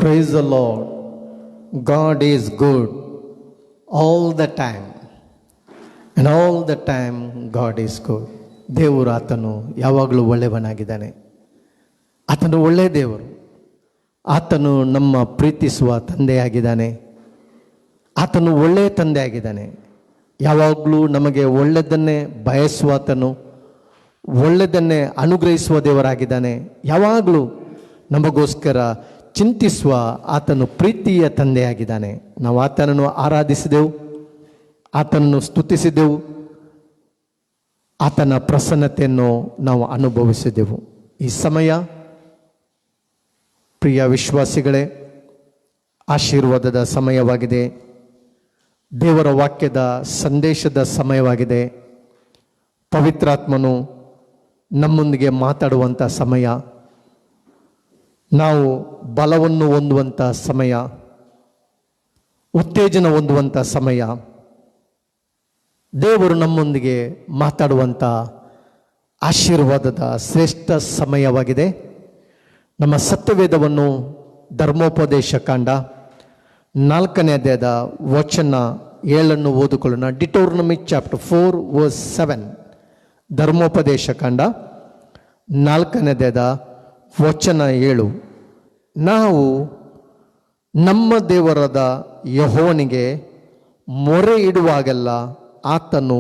Praise the Lord. God is good all the time. And all the time God is good. ದೇವರು ಆತನು ಯಾವಾಗಲೂ ಒಳ್ಳೆಯವನಾಗಿದ್ದಾನೆ. ಆತನು ಒಳ್ಳೆಯ ದೇವರು. ಆತನು ನಮ್ಮ ಪ್ರೀತಿಸುವ ತಂದೆಯಾಗಿದ್ದಾನೆ. ಆತನು ಒಳ್ಳೆಯ ತಂದೆ ಆಗಿದ್ದಾನೆ. ಯಾವಾಗಲೂ ನಮಗೆ ಒಳ್ಳೆಯದನ್ನೇ ಬಯಸುವ ಆತನು, ಒಳ್ಳೆಯದನ್ನೇ ಅನುಗ್ರಹಿಸುವ ದೇವರಾಗಿದ್ದಾನೆ. ಯಾವಾಗಲೂ ನಮಗೋಸ್ಕರ ಚಿಂತಿಸುವ ಆತನು ಪ್ರೀತಿಯ ತಂದೆಯಾಗಿದ್ದಾನೆ. ನಾವು ಆತನನ್ನು ಆರಾಧಿಸಿದೆವು, ಆತನನ್ನು ಸ್ತುತಿಸಿದೆವು, ಆತನ ಪ್ರಸನ್ನತೆಯನ್ನು ನಾವು ಅನುಭವಿಸಿದೆವು. ಈ ಸಮಯ ಪ್ರಿಯ ವಿಶ್ವಾಸಿಗಳೇ, ಆಶೀರ್ವಾದದ ಸಮಯವಾಗಿದೆ. ದೇವರ ವಾಕ್ಯದ ಸಂದೇಶದ ಸಮಯವಾಗಿದೆ. ಪವಿತ್ರಾತ್ಮನು ನಮ್ಮೊಂದಿಗೆ ಮಾತಾಡುವಂಥ ಸಮಯ, ನಾವು ಬಲವನ್ನು ಹೊಂದುವಂಥ ಸಮಯ, ಉತ್ತೇಜನ ಹೊಂದುವಂಥ ಸಮಯ, ದೇವರು ನಮ್ಮೊಂದಿಗೆ ಮಾತಾಡುವಂಥ ಆಶೀರ್ವಾದದ ಶ್ರೇಷ್ಠ ಸಮಯವಾಗಿದೆ. ನಮ್ಮ ಸತ್ಯವೇದವನ್ನು ಧರ್ಮೋಪದೇಶ ಕಾಂಡ 4ನೇ ಅಧ್ಯಾಯದ ವಚನ 7 ಓದಿಕೊಳ್ಳೋಣ. ಡಿಟೋರ್ನಮಿ ಚಾಪ್ಟರ್ 4 ವರ್ಸ್ 7. ಧರ್ಮೋಪದೇಶ ಕಾಂಡ 4ನೇ ಅಧ್ಯಾಯದ ವಚನ 7. ನಾವು ನಮ್ಮ ದೇವರಾದ ಯೆಹೋವನಿಗೆ ಮೊರೆ ಇಡುವಾಗೆಲ್ಲ ಆತನು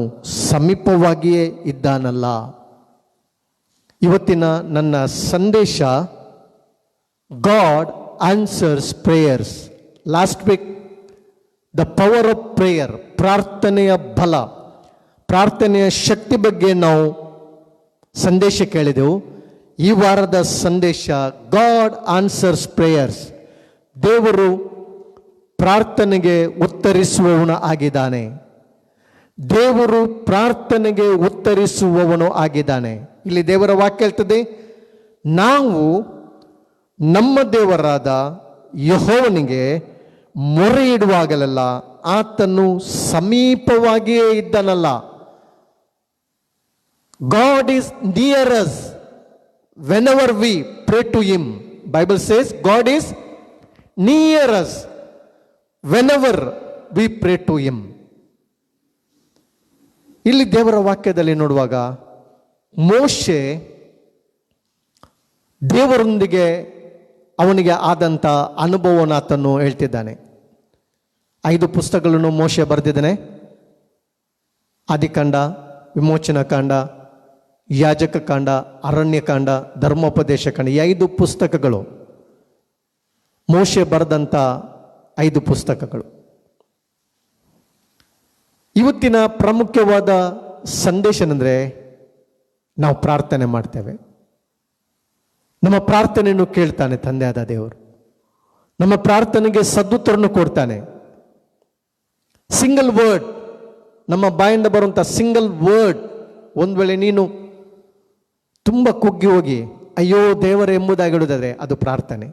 ಸಮೀಪವಾಗಿಯೇ ಇದ್ದಾನಲ್ಲ. ಇವತ್ತಿನ ನನ್ನ ಸಂದೇಶ god answers prayers. Last week the power of prayer, ಪ್ರಾರ್ಥನೆಯ ಬಲ, ಪ್ರಾರ್ಥನೆಯ ಶಕ್ತಿ ಬಗ್ಗೆ ನಾವು ಸಂದೇಶ ಕೇಳಿದೆವು. ಈ ವಾರದ ಸಂದೇಶ ಗಾಡ್ ಆನ್ಸರ್ಸ್ ಪ್ರೇಯರ್ಸ್. ದೇವರು ಪ್ರಾರ್ಥನೆಗೆ ಉತ್ತರಿಸುವವನು ಆಗಿದ್ದಾನೆ. ದೇವರು ಪ್ರಾರ್ಥನೆಗೆ ಉತ್ತರಿಸುವವನು ಆಗಿದ್ದಾನೆ. ಇಲ್ಲಿ ದೇವರ ವಾಕ್ಯ ಹೇಳ್ತದೆ, ನಾವು ನಮ್ಮ ದೇವರಾದ ಯೆಹೋವನಿಗೆ ಮೊರೆ ಇಡುವಾಗಲೆಲ್ಲ ಆತನು ಸಮೀಪವಾಗಿಯೇ ಇದ್ದಾನಲ್ಲ. God is near us whenever we pray to him. Bible says God is near us whenever we pray to him. ಇಲ್ಲಿ ದೇವರ ವಾಕ್ಯದಲ್ಲಿ ನೋಡುವಾಗ ಮೋಶೆ ದೇವರೊಂದಿಗೆ ಅವನಿಗೆ ಆದಂಥ ಅನುಭವವನ್ನು ಆತನು ಹೇಳ್ತಿದ್ದಾನೆ. 5 ಪುಸ್ತಕಗಳನ್ನು ಮೋಶೆ ಬರೆದಿದ್ದಾನೆ. ಆದಿಕಾಂಡ, ವಿಮೋಚನಾ ಕಾಂಡ, ಯಾಜಕ ಕಾಂಡ, ಅರಣ್ಯಕಾಂಡ, ಧರ್ಮೋಪದೇಶ ಕಾಂಡ. ಈ 5 ಪುಸ್ತಕಗಳು ಮೋಶೆ ಬರೆದಂಥ 5 ಪುಸ್ತಕಗಳು. ಇವತ್ತಿನ ಪ್ರಾಮುಖ್ಯವಾದ ಸಂದೇಶ ಅಂದರೆ ನಾವು ಪ್ರಾರ್ಥನೆ ಮಾಡ್ತೇವೆ. ನಮ್ಮ ಪ್ರಾರ್ಥನೆಯನ್ನು ಕೇಳ್ತಾನೆ ತಂದೆಯಾದ ದೇವರು. ನಮ್ಮ ಪ್ರಾರ್ಥನೆಗೆ ಸದುತ್ತರನ್ನು ಕೊಡ್ತಾನೆ. ಸಿಂಗಲ್ ವರ್ಡ್, ನಮ್ಮ ಬಾಯಿಂದ ಬರುವಂಥ ಸಿಂಗಲ್ ವರ್ಡ್, ಒಂದು ವೇಳೆ ನೀನು ತುಂಬ ಕುಗ್ಗಿ ಹೋಗಿ ಅಯ್ಯೋ ದೇವರೇ ಎಂಬುದಾಗಿಡುವುದಾದರೆ ಅದು ಪ್ರಾರ್ಥನೆ.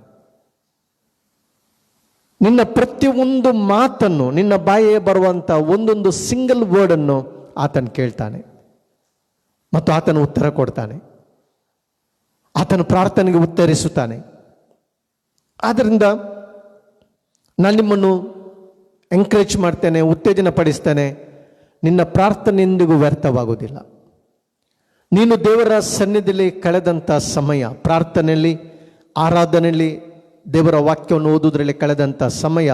ನಿನ್ನ ಪ್ರತಿಯೊಂದು ಮಾತನ್ನು, ನಿನ್ನ ಬಾಯೇ ಬರುವಂಥ ಒಂದೊಂದು ಸಿಂಗಲ್ ವರ್ಡನ್ನು ಆತನು ಕೇಳ್ತಾನೆ ಮತ್ತು ಆತನು ಉತ್ತರ ಕೊಡ್ತಾನೆ. ಆತನು ಪ್ರಾರ್ಥನೆಗೆ ಉತ್ತರಿಸುತ್ತಾನೆ. ಆದ್ದರಿಂದ ನಾನು ನಿಮ್ಮನ್ನು ಎಂಕರೇಜ್ ಮಾಡ್ತೇನೆ, ಉತ್ತೇಜನ ಪಡಿಸ್ತೇನೆ. ನಿನ್ನ ಪ್ರಾರ್ಥನೆ ಎಂದಿಗೂ ವ್ಯರ್ಥವಾಗುವುದಿಲ್ಲ. ನೀನು ದೇವರ ಸನ್ನಿಧಿಯಲ್ಲಿ ಕಳೆದಂಥ ಸಮಯ, ಪ್ರಾರ್ಥನೆಯಲ್ಲಿ, ಆರಾಧನೆಯಲ್ಲಿ, ದೇವರ ವಾಕ್ಯವನ್ನು ಓದುವುದರಲ್ಲಿ ಕಳೆದಂಥ ಸಮಯ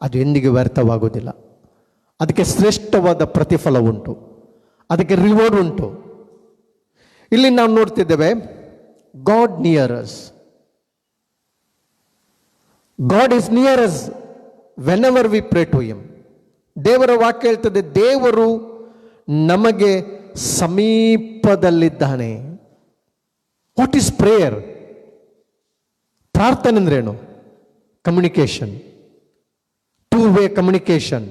ಅದು ಎಂದಿಗೂ ವ್ಯರ್ಥವಾಗುವುದಿಲ್ಲ. ಅದಕ್ಕೆ ಶ್ರೇಷ್ಠವಾದ ಪ್ರತಿಫಲ ಉಂಟು, ಅದಕ್ಕೆ ರಿವಾರ್ಡ್ ಉಂಟು. ಇಲ್ಲಿ ನಾವು ನೋಡ್ತಿದ್ದೇವೆ, God near us. God is near us whenever we pray to him. ದೇವರ ವಾಕ್ಯ ಹೇಳ್ತದೆ, ದೇವರು ನಮಗೆ ಸಮೀಪದಲ್ಲಿದ್ದಾನೆ. What is prayer? ಪ್ರಾರ್ಥನೆ ಅಂದ್ರೇನು? Communication, two way communication.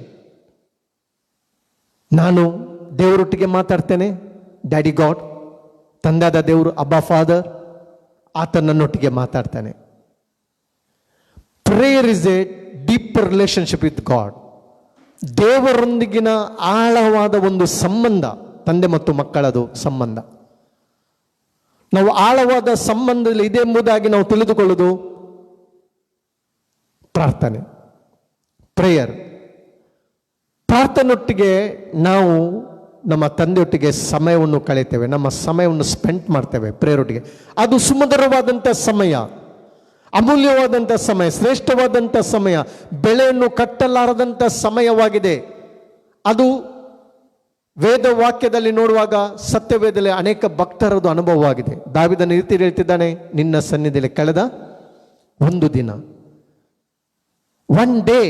ನಾನು ದೇವರೊಟ್ಟಿಗೆ ಮಾತಾಡ್ತೇನೆ, ಡ್ಯಾಡಿ ಗಾಡ್, ತಂದೆಯಾದ ದೇವರು, ಅಬ್ಬಾ ಫಾದರ್, ಆತ ನನ್ನೊಟ್ಟಿಗೆ ಮಾತಾಡ್ತಾನೆ. Prayer is a deeper relationship with God. ದೇವರೊಂದಿಗಿನ ಆಳವಾದ ಒಂದು ಸಂಬಂಧ, ತಂದೆ ಮತ್ತು ಮಕ್ಕಳದು ಸಂಬಂಧ. ನಾವು ಆಳವಾದ ಸಂಬಂಧದಲ್ಲಿ ಇದೆ ಎಂಬುದಾಗಿ ನಾವು ತಿಳಿದುಕೊಳ್ಳೋದು ಪ್ರಾರ್ಥನೆ, ಪ್ರೇಯರ್. ಪ್ರಾರ್ಥನೆಯೊಟ್ಟಿಗೆ ನಾವು ನಮ್ಮ ತಂದೆಯೊಟ್ಟಿಗೆ ಸಮಯವನ್ನು ಕಳೀತೇವೆ, ನಮ್ಮ ಸಮಯವನ್ನು ಸ್ಪೆಂಡ್ ಮಾಡ್ತೇವೆ ಪ್ರೇಯರ್ ಒಟ್ಟಿಗೆ. ಅದು ಸುಮಧುರವಾದಂಥ ಸಮಯ, ಅಮೂಲ್ಯವಾದಂಥ ಸಮಯ, ಶ್ರೇಷ್ಠವಾದಂಥ ಸಮಯ, ಬೆಳೆಯನ್ನು ಕಟ್ಟಲಾರದಂಥ ಸಮಯವಾಗಿದೆ. ಅದು ವೇದ ವಾಕ್ಯದಲ್ಲಿ ನೋಡುವಾಗ, ಸತ್ಯವೇದದಲ್ಲಿ ಅನೇಕ ಭಕ್ತರದು ಅನುಭವವಾಗಿದೆ. ದಾವೀದನ ರೀತಿ ಹೇಳ್ತಿದ್ದಾನೆ, ನಿನ್ನ ಸನ್ನಿಧಿಯಲ್ಲಿ ಕಳೆದ ಒಂದು ದಿನ, ಒನ್ ಡೇ.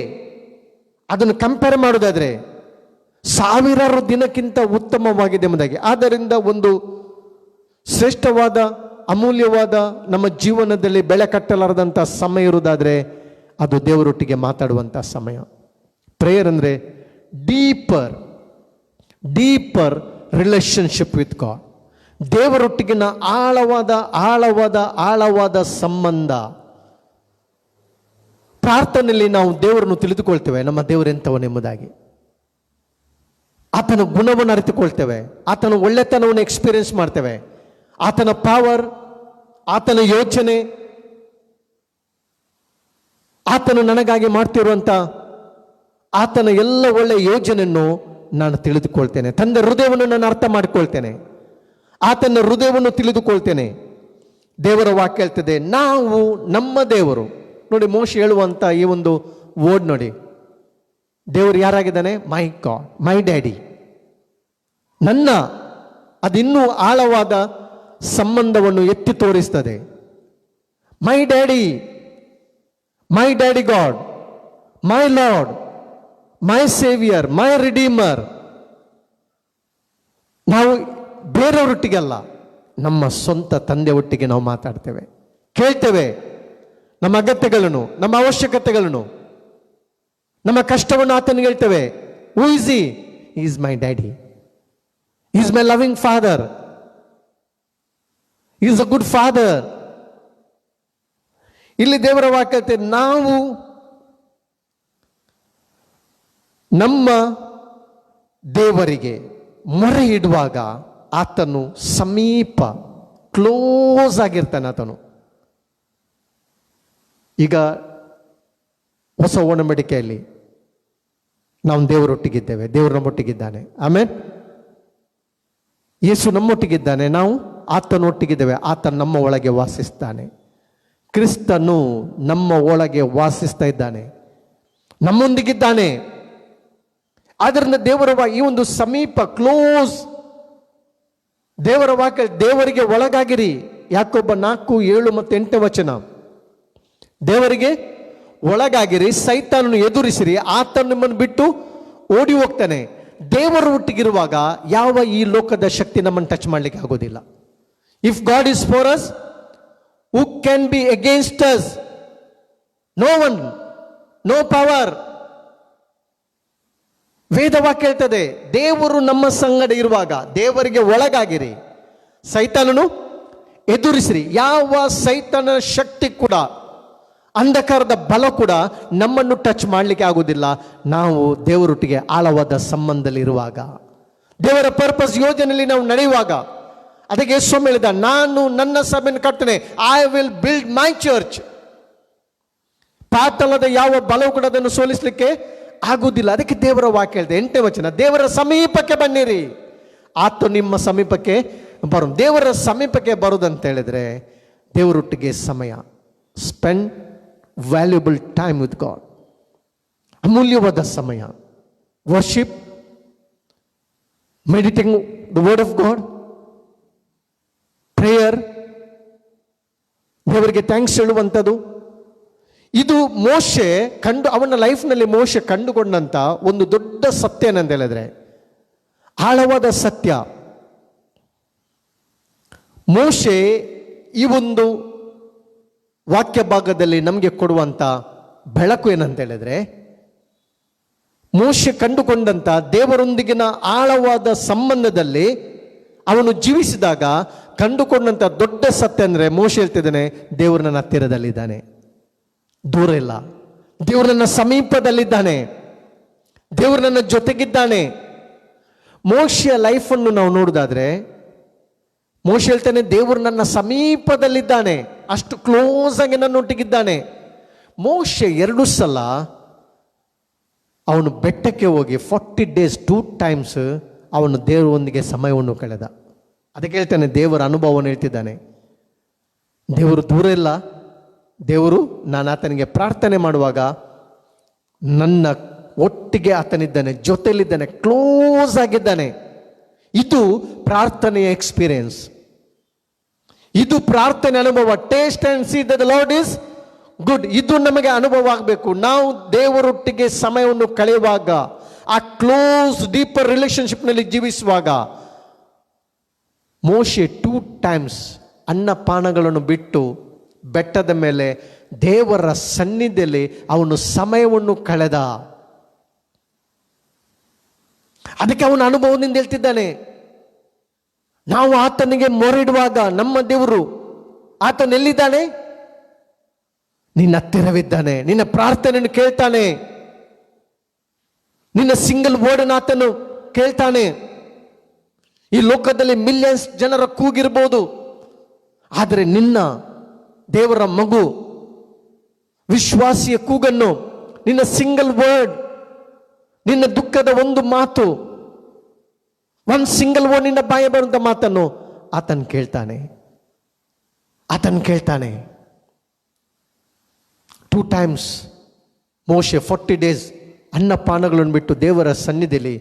ಅದನ್ನು ಕಂಪೇರ್ ಮಾಡೋದಾದ್ರೆ ಸಾವಿರಾರು ದಿನಕ್ಕಿಂತ ಉತ್ತಮವಾಗಿದೆ ಎಂಬುದಾಗಿ. ಆದ್ದರಿಂದ ಒಂದು ಶ್ರೇಷ್ಠವಾದ ಅಮೂಲ್ಯವಾದ ನಮ್ಮ ಜೀವನದಲ್ಲಿ ಬೆಳೆ ಕಟ್ಟಲಾರದಂಥ ಸಮಯ ಇರುವುದಾದರೆ ಅದು ದೇವರೊಟ್ಟಿಗೆ ಮಾತಾಡುವಂಥ ಸಮಯ. ಪ್ರೇಯರ್ ಅಂದರೆ ಡೀಪರ್ ರಿಲೇಶನ್ಶಿಪ್ ವಿತ್ ಗಾಡ್. ದೇವರೊಟ್ಟಿಗಿನ ಆಳವಾದ ಸಂಬಂಧ. ಪ್ರಾರ್ಥನೆಯಲ್ಲಿ ನಾವು ದೇವರನ್ನು ತಿಳಿದುಕೊಳ್ತೇವೆ, ನಮ್ಮ ದೇವರೆಂಥವನೆಂಬುದಾಗಿ. ಆತನ ಗುಣವನ್ನು ಅರಿತುಕೊಳ್ತೇವೆ, ಆತನ ಒಳ್ಳೆತನವನ್ನು ಎಕ್ಸ್ಪೀರಿಯನ್ಸ್ ಮಾಡ್ತೇವೆ, ಆತನ ಪವರ್, ಆತನ ಯೋಚನೆ, ಆತನು ನನಗಾಗಿ ಮಾಡ್ತಿರುವಂಥ ಆತನ ಎಲ್ಲ ಒಳ್ಳೆಯ ಯೋಜನೆಯನ್ನು ನಾನು ತಿಳಿದುಕೊಳ್ತೇನೆ. ತಂದೆ ಹೃದಯವನ್ನು ನಾನು ಅರ್ಥ ಮಾಡಿಕೊಳ್ತೇನೆ, ಆತನ ಹೃದಯವನ್ನು ತಿಳಿದುಕೊಳ್ತೇನೆ. ದೇವರ ವಾಕ್ಯ ಹೇಳ್ತದೆ, ನಾವು ನಮ್ಮ ದೇವರು. ನೋಡಿ, ಮೋಶೆ ಹೇಳುವಂಥ ಈ ಒಂದು ವರ್ಡ್ ನೋಡಿ, ದೇವರು ಯಾರಾಗಿದ್ದಾನೆ? ಮೈ ಗಾಡ್, ಮೈ ಡ್ಯಾಡಿ, ನನ್ನ. ಅದಿನ್ನೂ ಆಳವಾದ ಸಂಬಂಧವನ್ನು ಎತ್ತಿ ತೋರಿಸ್ತದೆ. My daddy God, my Lord, my saviour, my redeemer. ನಾವು ಬೇರೆಯವರೊಟ್ಟಿಗೆಲ್ಲ, ನಮ್ಮ ಸ್ವಂತ ತಂದೆ ಒಟ್ಟಿಗೆ ನಾವು ಮಾತಾಡ್ತೇವೆ, ಕೇಳ್ತೇವೆ ನಮ್ಮ ಅಗತ್ಯಗಳನ್ನು, ನಮ್ಮ ಅವಶ್ಯಕತೆಗಳನ್ನು, ನಮ್ಮ ಕಷ್ಟವನ್ನು ಆತನಿಗೆ ಹೇಳ್ತೇವೆ. Who is he? Is my daddy, is my loving father, is a good father. ಇಲ್ಲಿ ದೇವರ ವಾಕ್ಯ, ನಾವು ನಮ್ಮ ದೇವರಿಗೆ ಮೊರೆ ಇಡುವಾಗ ಆತನು ಸಮೀಪ, ಕ್ಲೋಸ್ ಆಗಿರ್ತಾನೆ ಆತನು. ಈಗ ಹೊಸ ಒಡಂಬಡಿಕೆಯಲ್ಲಿ ನಾವು ದೇವರೊಟ್ಟಿಗಿದ್ದೇವೆ, ದೇವರು ನಮ್ಮೊಟ್ಟಿಗಿದ್ದಾನೆ. ಆಮೇಲೆ ಯೇಸು ನಮ್ಮೊಟ್ಟಿಗಿದ್ದಾನೆ, ನಾವು ಆತನೊಟ್ಟಿಗಿದ್ದೇವೆ, ಆತ ನಮ್ಮ ಒಳಗೆ ವಾಸಿಸ್ತಾನೆ. ಕ್ರಿಸ್ತನು ನಮ್ಮ ಒಳಗೆ ವಾಸಿಸ್ತಾ ಇದ್ದಾನೆ, ನಮ್ಮೊಂದಿಗಿದ್ದಾನೆ. ಆದ್ದರಿಂದ ದೇವರ ಈ ಒಂದು ಸಮೀಪ, ಕ್ಲೋಸ್, ದೇವರ ವಾಕ್ಯ, ದೇವರಿಗೆ ಒಳಗಾಗಿರಿ. ಯಾಕೊಬ್ಬ 4:7 ಮತ್ತು 8 ವಚನ, ದೇವರಿಗೆ ಒಳಗಾಗಿರಿ, ಸೈತಾನನ್ನು ಎದುರಿಸಿರಿ, ಆತನು ನಿಮ್ಮನ್ನು ಬಿಟ್ಟು ಓಡಿ ಹೋಗ್ತಾನೆ. ದೇವರ ಒಟ್ಟಿಗಿರುವಾಗ ಯಾವ ಈ ಲೋಕದ ಶಕ್ತಿ ನಮ್ಮನ್ನು ಟಚ್ ಮಾಡಲಿಕ್ಕೆ ಆಗೋದಿಲ್ಲ. If God is for us, who can be against us? No one, no power. ವೇದವಾಕ್ಯ ಹೇಳ್ತದೆ, ದೇವರು ನಮ್ಮ ಸಂಗಡ ಇರುವಾಗ ದೇವರಿಗೆ ಒಳಗಾಗಿರಿ, ಸೈತಾನನು ಎದುರಿಸಿರಿ. ಯಾವ ಸೈತಾನ ಶಕ್ತಿ ಕೂಡ, ಅಂಧಕಾರದ ಬಲ ಕೂಡ ನಮ್ಮನ್ನು ಟಚ್ ಮಾಡಲಿಕ್ಕೆ ಆಗುವುದಿಲ್ಲ, ನಾವು ದೇವರೊಟ್ಟಿಗೆ ಆಳವಾದ ಸಂಬಂಧದಲ್ಲಿ ಇರುವಾಗ, ದೇವರ ಪರ್ಪಸ್ ಯೋಜನೆಯಲ್ಲಿ ನಾವು ನಡೆಯುವಾಗ. ಅದಕ್ಕೆ ಯೇಸು ಹೇಳಿದ, ನಾನು ನನ್ನ ಸಭೆಯನ್ನು ಕಟ್ತೇನೆ, I will build my church. ಪಾತಾಳದ ಯಾವ ಬಲವು ಕೂಡ ಅದನ್ನು ಸೋಲಿಸಲಿಕ್ಕೆ ಆಗುವುದಿಲ್ಲ. ಅದಕ್ಕೆ ದೇವರ ವಾಕ್ಯ ಹೇಳಿದೆ 8ನೇ ವಚನ, ದೇವರ ಸಮೀಪಕ್ಕೆ ಬನ್ನಿರಿ, ಆತ ನಿಮ್ಮ ಸಮೀಪಕ್ಕೆ ಬರು. ದೇವರ ಸಮೀಪಕ್ಕೆ ಬರುವುದಂತ ಹೇಳಿದ್ರೆ ದೇವರೊಟ್ಟಿಗೆ ಸಮಯ, spend valuable time with god, ಅಮೂಲ್ಯವಾದ ಸಮಯ. Worship, meditating the word of god, prayer, ದೇವರಿಗೆ ಥ್ಯಾಂಕ್ಸ್ ಹೇಳುವಂಥದ್ದು. ಇದು ಮೋಶೆ ಅವನ ಲೈಫ್ನಲ್ಲಿ ಮೋಶೆ ಕಂಡುಕೊಂಡಂತ ಒಂದು ದೊಡ್ಡ ಸತ್ಯ ಏನಂತ ಹೇಳಿದ್ರೆ, ಆಳವಾದ ಸತ್ಯ. ಮೋಶೆ ಈ ಒಂದು ವಾಕ್ಯ ಭಾಗದಲ್ಲಿ ನಮಗೆ ಕೊಡುವಂತ ಬೆಳಕು ಏನಂತ ಹೇಳಿದ್ರೆ, ಮೋಶೆ ಕಂಡುಕೊಂಡಂತ ದೇವರೊಂದಿಗಿನ ಆಳವಾದ ಸಂಬಂಧದಲ್ಲಿ ಅವನು ಜೀವಿಸಿದಾಗ ಕಂಡುಕೊಂಡಂತ ದೊಡ್ಡ ಸತ್ಯ ಅಂದ್ರೆ, ಮೋಶೆ ಹೇಳ್ತಿದ್ದಾನೆ, ದೇವರು ನನ್ನ ಹತ್ತಿರದಲ್ಲಿದ್ದಾನೆ, ದೂರ ಇಲ್ಲ. ದೇವರು ನನ್ನ ಸಮೀಪದಲ್ಲಿದ್ದಾನೆ, ದೇವರು ನನ್ನ ಜೊತೆಗಿದ್ದಾನೆ. ಮೋಶೆಯ ಲೈಫನ್ನು ನಾವು ನೋಡುವುದಾದ್ರೆ, ಮೋಶೆ ಹೇಳ್ತಾನೆ, ದೇವರು ನನ್ನ ಸಮೀಪದಲ್ಲಿದ್ದಾನೆ, ಅಷ್ಟು ಕ್ಲೋಸ್ ಆಗಿ ನನ್ನೊಟ್ಟಿಗಿದ್ದಾನೆ. ಮೋಶೆ 2 ಸಲ ಅವನು ಬೆಟ್ಟಕ್ಕೆ ಹೋಗಿ 40 days 2 times ಅವನು ದೇವರೊಂದಿಗೆ ಸಮಯವನ್ನು ಕಳೆದ. ಅದಕ್ಕೆ ಹೇಳ್ತಾನೆ, ದೇವರ ಅನುಭವವನ್ನು ಹೇಳ್ತಿದ್ದಾನೆ. ದೇವರು ದೂರ ಇಲ್ಲ. ದೇವರು, ನಾನು ಆತನಿಗೆ ಪ್ರಾರ್ಥನೆ ಮಾಡುವಾಗ ನನ್ನ ಒಟ್ಟಿಗೆ ಆತನಿದ್ದಾನೆ, ಜೊತೆಯಲ್ಲಿದ್ದಾನೆ, ಕ್ಲೋಸ್ ಆಗಿದ್ದಾನೆ. ಇದು ಪ್ರಾರ್ಥನೆಯ ಎಕ್ಸ್ಪೀರಿಯನ್ಸ್, ಇದು ಪ್ರಾರ್ಥನೆ ಅನುಭವ. Taste and sea that the lord is good. ಇದು ನಮಗೆ ಅನುಭವ ಆಗಬೇಕು. ನಾವು ದೇವರೊಟ್ಟಿಗೆ ಸಮಯವನ್ನು ಕಳೆಯುವಾಗ, ಆ ಕ್ಲೋಸ್ ಡೀಪರ್ ರಿಲೇಶನ್ಶಿಪ್ನಲ್ಲಿ ಜೀವಿಸುವಾಗ, ಮೋಶೆ 2 times ಅನ್ನಪಾನಗಳನ್ನು ಬಿಟ್ಟು ಬೆಟ್ಟದ ಮೇಲೆ ದೇವರ ಸನ್ನಿಧಿಯಲ್ಲಿ ಅವನು ಸಮಯವನ್ನು ಕಳೆದ. ಅದಕ್ಕೆ ಅವನ ಅನುಭವದಿಂದ ಹೇಳ್ತಿದ್ದಾನೆ, ನಾವು ಆತನಿಗೆ ಮೊರೆಯಿಡುವಾಗ ನಮ್ಮ ದೇವರು ಆತನೆಲ್ಲಿದ್ದಾನೆ? ನಿನ್ನ ಹತ್ತಿರವಿದ್ದಾನೆ. ನಿನ್ನ ಪ್ರಾರ್ಥನೆಯನ್ನು ಕೇಳ್ತಾನೆ. ನಿನ್ನ ಸಿಂಗಲ್ ವರ್ಡ್ ಆತನು ಕೇಳ್ತಾನೆ. ಈ ಲೋಕದಲ್ಲಿ ಮಿಲಿಯನ್ಸ್ ಜನರ ಕೂಗಿರ್ಬೋದು, ಆದರೆ ನಿನ್ನ ದೇವರ ಮಗು ವಿಶ್ವಾಸಿಯ ಕೂಗನ್ನು, ನಿನ್ನ ಸಿಂಗಲ್ ವರ್ಡ್, ನಿನ್ನ ದುಃಖದ ಒಂದು ಮಾತು, ಒಂದು ಸಿಂಗಲ್ ವರ್ಡ್, ನಿನ್ನ ಬಾಯ ಬರುವಂತ ಮಾತನ್ನು ಆತನು ಕೇಳ್ತಾನೆ. ಆತನು ಕೇಳ್ತಾನೆ. 2 times ಮೋಶೆ 40 days ಅನ್ನಪಾನಗಳನ್ನು ಬಿಟ್ಟು ದೇವರ ಸನ್ನಿಧಿಯಲ್ಲಿ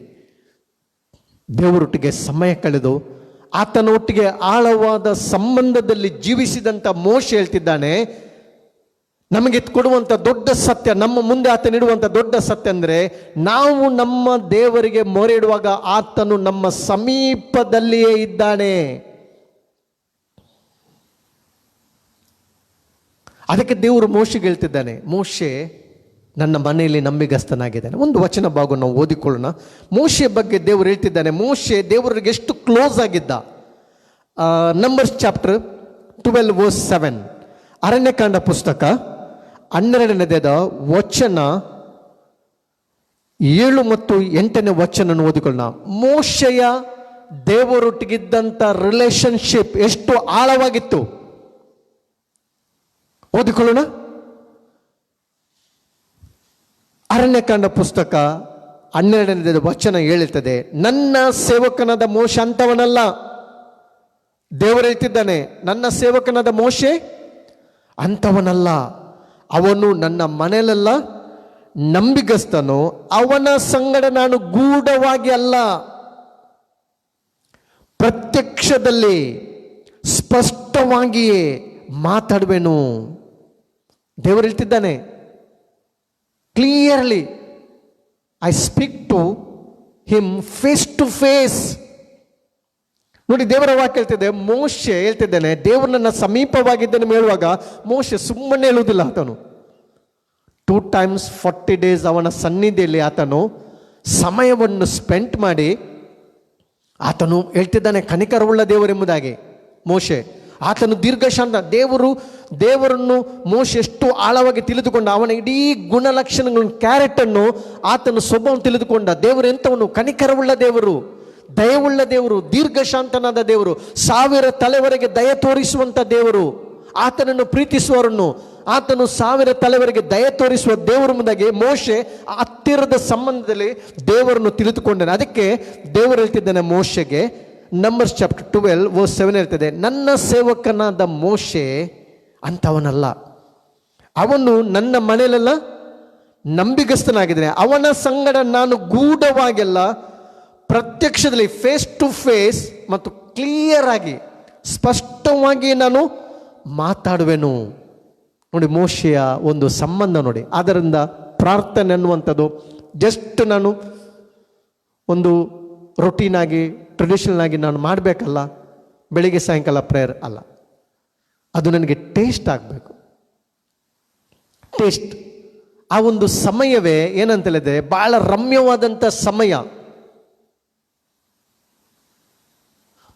ದೇವರೊಟ್ಟಿಗೆ ಸಮಯ ಕಳೆದು ಆತನೊಟ್ಟಿಗೆ ಆಳವಾದ ಸಂಬಂಧದಲ್ಲಿ ಜೀವಿಸಿದಂಥ ಮೋಶೆ ಹೇಳ್ತಿದ್ದಾನೆ, ನಮಗೆ ಕೊಡುವಂಥ ದೊಡ್ಡ ಸತ್ಯ, ನಮ್ಮ ಮುಂದೆ ಆತನಿಡುವಂಥ ದೊಡ್ಡ ಸತ್ಯ ಅಂದರೆ, ನಾವು ನಮ್ಮ ದೇವರಿಗೆ ಮೊರೆ ಇಡುವಾಗ ಆತನು ನಮ್ಮ ಸಮೀಪದಲ್ಲಿಯೇ ಇದ್ದಾನೆ. ಅದಕ್ಕೆ ದೇವರು ಮೋಶೆಗೆ ಹೇಳ್ತಿದ್ದಾನೆ, ಮೋಶೆ ನನ್ನ ಮನೆಯಲ್ಲಿ ನಂಬಿಗಸ್ತನಾಗಿದ್ದಾನೆ. ಒಂದು ವಚನ ಭಾಗ ನಾವು ಓದಿಕೊಳ್ಳೋಣ. ಮೋಶೆಯ ಬಗ್ಗೆ ದೇವರು ಹೇಳ್ತಿದ್ದಾನೆ. ಮೋಶೆ ದೇವರಿಗೆ ಎಷ್ಟು ಕ್ಲೋಸ್ ಆಗಿದ್ದ. ನಂಬರ್ಸ್ ಚಾಪ್ಟರ್ 12 verse 7, ಅರಣ್ಯಕಾಂಡ ಪುಸ್ತಕ 12ನೇದ ವಚನ 7 ಮತ್ತು 8ನೇ ವಚನ ಓದಿಕೊಳ್ಳೋಣ. ಮೋಶೆಯ ದೇವರೊಟ್ಟಿಗಿದ್ದಂಥ ರಿಲೇಶನ್ಶಿಪ್ ಎಷ್ಟು ಆಳವಾಗಿತ್ತು ಓದಿಕೊಳ್ಳೋಣ. ಅರಣ್ಯಕಾಂಡ ಪುಸ್ತಕ 12ನೇ ವಚನ ಹೇಳುತ್ತದೆ, ನನ್ನ ಸೇವಕನಾದ ಮೋಶೆ ಅಂತವನಲ್ಲ. ದೇವರು ಹೇಳ್ತಿದ್ದಾನೆ, ನನ್ನ ಸೇವಕನಾದ ಮೋಶೆ ಅಂತವನಲ್ಲ, ಅವನು ನನ್ನ ಮನೆಯಲ್ಲೆಲ್ಲ ನಂಬಿಗಸ್ತನು, ಅವನ ಸಂಗಡ ನಾನು ಗೂಢವಾಗಿ ಅಲ್ಲ, ಪ್ರತ್ಯಕ್ಷದಲ್ಲಿ ಸ್ಪಷ್ಟವಾಗಿಯೇ ಮಾತಾಡುವೆನು. ದೇವರು ಹೇಳ್ತಿದ್ದಾನೆ, clearly I speak to him face to face. ನೋಡಿ, ದೇವರ ವಾಕ್ಯ ಹೇಳ್ತಿದ್ದೆ, ಮೋಶೆ ಹೇಳ್ತಿದ್ದಾನೆ, ದೇವರು ನನ್ನ ಸಮೀಪವಾಗಿದ್ದೇನೆ ಹೇಳುವಾಗ ಮೋಶೆ ಸುಮ್ಮನೆ ಹೇಳುವುದಿಲ್ಲ. ಆತನು 2 times 40 days ಅವನ ಸನ್ನಿಧಿಯಲ್ಲಿ ಆತನು ಸಮಯವನ್ನು ಸ್ಪೆಂಡ್ ಮಾಡಿ ಆತನು ಹೇಳ್ತಿದ್ದಾನೆ, ಕನಿಕರವುಳ್ಳ ದೇವರೆಂಬುದಾಗಿ. ಮೋಶೆ ಆತನು ದೀರ್ಘಶಾಂತ. ದೇವರನ್ನು ಮೋಶೆ ಎಷ್ಟು ಆಳವಾಗಿ ತಿಳಿದುಕೊಂಡ, ಅವನ ಇಡೀ ಗುಣಲಕ್ಷಣಗಳನ್ನು, ಕ್ಯಾರೆಕ್ಟನ್ನು, ಆತನ ಸ್ವಭಾವವನ್ನು ತಿಳಿದುಕೊಂಡ. ದೇವರು ಎಂಥವನು? ಕನಿಕರವುಳ್ಳ ದೇವರು, ದಯವುಳ್ಳ ದೇವರು, ದೀರ್ಘಶಾಂತನಾದ ದೇವರು, 1000 ತಲೆವರೆಗೆ ದಯ ತೋರಿಸುವಂಥ ದೇವರು, ಆತನನ್ನು ಪ್ರೀತಿಸುವವರನ್ನು ಆತನು 1000 ತಲೆವರೆಗೆ ದಯ ತೋರಿಸುವ ದೇವರ ಮುಂದಾಗಿ ಮೋಶೆ ಹತ್ತಿರದ ಸಂಬಂಧದಲ್ಲಿ ದೇವರನ್ನು ತಿಳಿದುಕೊಂಡನು. ಅದಕ್ಕೆ ದೇವರು ಹೇಳ್ತಿದ್ದಾನೆ ಮೋಶೆಗೆ, ನಂಬರ್ಸ್ ಚಾಪ್ಟರ್ 12 verse 7 ಹೇಳ್ತದೆ, ನನ್ನ ಸೇವಕನಾದ ಮೋಶೆ ಅಂತವನಲ್ಲ, ಅವನು ನನ್ನ ಮನೆಯಲ್ಲೆಲ್ಲ ನಂಬಿಗಸ್ತನಾಗಿದ್ದಾನೆ, ಅವನ ಸಂಗಡ ನಾನು ಗೂಢವಾಗೆಲ್ಲ ಪ್ರತ್ಯಕ್ಷದಲ್ಲಿ ಫೇಸ್ ಟು ಫೇಸ್ ಮತ್ತು ಕ್ಲಿಯರ್ ಆಗಿ ಸ್ಪಷ್ಟವಾಗಿ ನಾನು ಮಾತಾಡುವೆನು. ನೋಡಿ, ಮೋಶೆಯ ಒಂದು ಸಂಬಂಧ ನೋಡಿ. ಆದ್ದರಿಂದ ಪ್ರಾರ್ಥನೆ ಅನ್ನುವಂಥದ್ದು ಜಸ್ಟ್ ನಾನು ಒಂದು ರೊಟೀನಾಗಿ ಟ್ರೆಡಿಷನಲ್ ಆಗಿ ನಾನು ಮಾಡಬೇಕಲ್ಲ, ಬೆಳಿಗ್ಗೆ ಸಾಯಂಕಾಲ ಪ್ರೇಯರ್ ಅಲ್ಲ, ಅದು ನನಗೆ ಟೇಸ್ಟ್ ಆಗಬೇಕು. ಟೇಸ್ಟ್ ಆ ಒಂದು ಸಮಯವೇ ಏನಂತ ಹೇಳಿದ್ರೆ ಬಹಳ ರಮ್ಯವಾದಂಥ ಸಮಯ,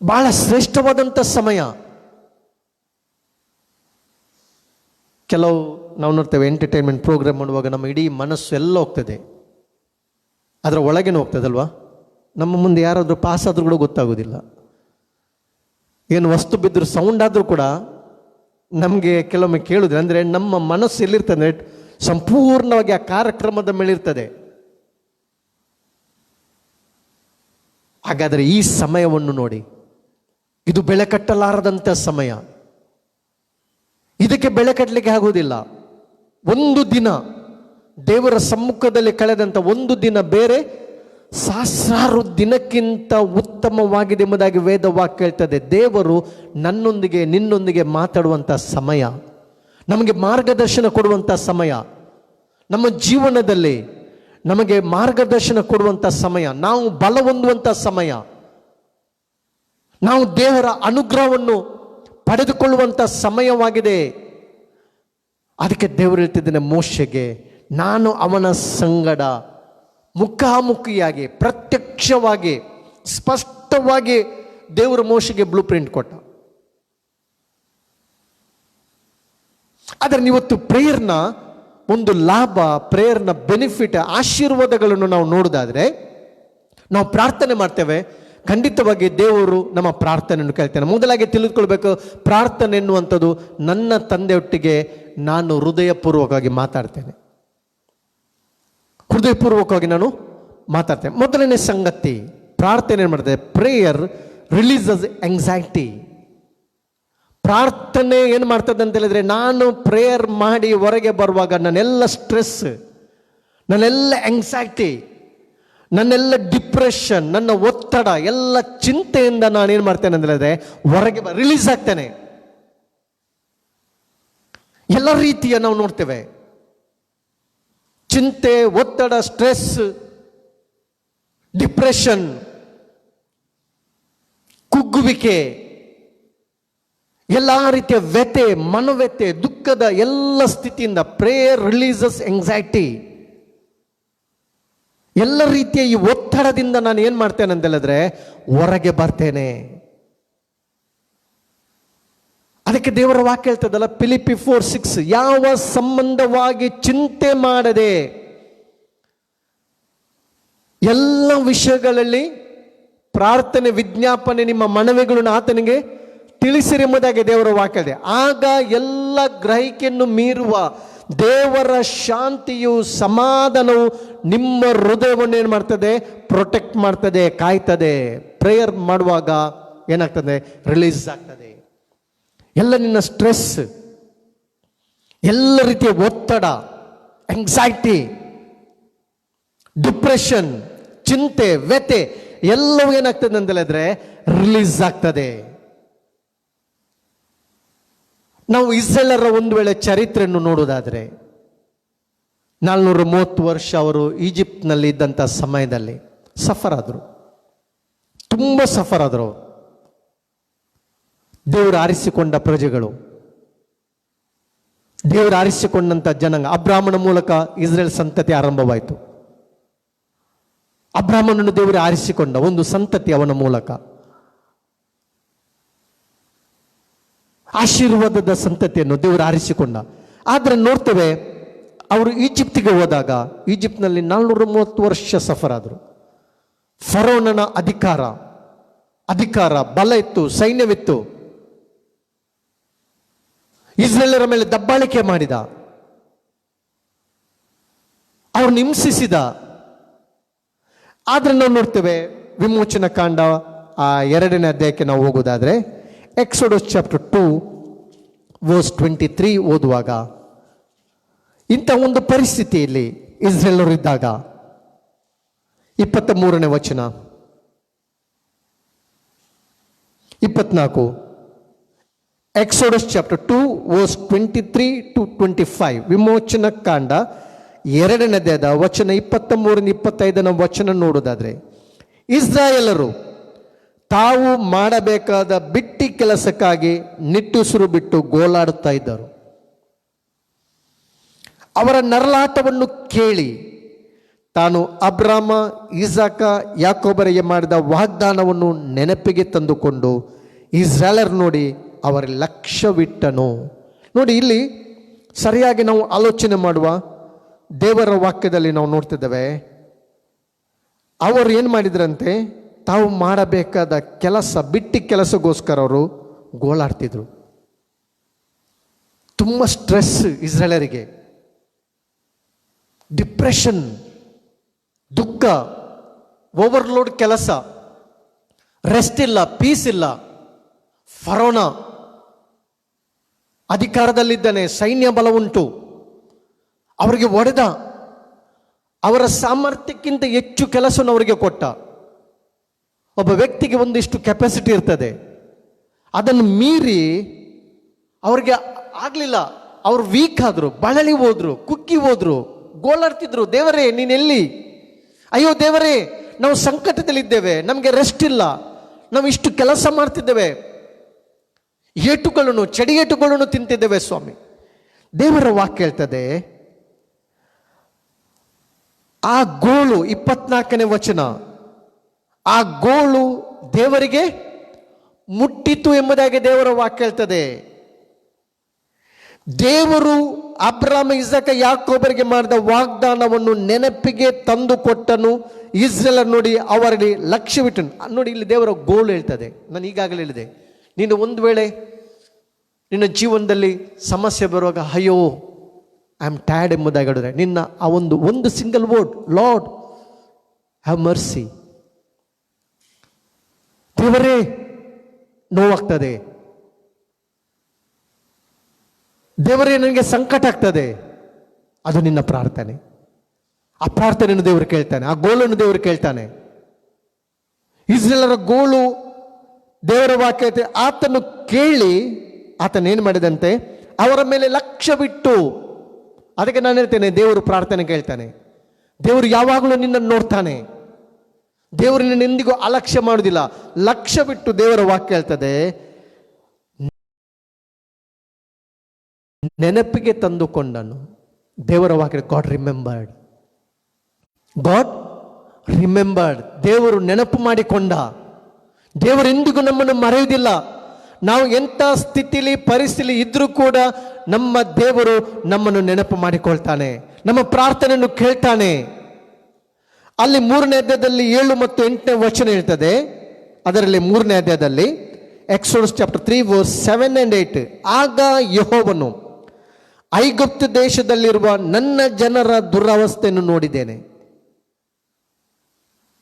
ಬಹಳ ಶ್ರೇಷ್ಠವಾದಂಥ ಸಮಯ. ಕೆಲವು ನಾವು ನೋಡ್ತೇವೆ ಎಂಟರ್ಟೈನ್ಮೆಂಟ್ ಪ್ರೋಗ್ರಾಮ್ ಮಾಡುವಾಗ ನಮ್ಮ ಇಡೀ ಮನಸ್ಸು ಎಲ್ಲ ಹೋಗ್ತದೆ, ಅದರ ಒಳಗೇನು ಹೋಗ್ತದಲ್ವಾ. ನಮ್ಮ ಮುಂದೆ ಯಾರಾದರೂ ಪಾಸ್ ಆದರೂ ಕೂಡ ಗೊತ್ತಾಗೋದಿಲ್ಲ, ಏನು ವಸ್ತು ಬಿದ್ದರೂ ಸೌಂಡ್ ಆದರೂ ಕೂಡ ನಮಗೆ ಕೆಲವೊಮ್ಮೆ ಕೇಳುದಿಲ್ಲ. ಅಂದರೆ ನಮ್ಮ ಮನಸ್ಸು ಎಲ್ಲಿರ್ತದೆ, ಸಂಪೂರ್ಣವಾಗಿ ಆ ಕಾರ್ಯಕ್ರಮದ ಮೇಲಿರ್ತದೆ. ಹಾಗಾದರೆ ಈ ಸಮಯವನ್ನು ನೋಡಿ, ಇದು ಬೆಲೆ ಕಟ್ಟಲಾರದಂಥ ಸಮಯ. ಇದಕ್ಕೆ ಬೆಲೆ ಕಟ್ಟಲಿಕ್ಕೆ ಆಗುವುದಿಲ್ಲ. ಒಂದು ದಿನ ದೇವರ ಸಮ್ಮುಖದಲ್ಲಿ ಕಳೆದಂಥ ಒಂದು ದಿನ ಬೇರೆ, ಸಹಸ್ರಾರು ದಿನಕ್ಕಿಂತ ಉತ್ತಮವಾಗಿದೆ ಎಂಬುದಾಗಿ ವೇದವಾಕ್ಯ ಹೇಳ್ತದೆ. ದೇವರು ನನ್ನೊಂದಿಗೆ ನಿನ್ನೊಂದಿಗೆ ಮಾತಾಡುವಂಥ ಸಮಯ, ನಮಗೆ ಮಾರ್ಗದರ್ಶನ ಕೊಡುವಂಥ ಸಮಯ, ನಮ್ಮ ಜೀವನದಲ್ಲಿ ನಮಗೆ ಮಾರ್ಗದರ್ಶನ ಕೊಡುವಂಥ ಸಮಯ, ನಾವು ಬಲ ಹೊಂದುವಂಥ ಸಮಯ, ನಾವು ದೇವರ ಅನುಗ್ರಹವನ್ನು ಪಡೆದುಕೊಳ್ಳುವಂಥ ಸಮಯವಾಗಿದೆ. ಅದಕ್ಕೆ ದೇವರು ಹೇಳ್ತಿದ್ದಾನೆ ಮೋಶೆಗೆ, ನಾನು ಅವನ ಸಂಗಡ ಮುಖಾಮುಖಿಯಾಗಿ ಪ್ರತ್ಯಕ್ಷವಾಗಿ ಸ್ಪಷ್ಟವಾಗಿ ದೇವರು ಮೋಶೆಗೆ ಬ್ಲೂ ಪ್ರಿಂಟ್ ಕೊಟ್ಟ. ಆದರೆ ಇವತ್ತು ಪ್ರೇಯರ್ನ ಒಂದು ಲಾಭ, ಪ್ರೇಯರ್ನ ಬೆನಿಫಿಟ್, ಆಶೀರ್ವಾದಗಳನ್ನು ನಾವು ನೋಡೋದಾದ್ರೆ, ನಾವು ಪ್ರಾರ್ಥನೆ ಮಾಡ್ತೇವೆ, ಖಂಡಿತವಾಗಿ ದೇವರು ನಮ್ಮ ಪ್ರಾರ್ಥನೆಯನ್ನು ಕೇಳ್ತೇನೆ. ಮೊದಲಾಗಿ ತಿಳಿದುಕೊಳ್ಬೇಕು, ಪ್ರಾರ್ಥನೆ ಎನ್ನುವಂಥದ್ದು ನನ್ನ ತಂದೆಯೊಟ್ಟಿಗೆ ನಾನು ಹೃದಯಪೂರ್ವಕವಾಗಿ ಮಾತಾಡ್ತೇನೆ. ಹೃದಯಪೂರ್ವಕವಾಗಿ ನಾನು ಮಾತಾಡ್ತೇನೆ. ಮೊದಲನೇ ಸಂಗತಿ, ಪ್ರಾರ್ಥನೆ ಏನು ಮಾಡ್ತೇವೆ? Prayer releases anxiety. ಪ್ರಾರ್ಥನೆ ಏನು ಮಾಡ್ತದೆ ಅಂತ ಹೇಳಿದ್ರೆ, ನಾನು ಪ್ರೇಯರ್ ಮಾಡಿ ಹೊರಗೆ ಬರುವಾಗ ನನ್ನೆಲ್ಲ ಸ್ಟ್ರೆಸ್, ನನ್ನೆಲ್ಲ ಆಂಗ್ಸೈಟಿ, ನನ್ನೆಲ್ಲ ಡಿಪ್ರೆಷನ್, ನನ್ನ ಒತ್ತಡ, ಎಲ್ಲ ಚಿಂತೆಯಿಂದ ನಾನೇನು ಮಾಡ್ತೇನೆ ಅಂತ ಹೇಳಿದ್ರೆ ಹೊರಗೆ ರಿಲೀಸ್ ಆಗ್ತೇನೆ. ಎಲ್ಲ ರೀತಿಯ ನಾವು ನೋಡ್ತೇವೆ, ಚಿಂತೆ, ಒತ್ತಡ, ಸ್ಟ್ರೆಸ್, ಡಿಪ್ರೆಷನ್, ಕುಗ್ಗುವಿಕೆ, ಎಲ್ಲ ರೀತಿಯ ವ್ಯಥೆ, ಮನೋವ್ಯಥೆ, ದುಃಖದ ಎಲ್ಲ ಸ್ಥಿತಿಯಿಂದ ಪ್ರೇಯರ್ ರಿಲೀಸಸ್ ಆಂಗ್ಸೈಟಿ. ಎಲ್ಲ ರೀತಿಯ ಈ ಒತ್ತಡದಿಂದ ನಾನು ಏನು ಮಾಡ್ತೇನೆ ಅಂತ ಹೇಳಿದ್ರೆ ಹೊರಗೆ ಬರ್ತೇನೆ. ಅದಕ್ಕೆ ದೇವರ ವಾಕ್ಯ ಹೇಳ್ತದಲ್ಲ, ಫಿಲಿಪ್ಪಿ 4:6, ಯಾವ ಸಂಬಂಧವಾಗಿ ಚಿಂತೆ ಮಾಡದೆ ಎಲ್ಲ ವಿಷಯಗಳಲ್ಲಿ ಪ್ರಾರ್ಥನೆ, ವಿಜ್ಞಾಪನೆ, ನಿಮ್ಮ ಮನವಿಗಳನ್ನು ಆತನಿಗೆ ತಿಳಿಸಿರೆಂಬುದಾಗಿ ದೇವರ ವಾಕ್ಯ ಇದೆ. ಆಗ ಎಲ್ಲ ಗ್ರಹಿಕೆಯನ್ನು ಮೀರುವ ದೇವರ ಶಾಂತಿಯು, ಸಮಾಧಾನವು ನಿಮ್ಮ ಹೃದಯವನ್ನು ಏನು ಮಾಡ್ತದೆ? ಪ್ರೊಟೆಕ್ಟ್ ಮಾಡ್ತದೆ, ಕಾಯ್ತದೆ. ಪ್ರೇಯರ್ ಮಾಡುವಾಗ ಏನಾಗ್ತದೆ? ರಿಲೀಸ್ ಆಗ್ತದೆ. ಎಲ್ಲ ನಿನ್ನ ಸ್ಟ್ರೆಸ್, ಎಲ್ಲ ರೀತಿಯ ಒತ್ತಡ, ಆಂಗ್ಸೈಟಿ, ಡಿಪ್ರೆಷನ್, ಚಿಂತೆ, ವ್ಯಥೆ ಎಲ್ಲವೂ ಏನಾಗ್ತದೆ ಅಂತ ಹೇಳಿದ್ರೆ ರಿಲೀಸ್ ಆಗ್ತದೆ. ನಾವು ಇಸ್ರೇಲರ ಒಂದು ವೇಳೆ ಚರಿತ್ರೆಯನ್ನು ನೋಡುವುದಾದರೆ, 430 ವರ್ಷ ಅವರು ಈಜಿಪ್ಟ್ನಲ್ಲಿ ಇದ್ದಂಥ ಸಮಯದಲ್ಲಿ ಸಫರ್ ಆದರು, ತುಂಬ ಸಫರ್ ಆದರು. ದೇವರು ಆರಿಸಿಕೊಂಡ ಪ್ರಜೆಗಳು, ದೇವರು ಆರಿಸಿಕೊಂಡಂಥ ಜನಾಂಗ. ಅಬ್ರಾಹ್ಮನ ಮೂಲಕ ಇಸ್ರೇಲ್ ಸಂತತಿ ಆರಂಭವಾಯಿತು. ಅಬ್ರಾಹ್ಮನನ್ನು ದೇವರು ಆರಿಸಿಕೊಂಡ ಒಂದು ಸಂತತಿ, ಅವನ ಮೂಲಕ ಆಶೀರ್ವಾದದ ಸಂತತಿಯನ್ನು ದೇವರು ಆರಿಸಿಕೊಂಡ. ಆದರೆ ನೋಡ್ತೇವೆ, ಅವರು ಈಜಿಪ್ತಿಗೆ ಹೋದಾಗ ಈಜಿಪ್ಟ್ನಲ್ಲಿ 430 ವರ್ಷ ಸಫರ್ ಆದರು. ಫರೋನನ ಅಧಿಕಾರ ಬಲ ಇತ್ತು, ಸೈನ್ಯವಿತ್ತು, ಇಸ್ರೇಲರ ಮೇಲೆ ದಬ್ಬಾಳಿಕೆ ಮಾಡಿದ, ಅವ್ರನ್ನ ಹಿಂಸಿಸಿದ. ಆದ್ರೆ ನಾವು ನೋಡ್ತೇವೆ, ವಿಮೋಚನ ಕಾಂಡ 2ನೇ ಅಧ್ಯಾಯಕ್ಕೆ ನಾವು ಹೋಗೋದಾದ್ರೆ, ಎಕ್ಸೋಡಸ್ ಚಾಪ್ಟರ್ 2 ವರ್ಸ್ 23 ಓದುವಾಗ, ಇಂಥ ಒಂದು ಪರಿಸ್ಥಿತಿಯಲ್ಲಿ ಇಸ್ರೇಲರು ಇದ್ದಾಗ 23ನೇ ವಚನ 24, ಎಕ್ಸೋಡಸ್ ಚಾಪ್ಟರ್ 2 ವರ್ಸ್ 23 to 25, ವಿಮೋಚನ ಕಾಂಡ 2ನೇ ಅಧ್ಯಾಯದ ವಚನ 23-25 ವಚನ ನೋಡೋದಾದ್ರೆ, ಇಸ್ರಾಯೇಲರು ತಾವು ಮಾಡಬೇಕಾದ ಬಿಟ್ಟಿ ಕೆಲಸಕ್ಕಾಗಿ ನಿಟ್ಟುಸಿರು ಬಿಟ್ಟು ಗೋಳಾಡುತ್ತಾ ಇದ್ದರು. ಅವರ ನರಳಾಟವನ್ನು ಕೇಳಿ ತಾನು ಅಬ್ರಾಮ, ಇಸಾಕ, ಯಾಕೋಬರಿಗೆ ಮಾಡಿದ ವಾಗ್ದಾನವನ್ನು ನೆನಪಿಗೆ ತಂದುಕೊಂಡು ಇಸ್ರಾಯೇಲರು ನೋಡಿ ಅವರ ಲಕ್ಷ್ಯವಿಟ್ಟನು. ನೋಡಿ, ಇಲ್ಲಿ ಸರಿಯಾಗಿ ನಾವು ಆಲೋಚನೆ ಮಾಡುವ ದೇವರ ವಾಕ್ಯದಲ್ಲಿ ನಾವು ನೋಡ್ತಿದ್ದೇವೆ, ಅವರು ಏನು ಮಾಡಿದ್ರಂತೆ? ತಾವು ಮಾಡಬೇಕಾದ ಕೆಲಸ, ಬಿಟ್ಟಿ ಕೆಲಸಗೋಸ್ಕರ ಅವರು ಗೋಳಾಡ್ತಿದ್ರು. ತುಂಬ ಸ್ಟ್ರೆಸ್ ಇಸ್ರಾಯೇಲರಿಗೆ. ಡಿಪ್ರೆಷನ್, ದುಃಖ, ಓವರ್ಲೋಡ್ ಕೆಲಸ, ರೆಸ್ಟ್ ಇಲ್ಲ, ಪೀಸ್ ಇಲ್ಲ. ಫರೋನ ಅಧಿಕಾರದಲ್ಲಿದ್ದಾನೆ, ಸೈನ್ಯ ಬಲ ಉಂಟು, ಅವರಿಗೆ ಒಡೆದ, ಅವರ ಸಾಮರ್ಥ್ಯಕ್ಕಿಂತ ಹೆಚ್ಚು ಕೆಲಸವನ್ನು ಅವರಿಗೆ ಕೊಟ್ಟ. ಒಬ್ಬ ವ್ಯಕ್ತಿಗೆ ಒಂದಿಷ್ಟು ಕೆಪಾಸಿಟಿ ಇರ್ತದೆ, ಅದನ್ನು ಮೀರಿ ಅವ್ರಿಗೆ ಆಗಲಿಲ್ಲ. ಅವರು ವೀಕ್ ಆದರು, ಬಳಲಿ ಹೋದ್ರು, ಕುಕ್ಕಿ ಹೋದ್ರು, ಗೋಳಾಡ್ತಿದ್ರು. ದೇವರೇ ನೀನೆಲ್ಲಿ? ಅಯ್ಯೋ ದೇವರೇ, ನಾವು ಸಂಕಟದಲ್ಲಿದ್ದೇವೆ, ನಮಗೆ ರೆಸ್ಟ್ ಇಲ್ಲ, ನಾವು ಇಷ್ಟು ಕೆಲಸ ಮಾಡ್ತಿದ್ದೇವೆ, ಏಟುಗಳನ್ನು ಚಡಿಯೇಟುಗಳನ್ನು ತಿಂತಿದ್ದೇವೆ ಸ್ವಾಮಿ. ದೇವರ ವಾಕ್ಯ ಹೇಳ್ತದೆ, ಆ ಗೋಳು 24ನೇ ವಚನ, ಆ ಗೋಳು ದೇವರಿಗೆ ಮುಟ್ಟಿತು ಎಂಬುದಾಗಿ ದೇವರ ವಾಕ್ಯ ಹೇಳ್ತದೆ. ದೇವರು ಅಬ್ರಾಮ, ಇಸಾಕ, ಯಾಕೋಬರಿಗೆ ಮಾಡಿದ ವಾಗ್ದಾನವನ್ನು ನೆನಪಿಗೆ ತಂದು ಕೊಟ್ಟನು. ಇಸ್ರೇಲ್ ನೋಡಿ ಅವರಲ್ಲಿ ಲಕ್ಷ್ಯವಿಟ್ಟನು. ನೋಡಿ, ಇಲ್ಲಿ ದೇವರ ಗೋಳು ಹೇಳ್ತದೆ. ನಾನು ಈಗಾಗಲೇ ಹೇಳಿದೆ, ನೀನು ಒಂದು ವೇಳೆ ನಿನ್ನ ಜೀವನದಲ್ಲಿ ಸಮಸ್ಯೆ ಬರುವಾಗ ಅಯ್ಯೋ ಐ ಆಮ್ ಟಯರ್ಡ್ ಎಂಬುದಾಗಿ ಹೇಳಿದ್ರೆ, ನಿನ್ನ ಆ ಒಂದು single word, lord have mercy, ದೇವರೇ ನೋವಾಗ್ತದೆ, ದೇವರೇ ನನಗೆ ಸಂಕಟ ಆಗ್ತದೆ, ಅದು ನಿನ್ನ ಪ್ರಾರ್ಥನೆ. ಆ ಪ್ರಾರ್ಥನೆಯನ್ನು ದೇವರು ಕೇಳ್ತಾನೆ, ಆ ಗೋಳನ್ನು ದೇವರು ಕೇಳ್ತಾನೆ. ಇಸ್ರೇಲರ ಗೋಳು ದೇವರ ವಾಕ್ಯ ಆತನು ಕೇಳಿ ಆತನ ಏನು ಮಾಡಿದಂತೆ, ಅವರ ಮೇಲೆ ಲಕ್ಷ್ಯವಿಟ್ಟು. ಅದಕ್ಕೆ ನಾನು ಹೇಳ್ತೇನೆ, ದೇವರು ಪ್ರಾರ್ಥನೆ ಕೇಳ್ತಾನೆ. ದೇವರು ಯಾವಾಗಲೂ ನಿನ್ನನ್ನು ನೋಡ್ತಾನೆ. ದೇವರು ನಿನ್ನ ಎಂದಿಗೂ ಅಲಕ್ಷ್ಯ ಮಾಡುವುದಿಲ್ಲ. ಲಕ್ಷ್ಯ ಬಿಟ್ಟು ದೇವರ ವಾಕ್ಯ ಹೇಳ್ತದೆ, ನೆನಪಿಗೆ ತಂದುಕೊಂಡನು. ದೇವರ ವಾಕ್ಯ ಗಾಡ್ ರಿಮೆಂಬರ್ಡ್, ಗಾಡ್ ರಿಮೆಂಬರ್ಡ್. ದೇವರು ನೆನಪು ಮಾಡಿಕೊಂಡ. ದೇವರು ಎಂದಿಗೂ ನಮ್ಮನ್ನು ಮರೆಯುವುದಿಲ್ಲ. ನಾವು ಎಂಥ ಸ್ಥಿತಿಲಿ ಪರಿಸ್ಥಿತಿ ಇದ್ರೂ ಕೂಡ ನಮ್ಮ ದೇವರು ನಮ್ಮನ್ನು ನೆನಪು ಮಾಡಿಕೊಳ್ತಾನೆ, ನಮ್ಮ ಪ್ರಾರ್ಥನೆಯನ್ನು ಕೇಳ್ತಾನೆ. ಅಲ್ಲಿ 3ನೇ ಅಧ್ಯಾಯದಲ್ಲಿ 7 ಮತ್ತು 8ನೇ ವಚನ ಹೇಳ್ತದೆ. ಅದರಲ್ಲಿ 3ನೇ ಅಧ್ಯಾಯದಲ್ಲಿ ಎಕ್ಸೋಡಸ್ ಚಾಪ್ಟರ್ 3 ವರ್ಸ್ 7 and 8, ಆಗ ಯೆಹೋವನು ಐಗುಪ್ತ ದೇಶದಲ್ಲಿರುವ ನನ್ನ ಜನರ ದುರವಸ್ಥೆಯನ್ನು ನೋಡಿದ್ದೇನೆ.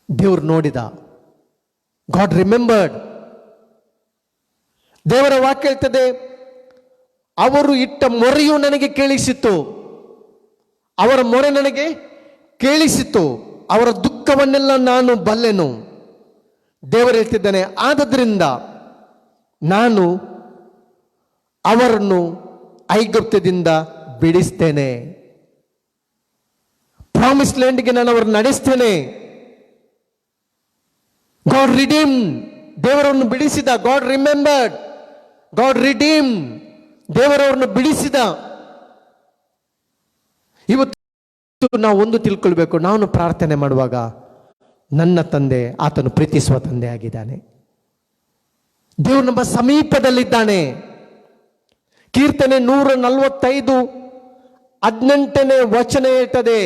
ದೇವರು ನೋಡಿದ. God remembered. ದೇವರ ವಾಕ್ಯ ಹೇಳ್ತದೆ, ಅವರು ಇಟ್ಟ ಮೊರೆಯು ನನಗೆ ಕೇಳಿಸಿತು. ಅವರ ಮೊರೆ ನನಗೆ ಕೇಳಿಸಿತು, ಅವರ ದುಃಖವನ್ನೆಲ್ಲ ನಾನು ಬಲ್ಲೆನು. ದೇವರು ಹೇಳ್ತಿದ್ದಾನೆ, ಆದದ್ರಿಂದ ನಾನು ಅವರನ್ನು ಐಗುಪ್ತದಿಂದ ಬಿಡಿಸ್ತೇನೆ, ಪ್ರಾಮಿಸ್ ಲ್ಯಾಂಡ್ಗೆ ನಾನು ಅವರನ್ನು ನಡೆಸ್ತೇನೆ. God redeem. ದೇವರನ್ನು ಬಿಡಿಸಿದ. God remembered, God redeem. ದೇವರವರನ್ನು ಬಿಡಿಸಿದ. ಇವತ್ತು ನಾವು ಒಂದು ತಿಳ್ಕೊಳ್ಬೇಕು, ನಾನು ಪ್ರಾರ್ಥನೆ ಮಾಡುವಾಗ ನನ್ನ ತಂದೆ ಆತನು ಪ್ರೀತಿಸುವ ತಂದೆ ಆಗಿದ್ದಾನೆ. ದೇವರು ನಮ್ಮ ಸಮೀಪದಲ್ಲಿದ್ದಾನೆ. ಕೀರ್ತನೆ 145 18ನೇ ವಚನ ಹೇಳ್ತದೆ,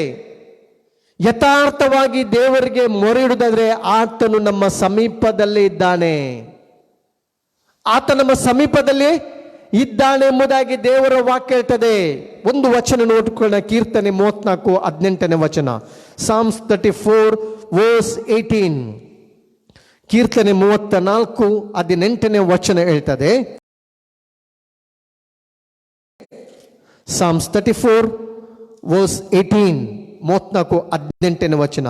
ಯಥಾರ್ಥವಾಗಿ ದೇವರಿಗೆ ಮೊರೆ ಇಡುವುದಾದ್ರೆ ಆತನು ನಮ್ಮ ಸಮೀಪದಲ್ಲೇ ಇದ್ದಾನೆ. ಆತ ನಮ್ಮ ಸಮೀಪದಲ್ಲಿ ಇದ್ದಾನೆ ಎಂಬುದಾಗಿ ದೇವರ ವಾಕ್ಯ ಹೇಳ್ತದೆ. ಒಂದು ವಚನ ನೋಡ್ಕೊಳ್ಳೋಣ. ಕೀರ್ತನೆ 34 18ನೇ ವಚನ, ಸಾಮ್ಸ್ 34 ವರ್ಸ್ 18. ಕೀರ್ತನೆ 34 18ನೇ ವಚನ ಹೇಳ್ತದೆ. ಸಾಮ್ಸ್ 34 ವರ್ಸ್ 18, 34 18ನೇ ವಚನ,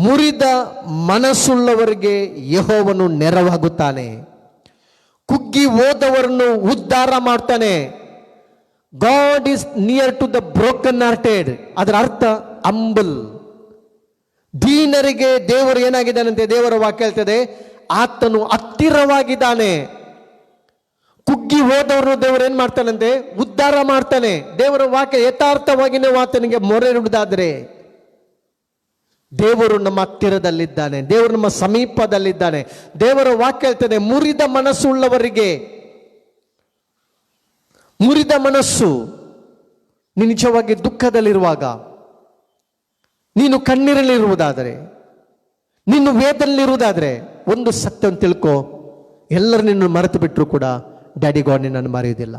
ಮುರಿದ ಮನಸ್ಸುಳ್ಳವರಿಗೆ ಯೆಹೋವನು ನೆರವಾಗುತ್ತಾನೆ, ಕುಗ್ಗಿ ಹೋದವರನ್ನು ಉದ್ಧಾರ ಮಾಡ್ತಾನೆ. God is near to the broken hearted. ಅದರ ಅರ್ಥ ಅಂಬಲ್. ದೀನರಿಗೆ ದೇವರು ಏನಾಗಿದ್ದಾನಂತೆ? ದೇವರ ವಾಕ್ಯ ಹೇಳ್ತದೆ, ಆತನು ಹತ್ತಿರವಾಗಿದ್ದಾನೆ. ಕುಗ್ಗಿ ಹೋದವರು ದೇವರು ಏನ್ ಮಾಡ್ತಾನಂತೆ? ಉದ್ಧಾರ ಮಾಡ್ತಾನೆ. ದೇವರ ವಾಕ್ಯ ಯಥಾರ್ಥವಾಗಿ ನಾವು ಆತನಿಗೆ ಮೊರೆ ಇಡುವುದಾದ್ರೆ ದೇವರು ನಮ್ಮ ಹತ್ತಿರದಲ್ಲಿದ್ದಾನೆ, ದೇವರು ನಮ್ಮ ಸಮೀಪದಲ್ಲಿದ್ದಾನೆ. ದೇವರ ವಾಕ್ಯ ಹೇಳ್ತಾನೆ, ಮುರಿದ ಮನಸ್ಸುಳ್ಳವರಿಗೆ. ಮುರಿದ ಮನಸ್ಸು, ನೀನು ನಿಜವಾಗಿ ದುಃಖದಲ್ಲಿರುವಾಗ, ನೀನು ಕಣ್ಣೀರಲ್ಲಿರುವುದಾದರೆ, ನೀನು ವೇದನಲ್ಲಿರುವುದಾದ್ರೆ ಒಂದು ಸತ್ಯವನ್ನು ತಿಳ್ಕೊ, ಎಲ್ಲರೂ ನಿನ್ನನ್ನು ಮರೆತು ಬಿಟ್ಟರು ಕೂಡ ಡ್ಯಾಡಿ ಗಾಡ್ ನಿನ್ನನ್ನು ಮರೆಯುವುದಿಲ್ಲ.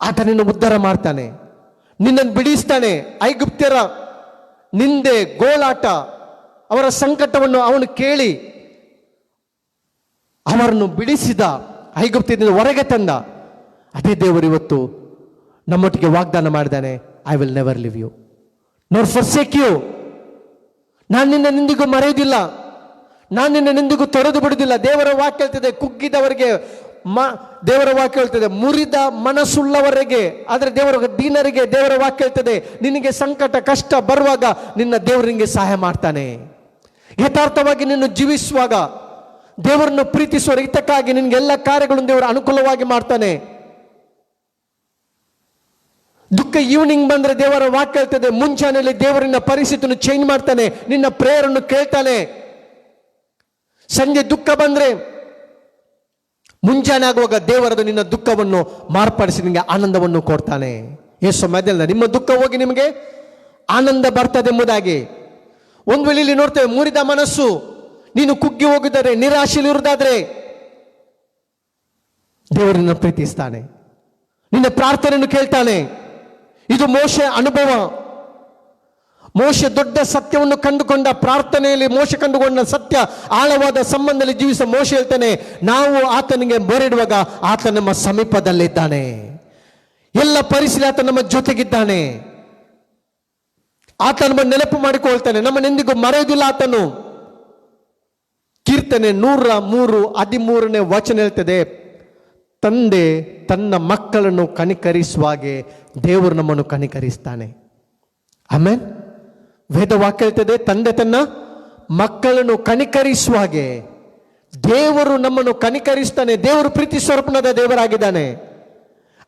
ಆತ ನಿನ್ನ ಉದ್ಧಾರ ಮಾಡ್ತಾನೆ. ನಿನ್ನನ್ನು ಬಿಡಿಸ್ತಾನೆ. ಐಗುಪ್ತ್ಯರ ನಿಂದೆ, ಗೋಳಾಟ, ಅವರ ಸಂಕಟವನ್ನು ಅವನು ಕೇಳಿ ಅವರನ್ನು ಬಿಡಿಸಿದ, ಐಗುಪ್ತ್ಯದಿಂದ ಹೊರಗೆ ತಂದ. ಅದೇ ದೇವರು ಇವತ್ತು ನಮ್ಮೊಟ್ಟಿಗೆ ವಾಗ್ದಾನ ಮಾಡಿದ್ದಾನೆ, I will never leave you not forsake you. ನಾನು ನಿನ್ನೆಂದಿಗೂ ಮರೆಯುವುದಿಲ್ಲ, ನಾನು ನಿನ್ನೆಂದಿಗೂ ತೊರೆದು ಬಿಡುವುದಿಲ್ಲ. ದೇವರ ವಾಕ್ಯ ಹೇಳ್ತದೆ, ಕುಗ್ಗಿದವರಿಗೆ ದೇವರ ವಾಕ್ಯ ಹೇಳ್ತದೆ, ಮುರಿದ ಮನಸ್ಸುಳ್ಳವರಿಗೆ, ಆದರೆ ದೇವರ ದೀನರಿಗೆ ದೇವರ ವಾಕ್ಯ ಹೇಳ್ತದೆ, ನಿನಗೆ ಸಂಕಟ ಕಷ್ಟ ಬರುವಾಗ ನಿನ್ನ ದೇವರು ನಿನಗೆ ಸಹಾಯ ಮಾಡ್ತಾನೆ. ಯಥಾರ್ಥವಾಗಿ ನಿನ್ನ ಜೀವಿಸುವಾಗ, ದೇವರನ್ನು ಪ್ರೀತಿಸುವ ಹಿತಕ್ಕಾಗಿ ನಿನಗೆ ಎಲ್ಲ ಕಾರ್ಯಗಳನ್ನು ದೇವರು ಅನುಕೂಲವಾಗಿ ಮಾಡ್ತಾನೆ. ದುಃಖ ಈವ್ನಿಂಗ್ ಬಂದ್ರೆ ದೇವರ ವಾಕ್ಯ ಹೇಳ್ತದೆ, ಮುಂಚಾನೆಯಲ್ಲಿ ದೇವರಿನ ಪರಿಸ್ಥಿತಿಯನ್ನು ಚೇಂಜ್ ಮಾಡ್ತಾನೆ, ನಿನ್ನ ಪ್ರೇಯರನ್ನು ಕೇಳ್ತಾನೆ. ಸಂಜೆ ದುಃಖ ಬಂದ್ರೆ ಮುಂಜಾನೆ ಆಗುವಾಗ ದೇವರದು ನಿನ್ನ ದುಃಖವನ್ನು ಮಾರ್ಪಡಿಸಿ ನಿಮಗೆ ಆನಂದವನ್ನು ಕೊಡ್ತಾನೆ. ಯೇಸು ಮಧ್ಯದಲ್ಲಿ ನಿಮ್ಮ ದುಃಖ ಹೋಗಿ ನಿಮಗೆ ಆನಂದ ಬರ್ತದೆ ಎಂಬುದಾಗಿ. ಒಂದು ವೇಳೆ ಇಲ್ಲಿ ನೋಡ್ತೇವೆ, ಮುರಿದ ಮನಸ್ಸು, ನೀನು ಕುಗ್ಗಿ ಹೋಗಿದರೆ, ನಿರಾಶೆಲಿರುವುದಾದ್ರೆ ದೇವರನ್ನ ಪ್ರೀತಿಸ್ತಾನೆ, ನಿನ್ನ ಪ್ರಾರ್ಥನೆಯನ್ನು ಕೇಳ್ತಾನೆ. ಇದು ಮೋಶೆ ಅನುಭವ. ಮೋಶೆ ದೊಡ್ಡ ಸತ್ಯವನ್ನು ಕಂಡುಕೊಂಡ, ಪ್ರಾರ್ಥನೆಯಲ್ಲಿ ಮೋಶೆ ಕಂಡುಕೊಂಡ ಸತ್ಯ, ಆಳವಾದ ಸಂಬಂಧದಲ್ಲಿ ಜೀವಿಸ ಮೋಶೆ ಹೇಳ್ತಾನೆ, ನಾವು ಆತನಿಗೆ ಮೊರೆಯಿಡುವಾಗ ಆತ ನಮ್ಮ ಸಮೀಪದಲ್ಲಿದ್ದಾನೆ, ಎಲ್ಲ ಪರಿಸ್ಥಿತಿ ಆತ ನಮ್ಮ ಜೊತೆಗಿದ್ದಾನೆ, ಆತ ನಮ್ಮ ನೆನಪು ಮಾಡಿಕೊಳ್ತಾನೆ, ನಮ್ಮನ್ನೆಂದಿಗೂ ಮರೆಯುವುದಿಲ್ಲ ಆತನು. ಕೀರ್ತನೆ 103:13 ವಚನ ಹೇಳ್ತದೆ, ತಂದೆ ತನ್ನ ಮಕ್ಕಳನ್ನು ಕನಿಕರಿಸುವಾಗೆ ದೇವರು ನಮ್ಮನ್ನು ಕನಿಕರಿಸ್ತಾನೆ. ಆಮೇನ್. ವೇದವಾಕ್ಯ ಹೇಳ್ತದೆ, ತಂದೆ ತನ್ನ ಮಕ್ಕಳನ್ನು ಕನಿಕರಿಸುವಾಗೆ ದೇವರು ನಮ್ಮನ್ನು ಕನಿಕರಿಸ್ತಾನೆ. ದೇವರು ಪ್ರೀತಿ ಸ್ವರೂಪನಾದ ದೇವರಾಗಿದ್ದಾನೆ.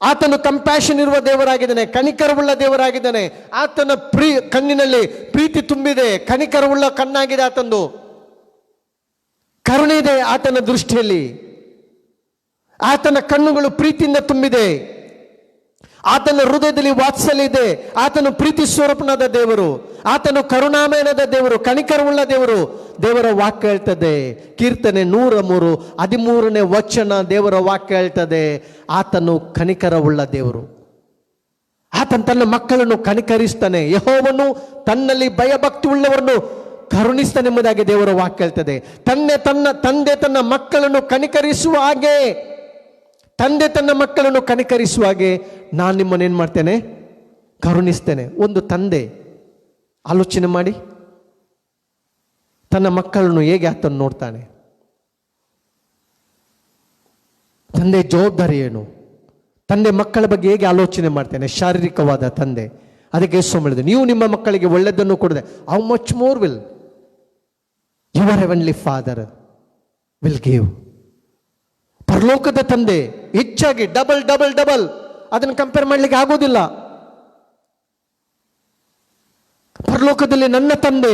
ಆತನು ಕಂಪ್ಯಾಷನ್ ಇರುವ ದೇವರಾಗಿದ್ದಾನೆ, ಕನಿಕರವುಳ್ಳ ದೇವರಾಗಿದ್ದಾನೆ. ಆತನ ಕಣ್ಣಿನಲ್ಲಿ ಪ್ರೀತಿ ತುಂಬಿದೆ, ಕನಿಕರವುಳ್ಳ ಕಣ್ಣಾಗಿದೆ ಆತಂದು, ಕರುಣೆ ಇದೆ ಆತನ ದೃಷ್ಟಿಯಲ್ಲಿ. ಆತನ ಕಣ್ಣುಗಳು ಪ್ರೀತಿಯಿಂದ ತುಂಬಿದೆ, ಆತನ ಹೃದಯದಲ್ಲಿ ವಾತ್ಸಲ್ಯ ಇದೆ. ಆತನು ಪ್ರೀತಿ ಸ್ವರೂಪನಾದ ದೇವರು, ಆತನು ಕರುಣಾಮಯನಾದ ದೇವರು, ಕನಿಕರವುಳ್ಳ ದೇವರು. ದೇವರ ವಾಕ್ಯ ಹೇಳ್ತದೆ, ಕೀರ್ತನೆ 103:13 ವಚನ ದೇವರ ವಾಕ್ಯ ಹೇಳ್ತದೆ, ಆತನು ಕನಿಕರವುಳ್ಳ ದೇವರು. ಆತನು ತನ್ನ ಮಕ್ಕಳನ್ನು ಕನಿಕರಿಸ್ತಾನೆ. ಯೆಹೋವನು ತನ್ನಲ್ಲಿ ಭಯಭಕ್ತಿ ಉಳ್ಳವರನ್ನು ಕರುಣಿಸ್ತಾನೆ ಎಂಬುದಾಗಿ ದೇವರ ವಾಕ್ಯ ಹೇಳ್ತದೆ. ತಂದೆ ತನ್ನ ಮಕ್ಕಳನ್ನು ಕನಿಕರಿಸುವ ಹಾಗೆ, ತಂದೆ ತನ್ನ ಮಕ್ಕಳನ್ನು ಕನಿಕರಿಸುವ ಹಾಗೆ ನಾನು ನಿಮ್ಮನ್ನು ಏನು ಮಾಡ್ತೇನೆ, ಕರುಣಿಸ್ತೇನೆ. ಒಂದು ತಂದೆ ಆಲೋಚನೆ ಮಾಡಿ, ತನ್ನ ಮಕ್ಕಳನ್ನು ಹೇಗೆ ಆತನು ನೋಡ್ತಾನೆ. ತಂದೆ ಜವಾಬ್ದಾರಿ ಏನು, ತಂದೆ ಮಕ್ಕಳ ಬಗ್ಗೆ ಹೇಗೆ ಆಲೋಚನೆ ಮಾಡ್ತಾನೆ, ಶಾರೀರಿಕವಾದ ತಂದೆ. ಅದಕ್ಕೆ ಯೇಸು ಹೇಳಿದ, ನೀವು ನಿಮ್ಮ ಮಕ್ಕಳಿಗೆ ಒಳ್ಳೆಯದನ್ನು ಕೊಡದೆ, how much more will your heavenly father will give. ಪರಲೋಕದ ತಂದೆ ಹೆಚ್ಚಾಗಿ ಡಬಲ್ ಡಬಲ್ ಡಬಲ್, ಅದನ್ನು ಕಂಪೇರ್ ಮಾಡಲಿಕ್ಕೆ ಆಗೋದಿಲ್ಲ. ಪರಲೋಕದಲ್ಲಿ ನನ್ನ ತಂದೆ,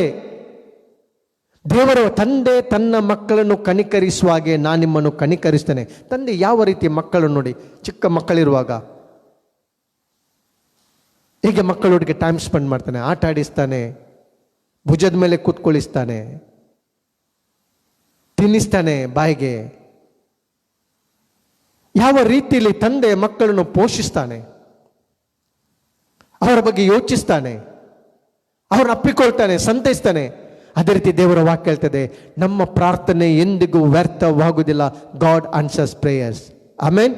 ದೇವರ ತಂದೆ ತನ್ನ ಮಕ್ಕಳನ್ನು ಕನಿಕರಿಸುವ ಹಾಗೆ ನಾನು ನಿಮ್ಮನ್ನು ಕನಿಕರಿಸ್ತೇನೆ. ತಂದೆ ಯಾವ ರೀತಿ ಮಕ್ಕಳನ್ನು ನೋಡಿ, ಚಿಕ್ಕ ಮಕ್ಕಳಿರುವಾಗ ಹೇಗೆ ಮಕ್ಕಳೊಟ್ಟಿಗೆ ಟೈಮ್ ಸ್ಪೆಂಡ್ ಮಾಡ್ತಾನೆ, ಆಟ ಆಡಿಸ್ತಾನೆ, ಭುಜದ ಮೇಲೆ ಕೂತ್ಕೊಳ್ಳಿಸ್ತಾನೆ, ತಿನ್ನಿಸ್ತಾನೆ ಬಾಯಿಗೆ. ಯಾವ ರೀತಿಯಲ್ಲಿ ತಂದೆ ಮಕ್ಕಳನ್ನು ಪೋಷಿಸ್ತಾನೆ, ಅವರ ಬಗ್ಗೆ ಯೋಚಿಸ್ತಾನೆ, ಅವರನ್ನು ಅಪ್ಪಿಕೊಳ್ತಾನೆ, ಸಂತೈಸ್ತಾನೆ. ಅದೇ ರೀತಿ ದೇವರ ವಾಕ್ಯ ಹೇಳ್ತದೆ, ನಮ್ಮ ಪ್ರಾರ್ಥನೆ ಎಂದಿಗೂ ವ್ಯರ್ಥವಾಗುವುದಿಲ್ಲ. God answers prayers. Amen.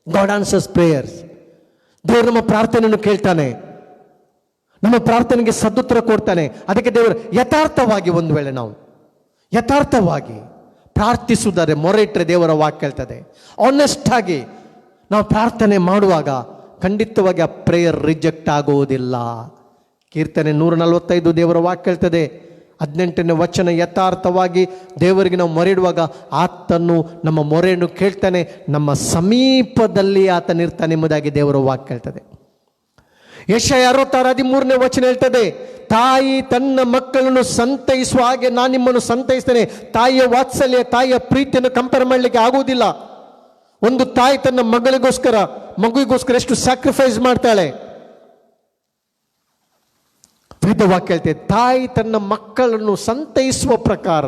God answers prayers. ದೇವರು ನಮ್ಮ ಪ್ರಾರ್ಥನೆಯನ್ನು ಕೇಳ್ತಾನೆ, ನಮ್ಮ ಪ್ರಾರ್ಥನೆಗೆ ಸದುತ್ತರ ಕೊಡ್ತಾನೆ. ಅದಕ್ಕೆ ದೇವರು ಯಥಾರ್ಥವಾಗಿ, ಒಂದು ವೇಳೆ ನಾವು ಯಥಾರ್ಥವಾಗಿ ಪ್ರಾರ್ಥಿಸುವುದಾದ್ರೆ, ಮೊರೆ ಇಟ್ಟರೆ ದೇವರ ವಾಕ್ಯ ಹೇಳ್ತದೆ, ಆನೆಸ್ಟ್ ಆಗಿ ನಾವು ಪ್ರಾರ್ಥನೆ ಮಾಡುವಾಗ ಖಂಡಿತವಾಗಿ ಆ ಪ್ರೇಯರ್ ರಿಜೆಕ್ಟ್ ಆಗುವುದಿಲ್ಲ. ಕೀರ್ತನೆ 145 ದೇವರ ವಾಕ್ಯ ಹೇಳ್ತದೆ, 18ನೇ ವಚನ, ಯಥಾರ್ಥವಾಗಿ ದೇವರಿಗೆ ನಾವು ಮೊರೆ ಇಡುವಾಗ ಆತನು ನಮ್ಮ ಮೊರೆಯನ್ನು ಕೇಳ್ತಾನೆ, ನಮ್ಮ ಸಮೀಪದಲ್ಲಿ ಆತನಿರ್ತಾನೆ ಎಂಬುದಾಗಿ ದೇವರ ವಾಕ್ಯ ಹೇಳ್ತದೆ. ಯೆಶಾಯ 66:13 ವಚನ ಹೇಳ್ತದೆ, ತಾಯಿ ತನ್ನ ಮಕ್ಕಳನ್ನು ಸಂತೈಸುವ ಹಾಗೆ ನಾನು ನಿಮ್ಮನ್ನು ಸಂತೈಸ್ತೇನೆ. ತಾಯಿಯ ವಾತ್ಸಲ್ಯ, ತಾಯಿಯ ಪ್ರೀತಿಯನ್ನು ಕಂಪೇರ್ ಮಾಡಲಿಕ್ಕೆ ಆಗುವುದಿಲ್ಲ. ಒಂದು ತಾಯಿ ತನ್ನ ಮಗುವಿಗೋಸ್ಕರ ಎಷ್ಟು ಸ್ಯಾಕ್ರಿಫೈಸ್ ಮಾಡ್ತಾಳೆ. ವೇದವಾಕ್ಯ ಹೇಳ್ತದೆ, ತಾಯಿ ತನ್ನ ಮಕ್ಕಳನ್ನು ಸಂತೈಸುವ ಪ್ರಕಾರ.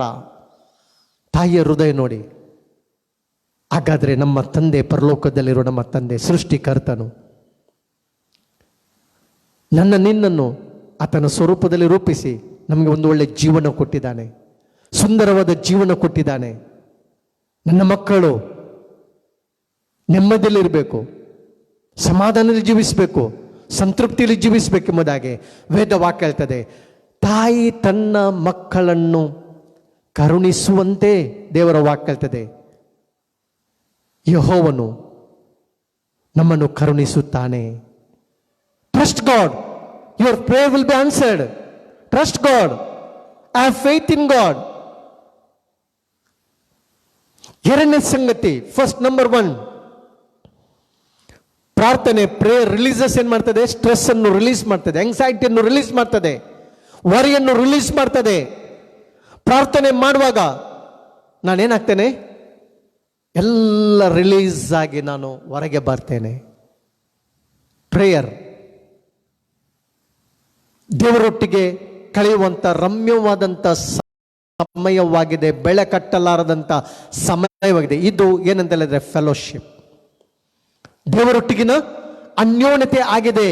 ತಾಯಿಯ ಹೃದಯ ನೋಡಿ. ಹಾಗಾದ್ರೆ ನಮ್ಮ ತಂದೆ, ಪರಲೋಕದಲ್ಲಿರೋ ನಮ್ಮ ತಂದೆ, ಸೃಷ್ಟಿಕರ್ತನು, ನಿನ್ನನ್ನು ಆತನ ಸ್ವರೂಪದಲ್ಲಿ ರೂಪಿಸಿ ನಮಗೆ ಒಂದು ಒಳ್ಳೆ ಜೀವನ ಕೊಟ್ಟಿದ್ದಾನೆ, ಸುಂದರವಾದ ಜೀವನ ಕೊಟ್ಟಿದ್ದಾನೆ. ನನ್ನ ಮಕ್ಕಳು ನೆಮ್ಮದಿಯಲ್ಲಿರಬೇಕು, ಸಮಾಧಾನದಲ್ಲಿ ಜೀವಿಸಬೇಕು, ಸಂತೃಪ್ತಿಯಲ್ಲಿ ಜೀವಿಸಬೇಕೆಂಬುದಾಗಿ ವೇದವಾಕ್ಯ ಹೇಳ್ತದೆ. ತಾಯಿ ತನ್ನ ಮಕ್ಕಳನ್ನು ಕರುಣಿಸುವಂತೆ ದೇವರ ವಾಕ್ಯ ಹೇಳ್ತದೆ. ಯೆಹೋವನು ನಮ್ಮನ್ನು ಕರುಣಿಸುತ್ತಾನೆ. Trust God, your prayer will be answered. Trust God, have faith in God. ಎರಡನೇ ಸಂಗತಿ, ಫಸ್ಟ್ ನಂಬರ್ 1, ಪ್ರಾರ್ಥನೆ, ಪ್ರೇಯರ್ ರಿಲೀಸಸ್ ಏನ್ ಮಾಡ್ತದೆ? ಸ್ಟ್ರೆಸ್ ಅನ್ನು ರಿಲೀಸ್ ಮಾಡ್ತದೆ, ಆಂಗ್ಸೈಟಿಯನ್ನು ರಿಲೀಸ್ ಮಾಡ್ತದೆ, ವರಿಯನ್ನು ರಿಲೀಸ್ ಮಾಡ್ತದೆ. ಪ್ರಾರ್ಥನೆ ಮಾಡುವಾಗ ನಾನೇನಾಗ್ತೇನೆ? ಎಲ್ಲ ರಿಲೀಸ್ ಆಗಿ ನಾನು ಹೊರಗೆ ಬರ್ತೇನೆ. ಪ್ರೇಯರ್ ದೇವರೊಟ್ಟಿಗೆ ಕಳೆಯುವಂತ ರಮ್ಯವಾದಂಥ ಸಮಯವಾಗಿದೆ, ಬೆಳೆ ಕಟ್ಟಲಾರದಂಥ ಸಮಯವಾಗಿದೆ. ಇದು ಏನಂತ ಹೇಳಿದ್ರೆ ಫೆಲೋಶಿಪ್, ದೇವರೊಟ್ಟಿಗಿನ ಅನ್ಯೋನ್ಯತೆ ಆಗಿದೆ.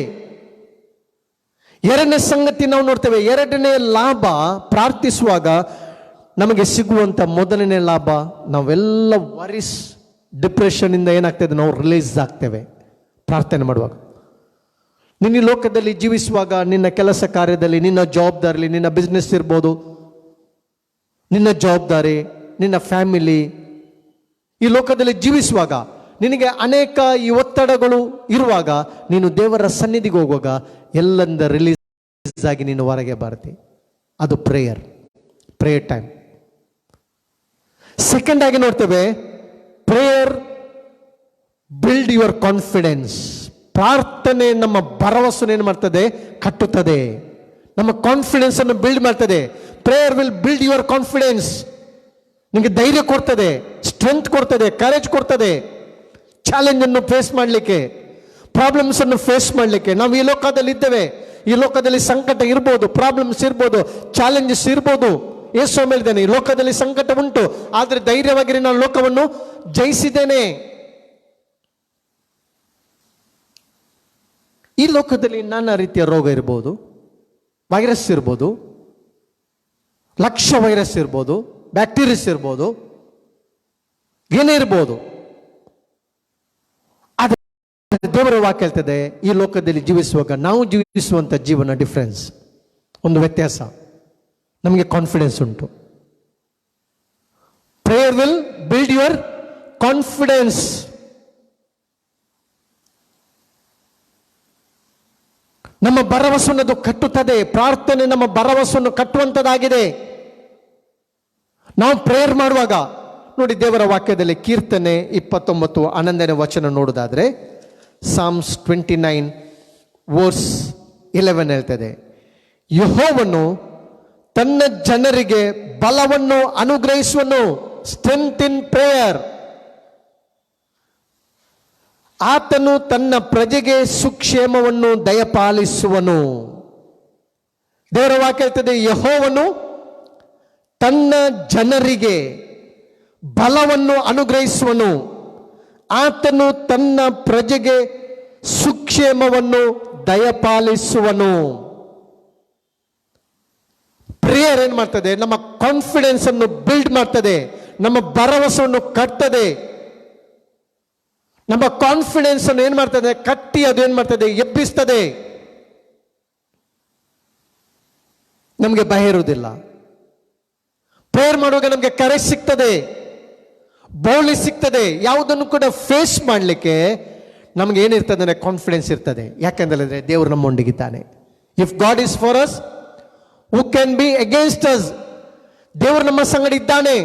ಎರಡನೇ ಸಂಗತಿ ನಾವು ನೋಡ್ತೇವೆ. ಎರಡನೇ ಲಾಭ, ಪ್ರಾರ್ಥಿಸುವಾಗ ನಮಗೆ ಸಿಗುವಂತ ಮೊದಲನೇ ಲಾಭ, ನಾವೆಲ್ಲ ವರಿಸ್ ಡಿಪ್ರೆಷನ್ ಇಂದ ಏನಾಗ್ತದೆ? ನಾವು ರಿಲೀಸ್ ಆಗ್ತೇವೆ ಪ್ರಾರ್ಥನೆ ಮಾಡುವಾಗ. ನಿನ್ನ ಲೋಕದಲ್ಲಿ ಜೀವಿಸುವಾಗ, ನಿನ್ನ ಕೆಲಸ ಕಾರ್ಯದಲ್ಲಿ, ನಿನ್ನ ಜವಾಬ್ದಾರಿ, ನಿನ್ನ ಬಿಸ್ನೆಸ್ ಇರ್ಬೋದು, ನಿನ್ನ ಜವಾಬ್ದಾರಿ, ನಿನ್ನ ಫ್ಯಾಮಿಲಿ, ಈ ಲೋಕದಲ್ಲಿ ಜೀವಿಸುವಾಗ ನಿನಗೆ ಅನೇಕ ಈ ಒತ್ತಡಗಳು ಇರುವಾಗ, ನೀನು ದೇವರ ಸನ್ನಿಧಿಗೆ ಹೋಗುವಾಗ ಎಲ್ಲಂದ ರಿಲೀಸ್ ಆಗಿ ನೀನು ಹೊರಗೆ ಬರ್ತಿ. ಅದು ಪ್ರೇಯರ್ ಟೈಮ್. ಸೆಕೆಂಡ್ ಆಗಿ ನೋಡ್ತೇವೆ, ಪ್ರೇಯರ್ ಬಿಲ್ಡ್ ಯುವರ್ ಕಾನ್ಫಿಡೆನ್ಸ್. ಪ್ರಾರ್ಥನೆ ನಮ್ಮ ಭರವಸೆಯನ್ನು ಏನು ಮಾಡ್ತದೆ? ಕಟ್ಟುತ್ತದೆ. ನಮ್ಮ ಕಾನ್ಫಿಡೆನ್ಸ್ ಅನ್ನು ಬಿಲ್ಡ್ ಮಾಡ್ತದೆ. Prayer will build your confidence. ನಿಮಗೆ ಧೈರ್ಯ ಕೊಡ್ತದೆ, ಸ್ಟ್ರೆಂತ್ ಕೊಡ್ತದೆ, ಕರೇಜ್ ಕೊಡ್ತದೆ. ಚಾಲೆಂಜ್ ಅನ್ನು ಫೇಸ್ ಮಾಡಲಿಕ್ಕೆ, ಪ್ರಾಬ್ಲಮ್ಸ್ ಅನ್ನು ಫೇಸ್ ಮಾಡಲಿಕ್ಕೆ. ನಾವು ಈ ಲೋಕದಲ್ಲಿ ಇದ್ದೇವೆ, ಈ ಲೋಕದಲ್ಲಿ ಸಂಕಟ ಇರ್ಬೋದು, ಪ್ರಾಬ್ಲಮ್ಸ್ ಇರ್ಬೋದು, ಚಾಲೆಂಜಸ್ ಇರ್ಬೋದು. ಯೇಸು ಹೇಳಿದ್ದಾನೆ, ಈ ಲೋಕದಲ್ಲಿ ಸಂಕಟ ಉಂಟು, ಆದರೆ ಧೈರ್ಯವಾಗಿ ನಾನು ಲೋಕವನ್ನು ಜಯಿಸಿದ್ದೇನೆ. ಈ ಲೋಕದಲ್ಲಿ ನಾನಾ ರೀತಿಯ ರೋಗ ಇರ್ಬೋದು, ವೈರಸ್ ಇರ್ಬೋದು, ಲಕ್ಷ ವೈರಸ್ ಇರ್ಬೋದು, ಬ್ಯಾಕ್ಟೀರಿಯಸ್ ಇರ್ಬೋದು, ಏನೇ ಇರ್ಬೋದು. ಆದರೆ ದೇವರ ವಾಕ್ಯ ಹೇಳ್ತದೆ, ಈ ಲೋಕದಲ್ಲಿ ಜೀವಿಸುವಾಗ ನಾವು ಜೀವಿಸುವಂತ ಜೀವನ ಡಿಫರೆನ್ಸ್, ಒಂದು ವ್ಯತ್ಯಾಸ. ನಮಗೆ ಕಾನ್ಫಿಡೆನ್ಸ್ ಉಂಟು. Prayer will build your confidence. ನಮ್ಮ ಭರವಸೆಯನ್ನು ಕಟ್ಟುತ್ತದೆ. ಪ್ರಾರ್ಥನೆ ನಮ್ಮ ಭರವಸೆಯನ್ನು ಕಟ್ಟುವಂಥದ್ದಾಗಿದೆ. ನಾವು ಪ್ರೇಯರ್ ಮಾಡುವಾಗ ನೋಡಿ, ದೇವರ ವಾಕ್ಯದಲ್ಲಿ ಕೀರ್ತನೆ 29 11ನೇ ವಚನ ನೋಡುವುದಾದ್ರೆ, ಸಾಮ್ಸ್ 29 ವರ್ಸ್ 11 ಹೇಳ್ತದೆ, ಯೆಹೋವನು ತನ್ನ ಜನರಿಗೆ ಬಲವನ್ನು ಅನುಗ್ರಹಿಸುವನು. ಸ್ಟ್ರೆಂತ್ ಇನ್ ಪ್ರೇಯರ್. ಆತನು ತನ್ನ ಪ್ರಜೆಗೆ ಸುಕ್ಷೇಮವನ್ನು ದಯಪಾಲಿಸುವನು. ದೇವರ ವಾಕ್ಯ ಹೇಳ್ತದೆ, ಯೆಹೋವನು ತನ್ನ ಜನರಿಗೆ ಬಲವನ್ನು ಅನುಗ್ರಹಿಸುವನು. ಆತನು ತನ್ನ ಪ್ರಜೆಗೆ ಸುಕ್ಷೇಮವನ್ನು ದಯಪಾಲಿಸುವನು. ಪ್ರೇಯರ್ ಏನ್ ಮಾಡ್ತದೆ? ನಮ್ಮ ಕಾನ್ಫಿಡೆನ್ಸ್ ಅನ್ನು ಬಿಲ್ಡ್ ಮಾಡ್ತದೆ, ನಮ್ಮ ಭರವಸೆಯನ್ನು ಕಟ್ತದೆ. ನಮ್ಮ ಕಾನ್ಫಿಡೆನ್ಸ್ ಅನ್ನು ಏನ್ ಮಾಡ್ತದೆ? ಕಟ್ಟಿ ಅದು ಏನ್ ಮಾಡ್ತದೆ? ಎಬ್ಬಿಸ್ತದೆ. ನಮಗೆ ಭಯ ಇರುವುದಿಲ್ಲ. ಪ್ರೇಯರ್ ಮಾಡುವಾಗ ನಮಗೆ ಕರೇಜ್ ಸಿಗ್ತದೆ, ಬೌಲಿ ಸಿಗ್ತದೆ. ಯಾವುದನ್ನು ಕೂಡ ಫೇಸ್ ಮಾಡಲಿಕ್ಕೆ ನಮ್ಗೆ ಏನಿರ್ತದೆ ಅಂದರೆ ಕಾನ್ಫಿಡೆನ್ಸ್ ಇರ್ತದೆ. ಯಾಕಂದ್ರೆ ದೇವರು ನಮ್ಮೊಂದಿಗಿದ್ದಾನೆ. If God is for us, who can be against us? ದೇವರು ನಮ್ಮ ಸಂಗಡ ಇದ್ದಾನೆ.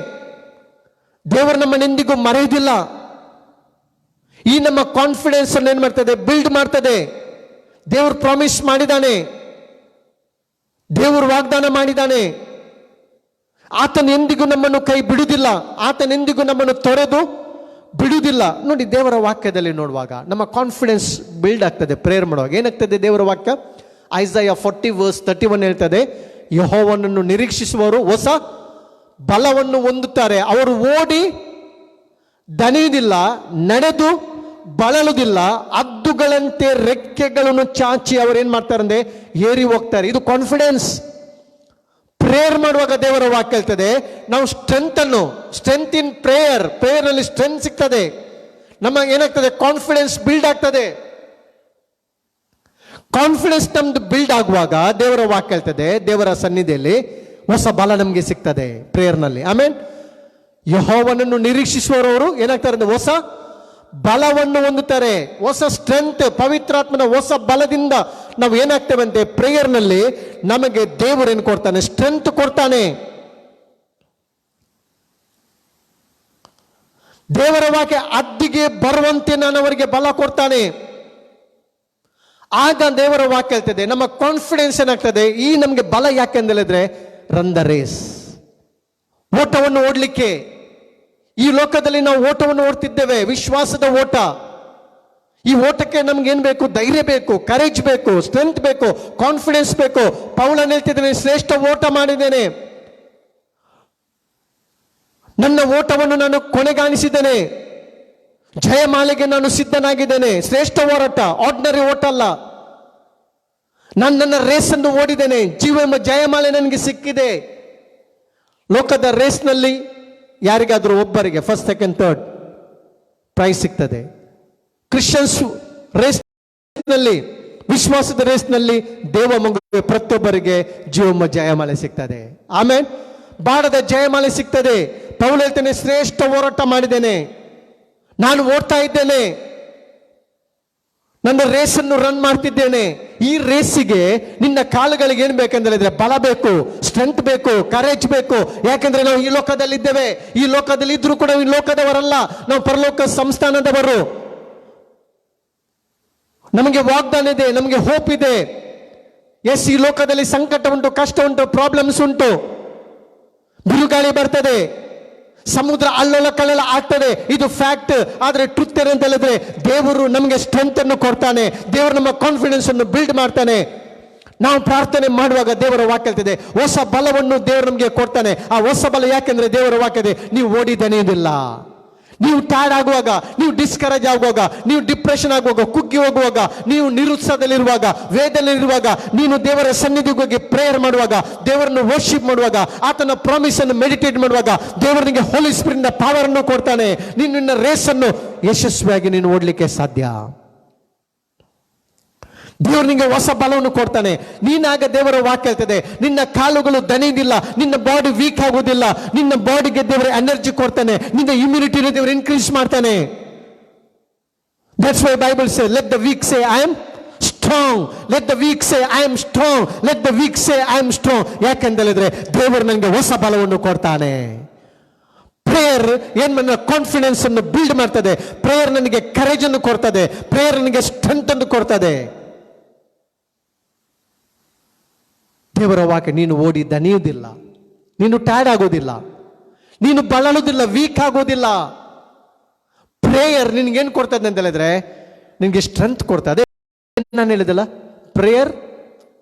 ದೇವರು ನಮ್ಮನ್ನೆಂದಿಗೂ ಮರೆಯುವುದಿಲ್ಲ. ಈ ನಮ್ಮ ಕಾನ್ಫಿಡೆನ್ಸ್ ಅನ್ನು ಏನ್ ಮಾಡ್ತದೆ? ಬಿಲ್ಡ್ ಮಾಡ್ತದೆ. ದೇವರು ಪ್ರಾಮಿಸ್ ಮಾಡಿದ್ದಾನೆ, ದೇವರು ವಾಗ್ದಾನ ಮಾಡಿದ್ದಾನೆ. ಆತನ ಎಂದಿಗೂ ನಮ್ಮನ್ನು ಕೈ ಬಿಡುವುದಿಲ್ಲ, ಆತನೆಂದಿಗೂ ನಮ್ಮನ್ನು ತೊರೆದು ಬಿಡುವುದಿಲ್ಲ. ನೋಡಿ, ದೇವರ ವಾಕ್ಯದಲ್ಲಿ ನೋಡುವಾಗ ನಮ್ಮ ಕಾನ್ಫಿಡೆನ್ಸ್ ಬಿಲ್ಡ್ ಆಗ್ತದೆ. ಪ್ರೇಯರ್ ಮಾಡುವಾಗ ಏನಾಗ್ತದೆ? ದೇವರ ವಾಕ್ಯ ಐಸಾಯ 40 ವರ್ಸ್ 31 ಹೇಳ್ತದೆ, ಯೆಹೋವನನ್ನು ನಿರೀಕ್ಷಿಸುವವರು ಹೊಸ ಬಲವನ್ನು ಹೊಂದುತ್ತಾರೆ. ಅವರು ಓಡಿ ದಣಿಯುವುದಿಲ್ಲ, ನಡೆದು ಬಳಲುವುದಿಲ್ಲ, ಹದ್ದುಗಳಂತೆ ರೆಕ್ಕೆಗಳನ್ನು ಚಾಚಿ ಅವರೇನ್ ಮಾಡ್ತಾರೆ ಅಂದ್ರೆ ಏರಿ ಹೋಗ್ತಾರೆ. ಇದು ಕಾನ್ಫಿಡೆನ್ಸ್. ಪ್ರೇಯರ್ ಮಾಡುವಾಗ ದೇವರ ವಾಕ್ಯ ಹೇಳ್ತದೆ, ನಾವು ಸ್ಟ್ರೆಂತ್ ಇನ್ ಪ್ರೇಯರ್ ನಲ್ಲಿ ಸ್ಟ್ರೆಂತ್ ಸಿಗ್ತದೆ. ನಮಗೆ ಏನಾಗ್ತದೆ? ಕಾನ್ಫಿಡೆನ್ಸ್ ಬಿಲ್ಡ್ ಆಗ್ತದೆ. ಕಾನ್ಫಿಡೆನ್ಸ್ ನಮ್ದು ಬಿಲ್ಡ್ ಆಗುವಾಗ ದೇವರ ವಾಕ್ಯ ಹೇಳ್ತದೆ, ದೇವರ ಸನ್ನಿಧಿಯಲ್ಲಿ ಹೊಸ ಬಲ ನಮಗೆ ಸಿಗ್ತದೆ ಪ್ರೇಯರ್ನಲ್ಲಿ. ಆಮೇಲೆ ಯೆಹೋವನನ್ನು ನಿರೀಕ್ಷಿಸುವವರು ಏನಾಗ್ತಾರೆ ಅಂದ್ರೆ ಹೊಸ ಬಲವನ್ನು ಹೊಂದುತ್ತಾರೆ. ಹೊಸ ಸ್ಟ್ರೆಂತ್, ಪವಿತ್ರಾತ್ಮನ ಹೊಸ ಬಲದಿಂದ ನಾವು ಏನಾಗ್ತೇವೆ ಅಂತೆ ಪ್ರೇಯರ್ನಲ್ಲಿ ನಮಗೆ ದೇವರು ಏನು ಕೊಡ್ತಾನೆ? ಸ್ಟ್ರೆಂತ್ ಕೊಡ್ತಾನೆ. ದೇವರ ವಾಕ್ಯ ಅದ್ದಿಗೆ ಬರುವಂತೆ ನಾನು ಅವರಿಗೆ ಬಲ ಕೊಡ್ತಾನೆ. ಆಗ ದೇವರ ವಾಕ್ಯ ಹೇಳ್ತದೆ, ನಮ್ಮ ಕಾನ್ಫಿಡೆನ್ಸ್ ಏನಾಗ್ತದೆ? ಈ ನಮಗೆ ಬಲ ಯಾಕೆ ಅಂತ ಹೇಳಿದ್ರೆ, ರನ್ ದ ರೇಸ್, ಓಟವನ್ನು ಓಡ್ಲಿಕ್ಕೆ. ಈ ಲೋಕದಲ್ಲಿ ನಾವು ಓಟವನ್ನು ಓಡ್ತಿದ್ದೇವೆ, ವಿಶ್ವಾಸದ ಓಟ. ಈ ಓಟಕ್ಕೆ ನಮ್ಗೆ ಏನ್ ಬೇಕು? ಧೈರ್ಯ ಬೇಕು, ಕರೇಜ್ ಬೇಕು, ಸ್ಟ್ರೆಂತ್ ಬೇಕು, ಕಾನ್ಫಿಡೆನ್ಸ್ ಬೇಕು. ಪೌಲನು ಹೇಳ್ತಿದ್ದೇನೆ, ಶ್ರೇಷ್ಠ ಓಟ ಮಾಡಿದ್ದೇನೆ, ನನ್ನ ಓಟವನ್ನು ನಾನು ಕೊನೆಗಾಣಿಸಿದ್ದೇನೆ, ಜಯಮಾಲೆಗೆ ನಾನು ಸಿದ್ಧನಾಗಿದ್ದೇನೆ. ಶ್ರೇಷ್ಠ ಹೋರಾಟ, ಆರ್ಡಿನರಿ ಓಟ ಅಲ್ಲ. ನಾನು ನನ್ನ ರೇಸನ್ನು ಓಡಿದ್ದೇನೆ, ಜಯಮಾಲೆ ನನಗೆ ಸಿಕ್ಕಿದೆ. ಲೋಕದ ರೇಸ್ನಲ್ಲಿ ಯಾರಿಗಾದ್ರೂ ಒಬ್ಬರಿಗೆ ಫಸ್ಟ್, ಸೆಕೆಂಡ್, ಥರ್ಡ್ ಪ್ರೈಸ್ ಸಿಗ್ತದೆ. ಕ್ರಿಶ್ಚಿಯನ್ಸ್ ರೇಸ್ ನಲ್ಲಿ, ವಿಶ್ವಾಸದ ರೇಸ್ ನಲ್ಲಿ ದೇವ ಮಗುವಿಗೆ ಪ್ರತಿಯೊಬ್ಬರಿಗೆ ಜಯಮಾಲೆ ಸಿಗ್ತದೆ. ಆಮೇಲೆ ಬಾಡದ ಜಯಮಾಲೆ ಸಿಗ್ತದೆ. ಪೌಲ ಹೇಳ್ತೇನೆ, ಶ್ರೇಷ್ಠ ಹೋರಾಟ ಮಾಡಿದ್ದೇನೆ, ನಾನು ಓಡ್ತಾ ಇದ್ದೇನೆ, ನನ್ನ ರೇಸನ್ನು ರನ್ ಮಾಡ್ತಿದ್ದೇನೆ. ಈ ರೇಸಿಗೆ ನಿನ್ನ ಕಾಲುಗಳಿಗೆ ಏನ್ ಬೇಕಂತ ಹೇಳಿದ್ರೆ ಬಲ ಬೇಕು, ಸ್ಟ್ರೆಂತ್ ಬೇಕು, ಕರೇಜ್ ಬೇಕು. ಯಾಕಂದ್ರೆ ನಾವು ಈ ಲೋಕದಲ್ಲಿ ಇದ್ದೇವೆ. ಈ ಲೋಕದಲ್ಲಿ ಇದ್ರೂ ಕೂಡ ಈ ಲೋಕದವರಲ್ಲ, ನಾವು ಪರಲೋಕ ಸಂಸ್ಥಾನದವರು. ನಮಗೆ ವಾಗ್ದಾನ ಇದೆ, ನಮಗೆ ಹೋಪ್ ಇದೆ. ಎಸ್, ಈ ಲೋಕದಲ್ಲಿ ಸಂಕಟ ಉಂಟು, ಕಷ್ಟ ಉಂಟು, ಪ್ರಾಬ್ಲಮ್ಸ್ ಉಂಟು, ಬಿರುಗಾಳಿ ಬರ್ತದೆ, ಸಮುದ್ರ ಅಲ್ಲೋಲ ಕಲ್ಲೋಲ ಆಗ್ತದೆ, ಇದು ಫ್ಯಾಕ್ಟ್. ಆದ್ರೆ ಟ್ರುತ್ ಏನಂತ ಹೇಳಿದ್ರೆ, ದೇವರು ನಮಗೆ ಸ್ಟ್ರೆಂತ್ ಅನ್ನು ಕೊಡ್ತಾನೆ, ದೇವರು ನಮ್ಮ ಕಾನ್ಫಿಡೆನ್ಸ್ ಅನ್ನು ಬಿಲ್ಡ್ ಮಾಡ್ತಾನೆ. ನಾವು ಪ್ರಾರ್ಥನೆ ಮಾಡುವಾಗ ದೇವರ ವಾಕ್ಯ ಹೇಳ್ತದೆ, ಹೊಸ ಬಲವನ್ನು ದೇವರು ನಮಗೆ ಕೊಡ್ತಾನೆ. ಆ ಹೊಸ ಬಲ ಯಾಕೆಂದ್ರೆ ದೇವರ ವಾಕ್ಯ ಇದೆ, ನೀವು ಓಡಿದನೇದಿಲ್ಲ. ನೀವು ಟೈರ್ಡ್ ಆಗುವಾಗ, ನೀವು ಡಿಸ್ಕರೇಜ್ ಆಗುವಾಗ, ನೀವು ಡಿಪ್ರೆಷನ್ ಆಗುವಾಗ, ಕುಗ್ಗಿ ಹೋಗುವಾಗ, ನೀವು ನಿರುತ್ಸಾಹದಲ್ಲಿರುವಾಗ, ವೇದನೆಯಲ್ಲಿರುವಾಗ, ನೀನು ದೇವರ ಸನ್ನಿಧಿಗೆ ಹೋಗಿ ಪ್ರೇಯರ್ ಮಾಡುವಾಗ, ದೇವರನ್ನು ವರ್ಷಿಪ್ ಮಾಡುವಾಗ, ಆತನ ಪ್ರಾಮಿಸ್ ಅನ್ನು ಮೆಡಿಟೇಟ್ ಮಾಡುವಾಗ, ದೇವರಿಗೆ ಹೋಲಿ ಸ್ಪಿರಿಟ್ ನ ಪವರ್ ಅನ್ನು ಕೊಡ್ತಾನೆ. ನೀನು ನಿನ್ನ ರೇಸ್ ಅನ್ನು ಯಶಸ್ವಿಯಾಗಿ ನೀನು ಓಡ್ಲಿಕ್ಕೆ ಸಾಧ್ಯ. ದೇವರು ನಿಮಗೆ ಹೊಸ ಬಲವನ್ನು ಕೊಡ್ತಾನೆ. ನೀನಾಗ ದೇವರ ವಾಕ್ಯ ಹೇಳ್ತದೆ, ನಿನ್ನ ಕಾಲುಗಳು ದಣಿಯುವುದಿಲ್ಲ, ನಿನ್ನ ಬಾಡಿ ವೀಕ್ ಆಗುವುದಿಲ್ಲ, ನಿನ್ನ ಬಾಡಿಗೆ ದೇವರ ಎನರ್ಜಿ ಕೊಡ್ತಾನೆ, ನಿನ್ನ ಇಮ್ಯುನಿಟಿನ ದೇವರು ಇನ್ಕ್ರೀಸ್ ಮಾಡ್ತಾನೆ. That's why Bible say, let the weak say I am strong, let the weak say I am strong, let the weak say I am strong. ಯಾಕಂತ ಹೇಳಿದ್ರೆ ದೇವರು ನನಗೆ ಹೊಸ ಬಲವನ್ನು ಕೊಡ್ತಾನೆ. ಪ್ರೇಯರ್ ಏನ್ ನನ್ನ ಕಾನ್ಫಿಡೆನ್ಸ್ ಅನ್ನು ಬಿಲ್ಡ್ ಮಾಡ್ತದೆ. ಪ್ರೇಯರ್ ನನಗೆ ಕರೇಜ್ ಅನ್ನು ಕೊಡ್ತದೆ. ಪ್ರೇಯರ್ ನನಗೆ ಸ್ಟ್ರೆಂತ್ ಅನ್ನು ಕೊಡ್ತದೆ. ದೇವರ ವಾಕ್ಯ, ನೀನು ಓಡಿ ದಣಿಯುವುದಿಲ್ಲ, ನೀನು ಟೈರ್ಡ್ ಆಗೋದಿಲ್ಲ, ನೀನು ಬಳಲುವುದಿಲ್ಲ, ವೀಕ್ ಆಗೋದಿಲ್ಲ. ಪ್ರೇಯರ್ ನಿನ್ಗೇನು ಕೊಡ್ತದೆ ಅಂತ ಹೇಳಿದ್ರೆ, ನಿನ್ಗೆ ಸ್ಟ್ರೆಂತ್ ಕೊಡ್ತದೆ. ನಾನು ಹೇಳಿದಲ್ಲ, ಪ್ರೇಯರ್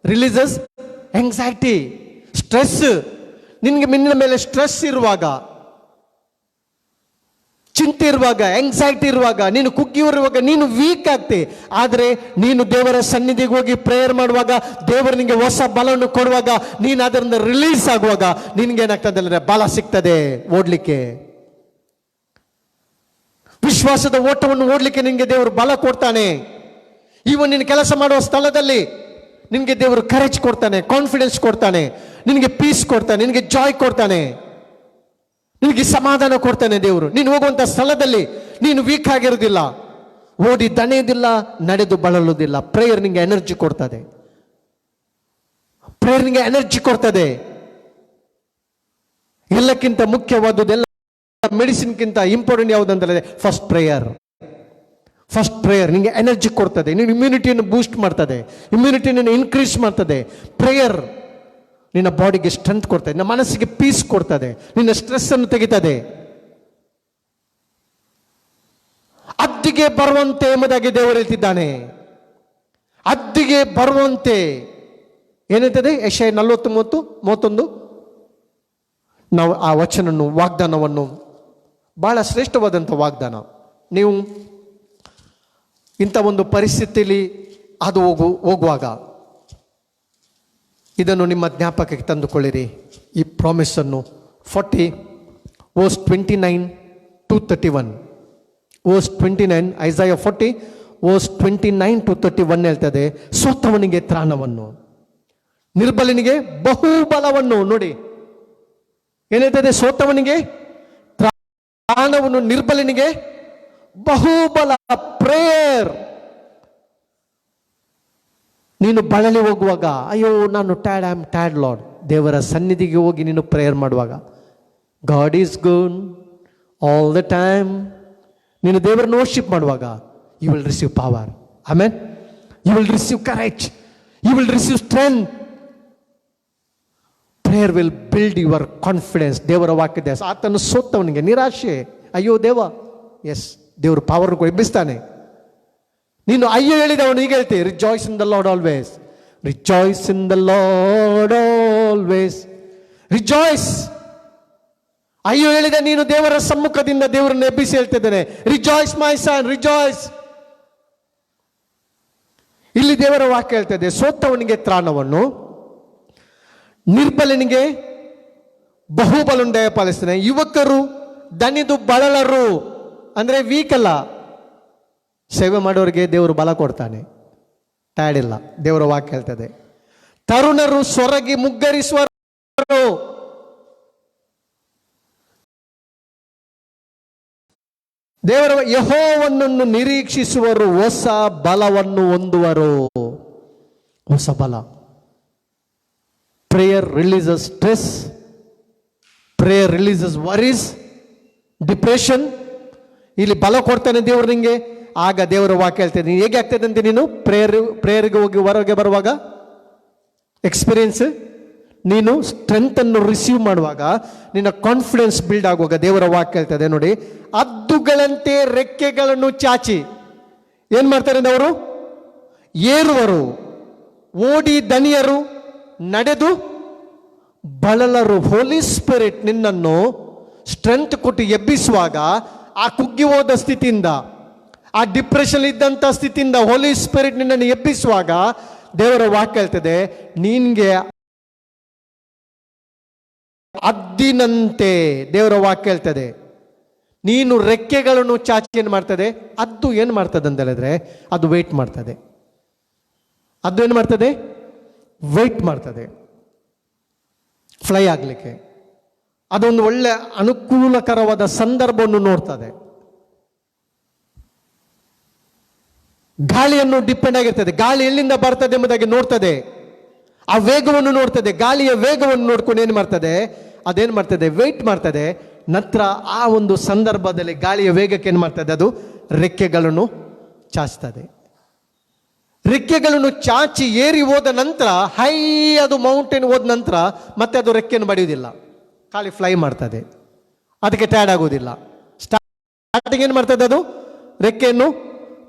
ರಿಲೀಸಸ್ ಆಂಗ್ಸೈಟಿ, ಸ್ಟ್ರೆಸ್. ನಿನ್ಗೆ ನಿನ್ನ ಮೇಲೆ ಸ್ಟ್ರೆಸ್ ಇರುವಾಗ, ಚಿಂತೆ ಇರುವಾಗ, ಆಂಗ್ಸೈಟಿ ಇರುವಾಗ, ನೀನು ಕುಗ್ಗಿರುವಾಗ, ನೀನು ವೀಕ್ ಆಗ್ತಿ. ಆದರೆ ನೀನು ದೇವರ ಸನ್ನಿಧಿಗೆ ಹೋಗಿ ಪ್ರೇಯರ್ ಮಾಡುವಾಗ, ದೇವರು ನಿನಗೆ ಹೊಸ ಬಲವನ್ನು ಕೊಡುವಾಗ, ನೀನು ಅದರಿಂದ ರಿಲೀಸ್ ಆಗುವಾಗ ನಿನ್ಗೆ ಏನಾಗ್ತದೆ ಅಂದ್ರೆ ಬಲ ಸಿಗ್ತದೆ ಓಡ್ಲಿಕ್ಕೆ. ವಿಶ್ವಾಸದ ಓಟವನ್ನು ಓಡ್ಲಿಕ್ಕೆ ನಿನ್ಗೆ ದೇವರು ಬಲ ಕೊಡ್ತಾನೆ. ಇವನ್ ನೀನು ಕೆಲಸ ಮಾಡುವ ಸ್ಥಳದಲ್ಲಿ ನಿನ್ಗೆ ದೇವರು ಕರೇಜ್ ಕೊಡ್ತಾನೆ, ಕಾನ್ಫಿಡೆನ್ಸ್ ಕೊಡ್ತಾನೆ, ನಿನಗೆ ಪೀಸ್ ಕೊಡ್ತಾನೆ, ನಿನಗೆ ಜಾಯ್ ಕೊಡ್ತಾನೆ, ನಿನಗೆ ಸಮಾಧಾನ ಕೊಡ್ತಾನೆ ದೇವರು. ನೀನು ಹೋಗುವಂತ ಸ್ಥಳದಲ್ಲಿ ನೀನು ವೀಕ್ ಆಗಿರೋದಿಲ್ಲ, ಓಡಿ ದಣಿಯುವುದಿಲ್ಲ, ನಡೆದು ಬಳಲುವುದಿಲ್ಲ. ಪ್ರೇಯರ್ ನಿಂಗೆ ಎನರ್ಜಿ ಕೊಡ್ತದೆ. ಪ್ರೇಯರ್ ನಿಂಗೆ ಎನರ್ಜಿ ಕೊಡ್ತದೆ. ಎಲ್ಲಕ್ಕಿಂತ ಮುಖ್ಯವಾದುದೆಲ್ಲ, ಮೆಡಿಸಿನ್ಗಿಂತ ಇಂಪಾರ್ಟೆಂಟ್ ಯಾವುದಂದ್ರೆ ಫಸ್ಟ್ ಪ್ರೇಯರ್. ಫಸ್ಟ್ ಪ್ರೇಯರ್ ನಿಂಗೆ ಎನರ್ಜಿ ಕೊಡ್ತದೆ, ನಿನ್ನ ಇಮ್ಯುನಿಟಿಯನ್ನು ಬೂಸ್ಟ್ ಮಾಡ್ತದೆ, ಇಮ್ಯುನಿಟಿಯನ್ನು ಇನ್ಕ್ರೀಸ್ ಮಾಡ್ತದೆ. ಪ್ರೇಯರ್ ನಿನ್ನ ಬಾಡಿಗೆ ಸ್ಟ್ರೆಂತ್ ಕೊಡ್ತದೆ, ನಿನ್ನ ಮನಸ್ಸಿಗೆ ಪೀಸ್ ಕೊಡ್ತದೆ, ನಿನ್ನ ಸ್ಟ್ರೆಸ್ ಅನ್ನು ತೆಗಿತದೆ. ಅದ್ದಿಗೆ ಬರುವಂತೆ ಎಂಬುದಾಗಿ ದೇವರು ಹೇಳ್ತಿದ್ದಾನೆ. ಅದ್ದಿಗೆ ಬರುವಂತೆ ಏನಂತದೆ? ಯೆಶಾಯ 40:31. ನಾವು ಆ ವಾಗ್ದಾನವನ್ನು ಬಹಳ ಶ್ರೇಷ್ಠವಾದಂಥ ವಾಗ್ದಾನ. ನೀವು ಇಂಥ ಒಂದು ಪರಿಸ್ಥಿತಿಯಲ್ಲಿ ಅದು ಹೋಗುವಾಗ ಇದನ್ನು ನಿಮ್ಮ ಜ್ಞಾಪಕಕ್ಕೆ ತಂದುಕೊಳ್ಳಿರಿ. ಈ ಪ್ರಾಮಿಸನ್ನು 40 verse 29 to 31, verse 29, ಐಸಾಯ 40 verse 29 to 31 ಹೇಳ್ತದೆ, ಸೋತವನಿಗೆ ತ್ರಾಣವನ್ನು, ನಿರ್ಬಲನಿಗೆ ಬಹುಬಲವನ್ನು. ನೋಡಿ ಏನೇಳ್ತದೆ, ಸೋತವನಿಗೆ ತ್ರಾಣವನ್ನು, ನಿರ್ಬಲನಿಗೆ ಬಹುಬಲ. ಪ್ರೇಯರ್. ನೀನು ಬಳಲಿ ಹೋಗುವಾಗ, ಅಯ್ಯೋ ನಾನು ಐ ಆಮ್ ಟ್ಯಾಡ್ ಲಾರ್ಡ್, ದೇವರ ಸನ್ನಿಧಿಗೆ ಹೋಗಿ ನೀನು ಪ್ರೇಯರ್ ಮಾಡುವಾಗ, God is good all the time, ನೀನು ದೇವರನ್ನು ವರ್ಷಿಪ್ ಮಾಡುವಾಗ, you will receive power. Amen. You will receive courage, you will receive strength. Prayer will build your confidence. ದೇವರ ವಾಕ್ಯದ ಆತನು ಸೋತವನಿಗೆ ನಿರಾಶೆ, ಅಯ್ಯೋ ದೇವ, ಎಸ್, ದೇವರು ಪವರ್ ಎಬ್ಬಿಸ್ತಾನೆ. ನೀನು ಅಯ್ಯೋ ಹೇಳಿದವನು ಈಗ ಹೇಳ್ತೀವಿ, rejoice in the lord always, rejoice in the lord always, rejoice. ಅಯ್ಯೋ ಹೇಳಿದ ನೀನು ದೇವರ ಸಮ್ಮುಖದಿಂದ ದೇವರನ್ನು ಎಬ್ಬಿಸಿ ಹೇಳ್ತಿದ್ದೇನೆ, ರಿಜಾಯ್ಸ್ ಮೈ ಸನ್, ರಿಜಾಯ್ಸ್. ಇಲ್ಲಿ ದೇವರ ವಾಕ್ಯ ಹೇಳ್ತದೆ, ಸೋತವನಿಗೆ ತ್ರಾಣವನ್ನು, ನಿರ್ಬಲನಿಗೆ ಬಹುಬಲವನ್ನು ದಯಪಾಲಿಸ್ತಾನೆ. ಯುವಕರು ದಣಿದು ಬಳಲರು, ಅಂದ್ರೆ ವೀಕ್ ಅಲ್ಲ, ಸೇವೆ ಮಾಡೋರಿಗೆ ದೇವರು ಬಲ ಕೊಡ್ತಾನೆ, ಟಯರ್ಡ್ ಇಲ್ಲ. ದೇವರ ವಾಕ್ಯ ಹೇಳ್ತದೆ, ತರುಣರು ಸೊರಗಿ ಮುಗ್ಗರಿಸುವರು, ದೇವರ ಯೆಹೋವನನ್ನು ನಿರೀಕ್ಷಿಸುವರು, ಹೊಸ ಬಲವನ್ನು ಹೊಂದುವರು. ಹೊಸ ಬಲ. Prayer releases stress, prayer releases worries, depression. ಇಲ್ಲಿ ಬಲ ಕೊಡ್ತಾನೆ ದೇವರು ನಿಂಗೆ. ಆಗ ದೇವರ ವಾಕ್ಯ ಹೇಳ್ತೇನೆ, ಹೇಗೆ ಆಗ್ತದೆ ಅಂತ ನೀನು ಪ್ರೇಯರ್ಗೆ ಹೋಗಿ ಹೊರಗೆ ಬರುವಾಗ ಎಕ್ಸ್ಪೀರಿಯನ್ಸ್, ನೀನು ಸ್ಟ್ರೆಂತ್ ಅನ್ನು ರಿಸೀವ್ ಮಾಡುವಾಗ, ನಿನ್ನ ಕಾನ್ಫಿಡೆನ್ಸ್ ಬಿಲ್ಡ್ ಆಗುವಾಗ ದೇವರ ವಾಕ್ಯ ಹೇಳ್ತದೆ ನೋಡಿ, ಹದ್ದುಗಳಂತೆ ರೆಕ್ಕೆಗಳನ್ನು ಚಾಚಿ ಏನ್ ಮಾಡ್ತಾರೆ ಅವರು, ಏರುವರು, ಓಡಿ ದಣಿಯರು, ನಡೆದು ಬಳಲರು. ಹೋಲಿ ಸ್ಪಿರಿಟ್ ನಿನ್ನನ್ನು ಸ್ಟ್ರೆಂತ್ ಕೊಟ್ಟು ಎಬ್ಬಿಸುವಾಗ, ಆ ಕುಗ್ಗಿ ಹೋದ ಸ್ಥಿತಿಯಿಂದ, ಆ ಡಿಪ್ರೆಷನ್ ಇದ್ದಂಥ ಸ್ಥಿತಿಯಿಂದ ಹೋಲಿ ಸ್ಪಿರಿಟ್ ನಿನ್ನನ್ನು ಎಬ್ಬಿಸುವಾಗ ದೇವರ ವಾಕ್ಯ ಹೇಳ್ತದೆ, ನಿನ್ಗೆ ಹದ್ದಿನಂತೆ, ದೇವರ ವಾಕ್ಯ ಹೇಳ್ತದೆ, ನೀನು ರೆಕ್ಕೆಗಳನ್ನು ಚಾಚಿ ಏನ್ ಮಾಡ್ತದೆ, ಅದು ಏನ್ ಮಾಡ್ತದೆ ಅಂತ ಹೇಳಿದ್ರೆ, ಅದು ವೇಟ್ ಮಾಡ್ತದೆ. ಅದು ಏನ್ ಮಾಡ್ತದೆ, ವೇಟ್ ಮಾಡ್ತದೆ ಫ್ಲೈ ಆಗ್ಲಿಕ್ಕೆ. ಅದೊಂದು ಒಳ್ಳೆ ಅನುಕೂಲಕರವಾದ ಸಂದರ್ಭವನ್ನು ನೋಡ್ತದೆ. ಗಾಳಿಯನ್ನು ಡಿಪೆಂಡ್ ಆಗಿರ್ತದೆ, ಗಾಳಿ ಎಲ್ಲಿಂದ ಬರ್ತದೆ ಎಂಬುದಾಗಿ ನೋಡ್ತದೆ, ಆ ವೇಗವನ್ನು ನೋಡ್ತದೆ. ಗಾಳಿಯ ವೇಗವನ್ನು ನೋಡ್ಕೊಂಡು ಏನ್ ಮಾಡ್ತದೆ, ಅದೇನ್ ಮಾಡ್ತದೆ, ವೇಟ್ ಮಾಡ್ತದೆ. ನಂತರ ಆ ಒಂದು ಸಂದರ್ಭದಲ್ಲಿ ಗಾಳಿಯ ವೇಗಕ್ಕೆ ಏನ್ ಮಾಡ್ತದೆ, ಅದು ರೆಕ್ಕೆಗಳನ್ನು ಚಾಚ್ತದೆ. ರೆಕ್ಕೆಗಳನ್ನು ಚಾಚಿ ಏರಿ ಹೋದ ನಂತರ, ಹೈ ಅದು ಮೌಂಟೇನ್ ಹೋದ ನಂತರ ಮತ್ತೆ ಅದು ರೆಕ್ಕೆಯನ್ನು ಬಡಿಯುವುದಿಲ್ಲ, ಖಾಲಿ ಫ್ಲೈ ಮಾಡ್ತದೆ. ಅದಕ್ಕೆ ಟಯರ್ಡ್ ಆಗುವುದಿಲ್ಲ. ಸ್ಟಾರ್ಟಿಂಗ್ ಏನ್ ಮಾಡ್ತದೆ, ಅದು ರೆಕ್ಕೆಯನ್ನು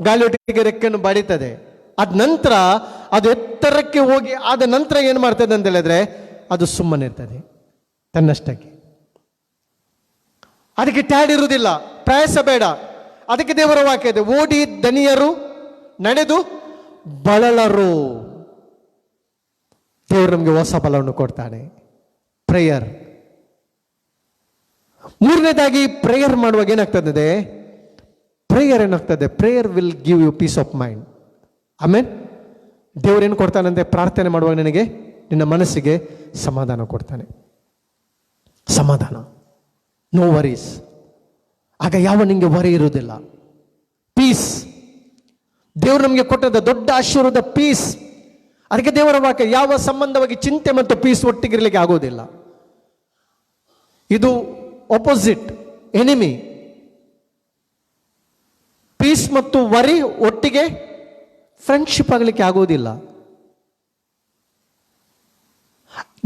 ಗಾಳಿಯೊಟ್ಟಿಗೆ ರೆಕ್ಕೆಯನ್ನು ಬಡಿತದೆ. ಅದ ನಂತರ ಅದು ಎತ್ತರಕ್ಕೆ ಹೋಗಿ ಆದ ನಂತರ ಏನ್ ಮಾಡ್ತದೆ ಅಂತ ಹೇಳಿದ್ರೆ, ಅದು ಸುಮ್ಮನೆ ಇರ್ತದೆ ತನ್ನಷ್ಟಕ್ಕೆ. ಅದಕ್ಕೆ ಟಯರ್ಡ್ ಇರುವುದಿಲ್ಲ, ಪ್ರಯಾಸ ಬೇಡ. ಅದಕ್ಕೆ ದೇವರ ವಾಕ್ಯ ಇದೆ, ಓಡಿ ದಣಿಯರು, ನಡೆದು ಬಳಲರು. ದೇವರು ನಮಗೆ ಹೊಸ ಬಲವನ್ನು ಕೊಡ್ತಾನೆ. ಪ್ರೇಯರ್. ಮೂರನೇದಾಗಿ ಪ್ರೇಯರ್ ಮಾಡುವಾಗ ಏನಾಗ್ತದೆ, ಪ್ರೇಯರ್ ಏನಾಗ್ತದೆ, prayer will give you peace of mind. Amen. ದೇವರು ಏನು ಕೊಡ್ತಾನಂತೆ, ಪ್ರಾರ್ಥನೆ ಮಾಡುವಾಗ ನಿನಗೆ, ನಿನ್ನ ಮನಸ್ಸಿಗೆ ಸಮಾಧಾನ ಕೊಡ್ತಾನೆ. ಸಮಾಧಾನ, ನೋ ವರೀಸ್. ಆಗ ಯಾವ ನಿಂಗೆ ವರಿ ಇರುವುದಿಲ್ಲ. ಪೀಸ್. ದೇವರು ನಮಗೆ ಕೊಟ್ಟದ ದೊಡ್ಡ ಆಶೀರ್ವಾದ ಪೀಸ್. ಅದಕ್ಕೆ ದೇವರ ವಾಕ್ಯ, ಯಾವ ಸಂಬಂಧವಾಗಿ ಚಿಂತೆ ಮತ್ತು ಪೀಸ್ ಒಟ್ಟಿಗಿರ್ಲಿಕ್ಕೆ ಆಗೋದಿಲ್ಲ. ಇದು ಆಪೋಸಿಟ್, ಎನಿಮಿ. ಪೀಸ್ ಮತ್ತು ವರಿ ಒಟ್ಟಿಗೆ ಫ್ರೆಂಡ್ಶಿಪ್ ಆಗಲಿಕ್ಕೆ ಆಗೋದಿಲ್ಲ.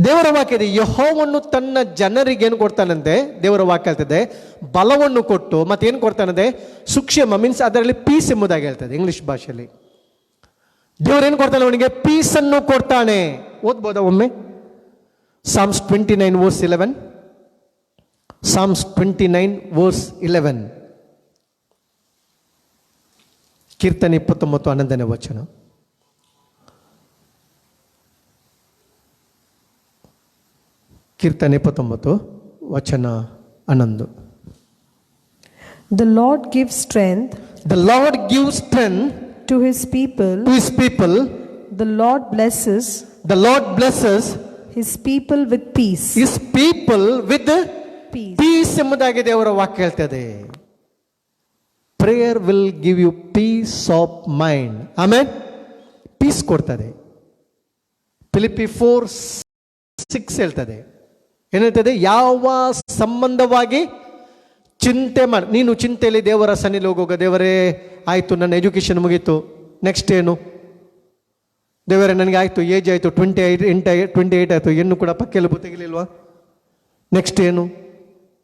ದೇವರ ವಾಕ್ಯ ಇದೆ, ಯೆಹೋವನು ತನ್ನ ಜನರಿಗೆ ಏನು ಕೊಡ್ತಾನಂತೆ, ದೇವರ ವಾಕ್ಯ ಹೇಳ್ತದೆ, ಬಲವನ್ನು ಕೊಟ್ಟು ಮತ್ತೇನು ಕೊಡ್ತಾನಂತೆ, ಸುಕ್ಷೇಮ, ಮೀನ್ಸ್ ಅದರಲ್ಲಿ ಪೀಸ್ ಎಂಬುದಾಗಿ ಹೇಳ್ತದೆ ಇಂಗ್ಲಿಷ್ ಭಾಷೆಯಲ್ಲಿ. ದೇವರೇನು ಕೊಡ್ತಾನೆ, ಅವನಿಗೆ ಪೀಸನ್ನು ಕೊಡ್ತಾನೆ. ಓದ್ಬೋದಾ ಒಮ್ಮೆ? Psalms 29 verse 11. Psalms 29 verse 11. ಕೀರ್ತನೆ 29 11ನೇ ವಚನ. ಕೀರ್ತನೆ 29 ವಚನ 11. The Lord gives strength. The Lord gives strength to his people. To his people. The Lord blesses. The Lord blesses his people with peace. His people with peace. Peace ಎಂಬುದಾಗಿ ದೇವರ ವಾಕ್ಯ ಹೇಳ್ತದೆ. Prayer will give you peace of mind. Amen. Peace ಕೊಡ್ತದೆ. Philippi 4:6 ಹೇಳ್ತದೆ. ಏನು ಹೇಳ್ತದೆ? ಯಾವ ಸಂಬಂಧವಾಗಿ ಚಿಂತೆ ಮಾಡಿ, ನೀನು ಚಿಂತೆಯಲ್ಲಿ ದೇವರ ಸನ್ನಿಲಿ ಹೋಗುವಾಗ, ದೇವರೇ ಆಯಿತು ನನ್ನ ಎಜುಕೇಷನ್ ಮುಗೀತು, ನೆಕ್ಸ್ಟ್ ಏನು? ದೇವರೇ ನನಗೆ ಆಯಿತು, ಏಜ್ ಆಯಿತು, 28 ಆಯಿತು, ಹೆಣ್ಣು ಕೂಡ ಪಕ್ಕೆಲ್ಲ ತೆಗಿಲಿಲ್ವಾ? ನೆಕ್ಸ್ಟ್ ಏನು?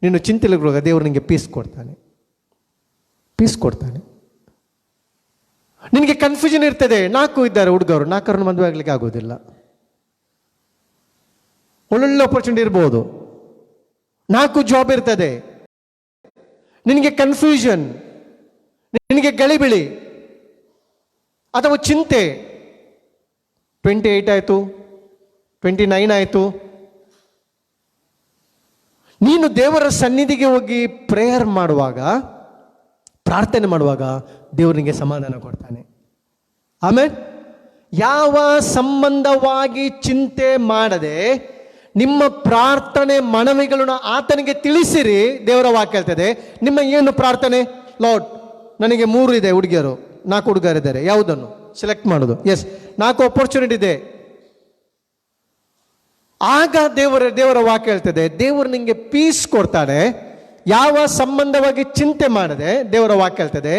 ನೀನು ಚಿಂತೆಯಲ್ಲಿ ಹೋಗುವಾಗ ದೇವರು ನಿನಗೆ ಪೀಸ್ ಕೊಡ್ತಾನೆ. ಪೀಸ್ ಕೊಡ್ತಾನೆ. ನಿನಗೆ ಕನ್ಫ್ಯೂಷನ್ ಇರ್ತದೆ. 4 ಇದ್ದಾರೆ ಹುಡುಗರು, 4 ಮದುವೆ ಆಗಲಿಕ್ಕೆ ಆಗೋದಿಲ್ಲ. ಒಳ್ಳೊಳ್ಳೆ ಆಪರ್ಚುನಿಟಿ ಇರ್ಬೋದು, 4 ಜಾಬ್ ಇರ್ತದೆ. ನಿನಗೆ ಕನ್ಫ್ಯೂಷನ್, ನಿನಗೆ ಗಳಿಬಿಳಿ ಅಥವಾ ಚಿಂತೆ. 28 ಆಯಿತು, 29 ಆಯಿತು. ನೀನು ದೇವರ ಸನ್ನಿಧಿಗೆ ಹೋಗಿ ಪ್ರೇಯರ್ ಮಾಡುವಾಗ, ಪ್ರಾರ್ಥನೆ ಮಾಡುವಾಗ ದೇವರಿಗೆ ಸಮಾಧಾನ ಕೊಡ್ತಾನೆ. ಆಮೇಲೆ ಯಾವ ಸಂಬಂಧವಾಗಿ ಚಿಂತೆ ಮಾಡದೆ ನಿಮ್ಮ ಪ್ರಾರ್ಥನೆ ಮನವಿಗಳನ್ನು ಆತನಿಗೆ ತಿಳಿಸಿರಿ. ದೇವರ ವಾಕ್ಯ ಹೇಳ್ತದೆ. ನಿಮ್ಮ ಏನು ಪ್ರಾರ್ಥನೆ? ಲಾರ್ಡ್, ನನಗೆ 3 ಇದೆ ಹುಡುಗಿಯರು, 4 ಹುಡುಗರಿದ್ದಾರೆ, ಯಾವುದನ್ನು ಸೆಲೆಕ್ಟ್ ಮಾಡೋದು? ಎಸ್, 4 ಆಪರ್ಚುನಿಟಿ ಇದೆ. ಆಗ ದೇವರ ವಾಕ್ಯ ಹೇಳ್ತದೆ, ದೇವರು ನಿಮಗೆ ಪೀಸ್ ಕೊಡ್ತಾನೆ. ಯಾವ ಸಂಬಂಧವಾಗಿ ಚಿಂತೆ ಮಾಡದೆ ದೇವರ ವಾಕ್ಯ ಹೇಳ್ತದೆ.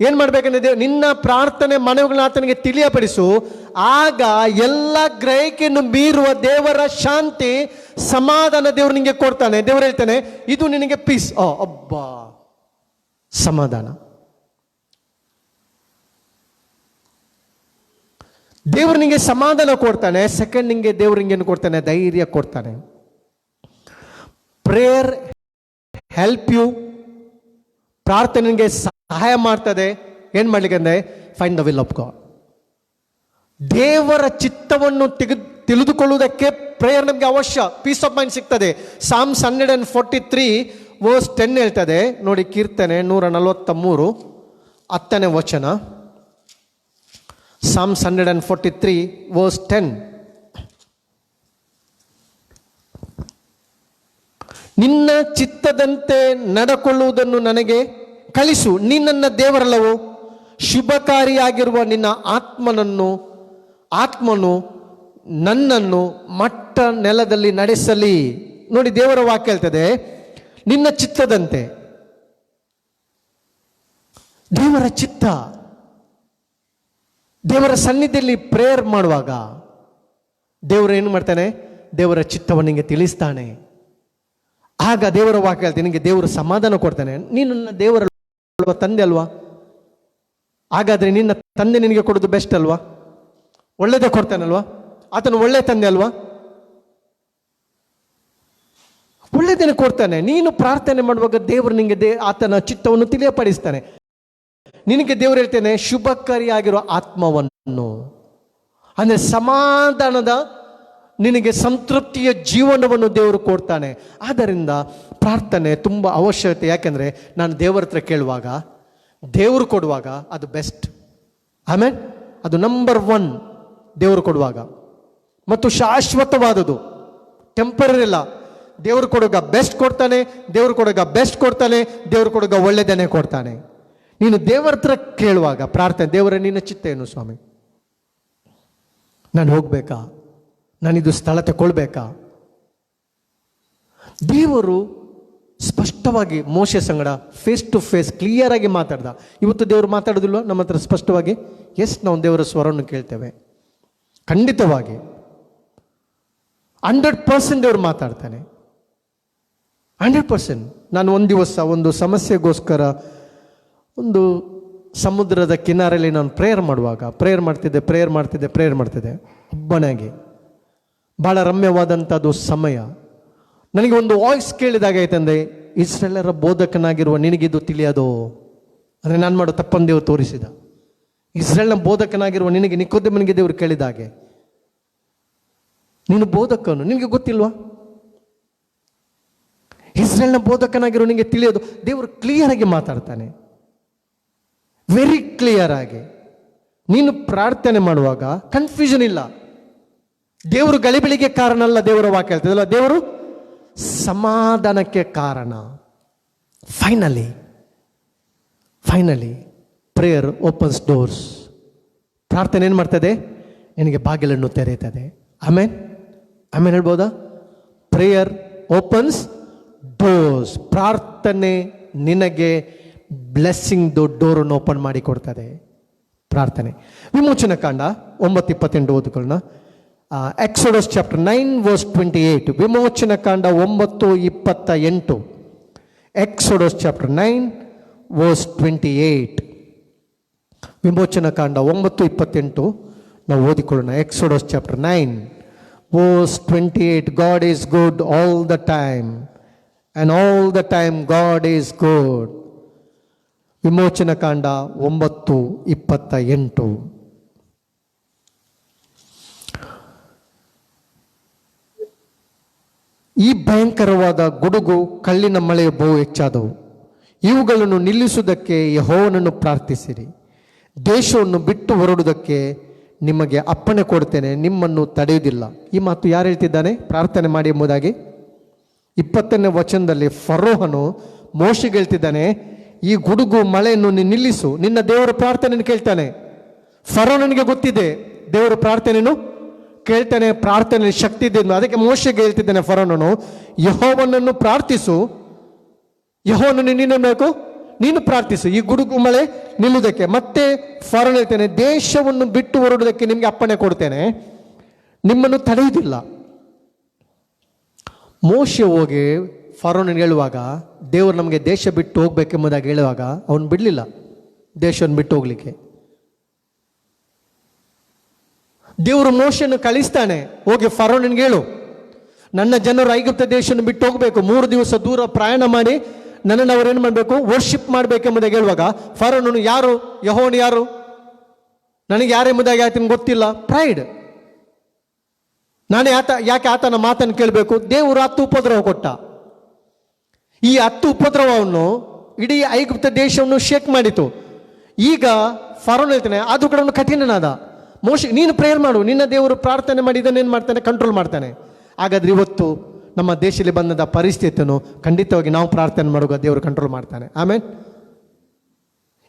ಏನ್ ಮಾಡ್ಬೇಕಂದ್ರೆ, ನಿನ್ನ ಪ್ರಾರ್ಥನೆ ಮನವಿಗಳನ್ನ ಆತನಿಗೆ ತಿಳಿಯಪಡಿಸು. ಆಗ ಎಲ್ಲ ಗ್ರಹಿಕೆಯನ್ನು ಮೀರುವ ದೇವರ ಶಾಂತಿ, ಸಮಾಧಾನ ದೇವರು ನಿಮಗೆ ಕೊಡ್ತಾನೆ. ದೇವರು ಹೇಳ್ತಾನೆ, ಇದು ನಿನಗೆ ಪೀಸ್. ಅಬ್ಬಾ, ಸಮಾಧಾನ. ದೇವರು ನಿಮಗೆ ಸಮಾಧಾನ ಕೊಡ್ತಾನೆ. ಸೆಕೆಂಡ್, ನಿಮಗೆ ದೇವರು ನಿಂಗೆ ಕೊಡ್ತಾನೆ? ಧೈರ್ಯ ಕೊಡ್ತಾನೆ. Prayer help you. ಪ್ರಾರ್ಥನೆ ನಿಮಗೆ ಸಹಾಯ ಮಾಡ್ತದೆ. ಏನ್ ಮಾಡ್ಲಿಕ್ಕೆ ಅಂದ್ರೆ, find the will of God. ದೇವರ ಚಿತ್ತವನ್ನು ತಿಳಿದುಕೊಳ್ಳುವುದಕ್ಕೆ ಪ್ರೇಯರ್ ನಮಗೆ ಅವಶ್ಯ. ಪೀಸ್ ಆಫ್ ಮೈಂಡ್ ಸಿಗ್ತದೆ. ಸಾಮ್ಸ್ 143:10 ಹೇಳ್ತದೆ ನೋಡಿ. ಕೀರ್ತನೆ 143 10ನೇ ವಚನ. ಸಾಮ್ಸ್ 143:10. ನಿನ್ನ ಚಿತ್ತದಂತೆ ನಡಕೊಳ್ಳುವುದನ್ನು ನನಗೆ ಕಲಿಸು. ನೀನನ್ನ ದೇವರಲ್ಲವೋ? ಶುಭಕಾರಿಯಾಗಿರುವ ನಿನ್ನ ಆತ್ಮನು ನನ್ನನ್ನು ಮಟ್ಟ ನೆಲದಲ್ಲಿ ನಡೆಸಲಿ. ನೋಡಿ, ದೇವರ ವಾಕ್ಯ ಹೇಳ್ತದೆ, ನಿನ್ನ ಚಿತ್ತದಂತೆ. ದೇವರ ಚಿತ್ತ. ದೇವರ ಸನ್ನಿಧಿಯಲ್ಲಿ ಪ್ರೇಯರ್ ಮಾಡುವಾಗ ದೇವರು ಏನು ಮಾಡ್ತಾನೆ? ದೇವರ ಚಿತ್ತವನ್ನು ನಿಮಗೆ ತಿಳಿಸ್ತಾನೆ. ಆಗ ದೇವರ ವಾಕ್ಯ ಹೇಳ್ತಾನೆ, ನಿನಗೆ ದೇವರು ಸಮಾಧಾನ ಕೊಡ್ತಾನೆ. ನೀನು ನನ್ನ ದೇವರ ತಂದೆ ಅಲ್ವಾ? ಹಾಗಾದ್ರೆ ನಿನ್ನ ತಂದೆ ನಿನಗೆ ಕೊಡೋದು ಬೆಸ್ಟ್ ಅಲ್ವಾ? ಒಳ್ಳೆಯದೇ ಕೊಡ್ತಾನಲ್ವಾ? ಆತನು ಒಳ್ಳೆ ತಂದೆ ಅಲ್ವಾ? ಒಳ್ಳೆಯದನ್ನು ಕೊಡ್ತಾನೆ. ನೀನು ಪ್ರಾರ್ಥನೆ ಮಾಡುವಾಗ ದೇವರು ನಿನಗೆ ಆತನ ಚಿತ್ತವನ್ನು ತಿಳಿಯಪಡಿಸ್ತಾನೆ. ನಿನಗೆ ದೇವರು ಹೇಳ್ತೇನೆ, ಶುಭಕಾರಿಯಾಗಿರುವ ಆತ್ಮವನ್ನು, ಅಂದರೆ ಸಮಾಧಾನದ, ನಿನಗೆ ಸಂತೃಪ್ತಿಯ ಜೀವನವನ್ನು ದೇವರು ಕೊಡ್ತಾನೆ. ಆದ್ದರಿಂದ ಪ್ರಾರ್ಥನೆ ತುಂಬ ಅವಶ್ಯಕತೆ. ಯಾಕೆಂದರೆ ನಾನು ದೇವರ ಹತ್ರ ಕೇಳುವಾಗ, ದೇವರು ಕೊಡುವಾಗ ಅದು ಬೆಸ್ಟ್. ಆಮೇಲೆ ಅದು ನಂಬರ್ 1 ದೇವರು ಕೊಡುವಾಗ, ಮತ್ತು ಶಾಶ್ವತವಾದದು, ಟೆಂಪರರಿ ಇಲ್ಲ. ದೇವರು ಕೊಡುವಾಗ ಬೆಸ್ಟ್ ಕೊಡ್ತಾನೆ, ದೇವರು ಕೊಡುವಾಗ ಬೆಸ್ಟ್ ಕೊಡ್ತಾನೆ, ದೇವರು ಕೊಡುವಾಗ ಒಳ್ಳೆಯದನ್ನೇ ಕೊಡ್ತಾನೆ. ನೀನು ದೇವರ ಹತ್ರ ಕೇಳುವಾಗ ಪ್ರಾರ್ಥನೆ, ದೇವರೇ ನಿನ್ನ ಚಿತ್ತ ಏನು ಸ್ವಾಮಿ? ನಾನು ಹೋಗ್ಬೇಕಾ? ನಾನಿದು ಸ್ಥಳ ತಗೊಳ್ಬೇಕಾ? ದೇವರು ಸ್ಪಷ್ಟವಾಗಿ ಮೋಶೆ ಸಂಗಡ ಫೇಸ್ ಟು ಫೇಸ್ ಕ್ಲಿಯರ್ ಆಗಿ ಮಾತಾಡ್ದ. ಇವತ್ತು ದೇವರು ಮಾತಾಡೋದಿಲ್ವ ನಮ್ಮ ಹತ್ರ ಸ್ಪಷ್ಟವಾಗಿ? ಎಸ್, ನಾವು ದೇವರ ಸ್ವರವನ್ನು ಕೇಳ್ತೇವೆ. ಖಂಡಿತವಾಗಿ 100% ದೇವರು ಮಾತಾಡ್ತಾನೆ. 100%. ನಾನು ಒಂದು ದಿವಸ ಒಂದು ಸಮಸ್ಯೆಗೋಸ್ಕರ ಒಂದು ಸಮುದ್ರದ ಕಿನಾರಲ್ಲಿ ನಾನು ಪ್ರೇಯರ್ ಮಾಡ್ತಿದ್ದೆ ಒಬ್ಬನಾಗಿ. ಭಾಳ ರಮ್ಯವಾದಂಥದ್ದು ಸಮಯ. ನನಗೆ ಒಂದು ವಾಯ್ಸ್ ಕೇಳಿದಾಗ ಐತಂದ್ರೆ, ಇಸ್ರೇಲರ ಬೋಧಕನಾಗಿರುವ ನಿನಗಿದು ತಿಳಿಯೋದು ಅಂದರೆ ನಾನು ಮಾಡೋ ತಪ್ಪನ್ನು ದೇವರು ತೋರಿಸಿದ. ಇಸ್ರೇಲ್ನ ಬೋಧಕನಾಗಿರುವ ನಿನಗೆ ನಿಕೋದೇಮನಿಗೆ ದೇವರು ಕೇಳಿದ ಹಾಗೆ, ನೀನು ಬೋಧಕನು, ನಿನಗೆ ಗೊತ್ತಿಲ್ವಾ? ಇಸ್ರೇಲ್ನ ಬೋಧಕನಾಗಿರೋ ನಿನಗೆ ತಿಳಿಯೋದು. ದೇವರು ಕ್ಲಿಯರ್ ಆಗಿ ಮಾತಾಡ್ತಾನೆ, ವೆರಿ ಕ್ಲಿಯರ್ ಆಗಿ. ನೀನು ಪ್ರಾರ್ಥನೆ ಮಾಡುವಾಗ ಕನ್ಫ್ಯೂಷನ್ ಇಲ್ಲ. ದೇವರು ಗಲಿಬಿಲಿಗೆ ಕಾರಣ ಅಲ್ಲ, ದೇವರ ವಾಕ್ಯ ಹೇಳ್ತದಲ್ಲ, ದೇವರು ಸಮಾಧಾನಕ್ಕೆ ಕಾರಣ. Finally prayer opens doors. ಪ್ರಾರ್ಥನೆ ಏನು ಮಾಡ್ತದೆ? ನಿನಗೆ ಬಾಗಿಲನ್ನು ತೆರೆಯುತ್ತದೆ. ಆಮೇಲೆ ಹೇಳ್ಬೋದಾ? Prayer opens doors. ಪ್ರಾರ್ಥನೆ ನಿನಗೆ ಬ್ಲೆಸ್ಸಿಂಗ್ ಡೋರನ್ನು ಓಪನ್ ಮಾಡಿ ಕೊಡ್ತದೆ. ಪ್ರಾರ್ಥನೆ. ವಿಮೋಚನ ಕಾಂಡ 9:28 ಓದಿಕೊಳ್ಳೋಣ. Exodus chapter 9 verse 28. ವಿಮೋಚನ ಕಾಂಡ 9:28. Exodus chapter 9 verse 28. ವಿಮೋಚನ ಕಾಂಡ 9:28 ನಾವು ಓದಿಕೊಳ್ಳೋಣ. Exodus chapter 9 verse 28. God is good all the time, and all the time God is good. ವಿಮೋಚನ ಕಾಂಡ 9:28. ಈ ಭಯಂಕರವಾದ ಗುಡುಗು, ಕಳ್ಳಿನ ಮಳೆಯು ಬಹು ಹೆಚ್ಚಾದವು. ಇವುಗಳನ್ನು ನಿಲ್ಲಿಸುವುದಕ್ಕೆ ಯೆಹೋವನನ್ನು ಪ್ರಾರ್ಥಿಸಿರಿ. ದೇಶವನ್ನು ಬಿಟ್ಟು ಹೊರಡುವುದಕ್ಕೆ ನಿಮಗೆ ಅಪ್ಪಣೆ ಕೊಡ್ತೇನೆ, ನಿಮ್ಮನ್ನು ತಡೆಯುವುದಿಲ್ಲ. ಈ ಮಾತು ಯಾರು ಹೇಳ್ತಿದ್ದಾನೆ? ಪ್ರಾರ್ಥನೆ ಮಾಡಿ ಎಂಬುದಾಗಿ 20ನೇ ವಚನದಲ್ಲಿ ಫರೋಹನು ಮೋಶೆಗೆ ಹೇಳ್ತಿದ್ದಾನೆ, ಈ ಗುಡುಗು ಮಳೆಯನ್ನು ನೀನು ನಿಲ್ಲಿಸು. ನಿನ್ನ ದೇವರ ಪ್ರಾರ್ಥನೆಯನ್ನು ಕೇಳ್ತಾನೆ. ಫರೋಹನಿಗೆ ಗೊತ್ತಿದೆ ದೇವರ ಪ್ರಾರ್ಥನೆಯನ್ನು ಕೇಳ್ತಾನೆ, ಪ್ರಾರ್ಥನೆ ಶಕ್ತಿ ಇದೆ. ಅದಕ್ಕೆ ಮೋಶೆಗೆ ಹೇಳ್ತಿದ್ದಾನೆ ಫರೋಹನು, ಯೆಹೋವನನ್ನು ಪ್ರಾರ್ಥಿಸು, ಯೆಹೋವನನ್ನು ನೀನು ಬೇಕು, ನೀನು ಪ್ರಾರ್ಥಿಸು ಈ ಗುಡುಗು ಮಳೆ ನಿಲ್ಲುವುದಕ್ಕೆ. ಮತ್ತೆ ಫರೋಹನು ಹೇಳ್ತಾನೆ, ದೇಶವನ್ನು ಬಿಟ್ಟು ಹೊರಡುವುದಕ್ಕೆ ನಿಮಗೆ ಅಪ್ಪಣೆ ಕೊಡ್ತೇನೆ, ನಿಮ್ಮನ್ನು ತಡೆಯುವುದಿಲ್ಲ. ಮೋಶೆ ಹೋಗಿ ಫರೋಹನಿಗೆ ಹೇಳುವಾಗ, ದೇವರು ನಮಗೆ ದೇಶ ಬಿಟ್ಟು ಹೋಗ್ಬೇಕೆಂಬುದಾಗಿ ಹೇಳುವಾಗ ಅವನು ಬಿಡಲಿಲ್ಲ ದೇಶವನ್ನು ಬಿಟ್ಟು ಹೋಗ್ಲಿಕ್ಕೆ. ದೇವರು ಮೋಶೆಯನ್ನು ಕಳಿಸ್ತಾನೆ, ಹೋಗಿ ಫರೋಹನಿಗೆ ಹೇಳು, ನನ್ನ ಜನರು ಐಗುಪ್ತ ದೇಶವನ್ನು ಬಿಟ್ಟು ಹೋಗಬೇಕು, 3 ದಿವಸ ದೂರ ಪ್ರಯಾಣ ಮಾಡಿ ನನ್ನನ್ನು ಅವರೇನು ಮಾಡಬೇಕು, ವರ್ಷಿಪ್ ಮಾಡಬೇಕೆಂಬುದಾಗಿ ಹೇಳುವಾಗ ಫರೋಹನು, ಯಾರು ಯೆಹೋವನು ಯಾರು, ನನಗೆ ಯಾರೆಂಬುದಾಗಿ ಆತನ ಗೊತ್ತಿಲ್ಲ. ಪ್ರೈಡ್. ನಾನೇ ಯಾಕೆ ಆತನ ಮಾತನ್ನು ಕೇಳಬೇಕು? ದೇವರು 10 ಉಪದ್ರವ ಕೊಟ್ಟ. ಈ 10 ಉಪದ್ರವವನ್ನು ಇಡೀ ಐಗುಪ್ತ ದೇಶವನ್ನು ಶೇಕ್ ಮಾಡಿತು. ಈಗ ಫರೋಹನು ಹೇಳ್ತಾನೆ, ಅದು ಕೂಡ ಅವನು ಕಠಿಣನಾದ. ಮೋಶೆ, ನೀನು ಪ್ರೇಯರ್ ಮಾಡು, ನಿನ್ನ ದೇವರು ಪ್ರಾರ್ಥನೆ ಮಾಡಿ ಇದನ್ನೇನು ಮಾಡ್ತಾನೆ, ಕಂಟ್ರೋಲ್ ಮಾಡ್ತಾನೆ. ಹಾಗಾದ್ರೆ ಇವತ್ತು ನಮ್ಮ ದೇಶದಲ್ಲಿ ಬಂದ ಪರಿಸ್ಥಿತಿಯನ್ನು ಖಂಡಿತವಾಗಿ ನಾವು ಪ್ರಾರ್ಥನೆ ಮಾಡುವಾಗ ದೇವರು ಕಂಟ್ರೋಲ್ ಮಾಡ್ತಾನೆ. ಆಮೇಲೆ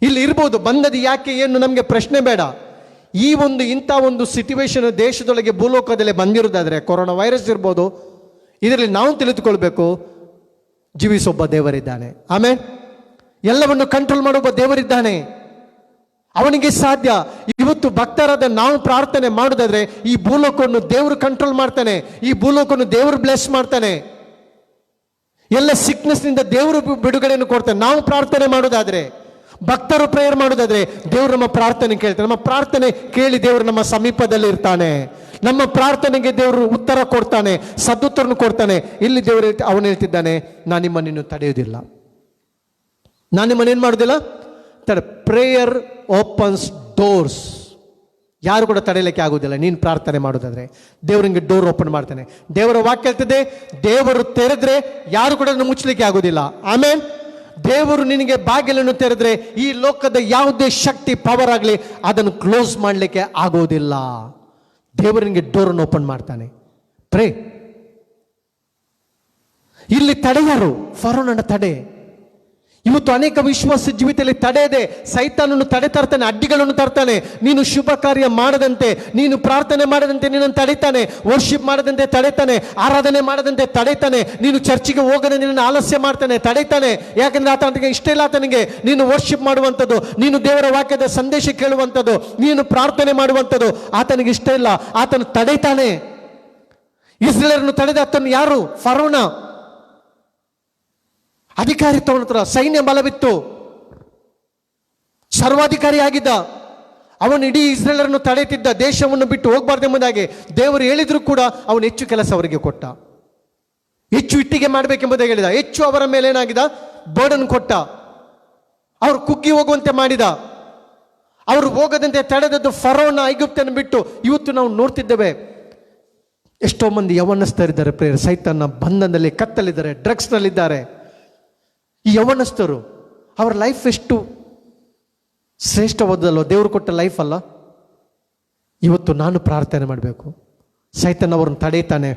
ಇಲ್ಲಿ ಇರ್ಬೋದು, ಬಂದದ್ದು ಯಾಕೆ ಏನು ನಮಗೆ ಪ್ರಶ್ನೆ ಬೇಡ. ಈ ಇಂಥ ಒಂದು ಸಿಚುವೇಶನ್ ದೇಶದೊಳಗೆ ಭೂಲೋಕದಲ್ಲಿ ಬಂದಿರೋದಾದ್ರೆ, ಕೊರೋನಾ ವೈರಸ್ ಇರ್ಬೋದು, ಇದರಲ್ಲಿ ನಾವು ತಿಳಿದುಕೊಳ್ಬೇಕು, ಜೀವಿಸೊಬ್ಬ ದೇವರಿದ್ದಾನೆ. ಆಮೇಲೆ ಎಲ್ಲವನ್ನು ಕಂಟ್ರೋಲ್ ಮಾಡುವ ದೇವರಿದ್ದಾನೆ, ಅವನಿಗೆ ಸಾಧ್ಯ. ಇವತ್ತು ಭಕ್ತರಾದ ನಾವು ಪ್ರಾರ್ಥನೆ ಮಾಡೋದಾದ್ರೆ ಈ ಭೂಲೋಕವನ್ನು ದೇವರು ಕಂಟ್ರೋಲ್ ಮಾಡ್ತಾನೆ, ಈ ಭೂಲೋಕವನ್ನು ದೇವರು ಬ್ಲೆಸ್ ಮಾಡ್ತಾನೆ, ಎಲ್ಲ ಸಿಕ್ನೆಸ್ನಿಂದ ದೇವರು ಬಿಡುಗಡೆಯನ್ನು ಕೊಡ್ತಾನೆ. ನಾವು ಪ್ರಾರ್ಥನೆ ಮಾಡೋದಾದ್ರೆ, ಭಕ್ತರು ಪ್ರೇಯರ್ ಮಾಡೋದಾದ್ರೆ ದೇವರು ನಮ್ಮ ಪ್ರಾರ್ಥನೆ ಕೇಳ್ತಾನೆ. ನಮ್ಮ ಪ್ರಾರ್ಥನೆ ಕೇಳಿ ದೇವರು ನಮ್ಮ ಸಮೀಪದಲ್ಲಿ ಇರ್ತಾನೆ, ನಮ್ಮ ಪ್ರಾರ್ಥನೆಗೆ ದೇವರು ಉತ್ತರ ಕೊಡ್ತಾನೆ, ಸದುತ್ತರನ್ನು ಕೊಡ್ತಾನೆ. ಇಲ್ಲಿ ದೇವರು ಅವನು ಹೇಳ್ತಿದ್ದಾನೆ, ನಾನು ನಿಮ್ಮನ್ನು ತಡೆಯುವುದಿಲ್ಲ, ನಾನು ನಿಮ್ಮನ್ನೇನು ಮಾಡೋದಿಲ್ಲ. Prayer opens doors. ಯಾರು ಕೂಡ ತಡೆಯಲಿಕ್ಕೆ ಆಗುವುದಿಲ್ಲ. ನೀನು ಪ್ರಾರ್ಥನೆ ಮಾಡೋದಾದ್ರೆ ದೇವರಿಗೆ ಡೋರ್ ಓಪನ್ ಮಾಡ್ತಾನೆ. ದೇವರ ವಾಕ್ಯ ಹೇಳ್ತದೆ, ದೇವರು ತೆರೆದ್ರೆ ಯಾರು ಕೂಡ ಮುಚ್ಚಲಿಕ್ಕೆ ಆಗುವುದಿಲ್ಲ. ಆಮೇಲೆ ದೇವರು ನಿನಗೆ ಬಾಗಿಲನ್ನು ತೆರೆದ್ರೆ ಈ ಲೋಕದ ಯಾವುದೇ ಶಕ್ತಿ, ಪವರ್ ಆಗಲಿ ಅದನ್ನು ಕ್ಲೋಸ್ ಮಾಡಲಿಕ್ಕೆ ಆಗೋದಿಲ್ಲ. ದೇವರು ನಿನಗೆ ಡೋರನ್ನು ಓಪನ್ ಮಾಡ್ತಾನೆ. ಪ್ರೇ. ಇಲ್ಲಿ ತಡೆ ಯಾರು? ಫರೋಹನ ತಡೆ. ಇವತ್ತು ಅನೇಕ ವಿಶ್ವಾಸ ಜೀವಿತದಲ್ಲಿ ತಡೆ ಇದೆ. ಸೈತಾನನ್ನು ತಡೆ ತರ್ತಾನೆ, ಅಡ್ಡಿಗಳನ್ನು ತರ್ತಾನೆ. ನೀನು ಶುಭ ಕಾರ್ಯ ಮಾಡದಂತೆ, ನೀನು ಪ್ರಾರ್ಥನೆ ಮಾಡದಂತೆ ನಿನ್ನನ್ನು ತಡೀತಾನೆ, ವರ್ಷಿಪ್ ಮಾಡದಂತೆ ತಡೀತಾನೆ, ಆರಾಧನೆ ಮಾಡದಂತೆ ತಡೀತಾನೆ, ನೀನು ಚರ್ಚಿಗೆ ಹೋಗದೆ ನಿನ್ನನ್ನು ಆಲಸ್ಯ ಮಾಡ್ತಾನೆ, ತಡೀತಾನೆ. ಯಾಕಂದ್ರೆ ಆತನಿಗೆ ಇಷ್ಟ ಇಲ್ಲ. ಆತನಿಗೆ ನೀನು ವರ್ಷಿಪ್ ಮಾಡುವಂಥದ್ದು, ನೀನು ದೇವರ ವಾಕ್ಯದ ಸಂದೇಶ ಕೇಳುವಂಥದ್ದು, ನೀನು ಪ್ರಾರ್ಥನೆ ಮಾಡುವಂಥದ್ದು ಆತನಿಗೆ ಇಷ್ಟ ಇಲ್ಲ. ಆತನು ತಡೀತಾನೆ. ಇಸ್ರೇಲರನ್ನು ತಡೆದ ಆತನು ಯಾರು? ಫರೋಹನ. ಅಧಿಕಾರಿತ್ವನ ಹತ್ರ ಸೈನ್ಯ ಬಲವಿತ್ತು, ಸರ್ವಾಧಿಕಾರಿ ಆಗಿದ್ದ. ಅವನು ಇಡೀ ಇಸ್ರೇಲರನ್ನು ತಡೆಯುತ್ತಿದ್ದ, ದೇಶವನ್ನು ಬಿಟ್ಟು ಹೋಗಬಾರ್ದೆಂಬುದಾಗಿ ದೇವರು ಹೇಳಿದ್ರು ಕೂಡ ಅವನು ಹೆಚ್ಚು ಕೆಲಸ ಅವರಿಗೆ ಕೊಟ್ಟ, ಹೆಚ್ಚು ಇಟ್ಟಿಗೆ ಮಾಡಬೇಕೆಂಬುದಾಗಿ ಹೇಳಿದ, ಹೆಚ್ಚು ಅವರ ಮೇಲೆ ಏನಾಗಿದ ಬರ್ಡನ್ ಕೊಟ್ಟ, ಅವರು ಕುಗ್ಗಿ ಹೋಗುವಂತೆ ಮಾಡಿದ. ಅವರು ಹೋಗದಂತೆ ತಡೆದದ್ದು ಫರೋನ ಐಗುಪ್ತನ ಬಿಟ್ಟು. ಇವತ್ತು ನಾವು ನೋಡ್ತಿದ್ದೇವೆ ಎಷ್ಟೋ ಮಂದಿ ಯೌವನಸ್ಥರಿದ್ದಾರೆ ಪ್ರೇಯರ್, ಸೈತಾನ ಬಂಧನದಲ್ಲಿ ಕತ್ತಲಿದ್ದಾರೆ, ಡ್ರಗ್ಸ್ನಲ್ಲಿದ್ದಾರೆ. ಈ ಯೌವನಸ್ಥರು ಅವರ ಲೈಫ್ ಎಷ್ಟು ಶ್ರೇಷ್ಠವಾದಲ್ಲೋ, ದೇವರು ಕೊಟ್ಟ ಲೈಫ್ ಅಲ್ಲ. ಇವತ್ತು ನಾನು ಪ್ರಾರ್ಥನೆ ಮಾಡಬೇಕು, ಸೈತಾನ ಅವ್ರನ್ನ ತಡೀತಾನೆ,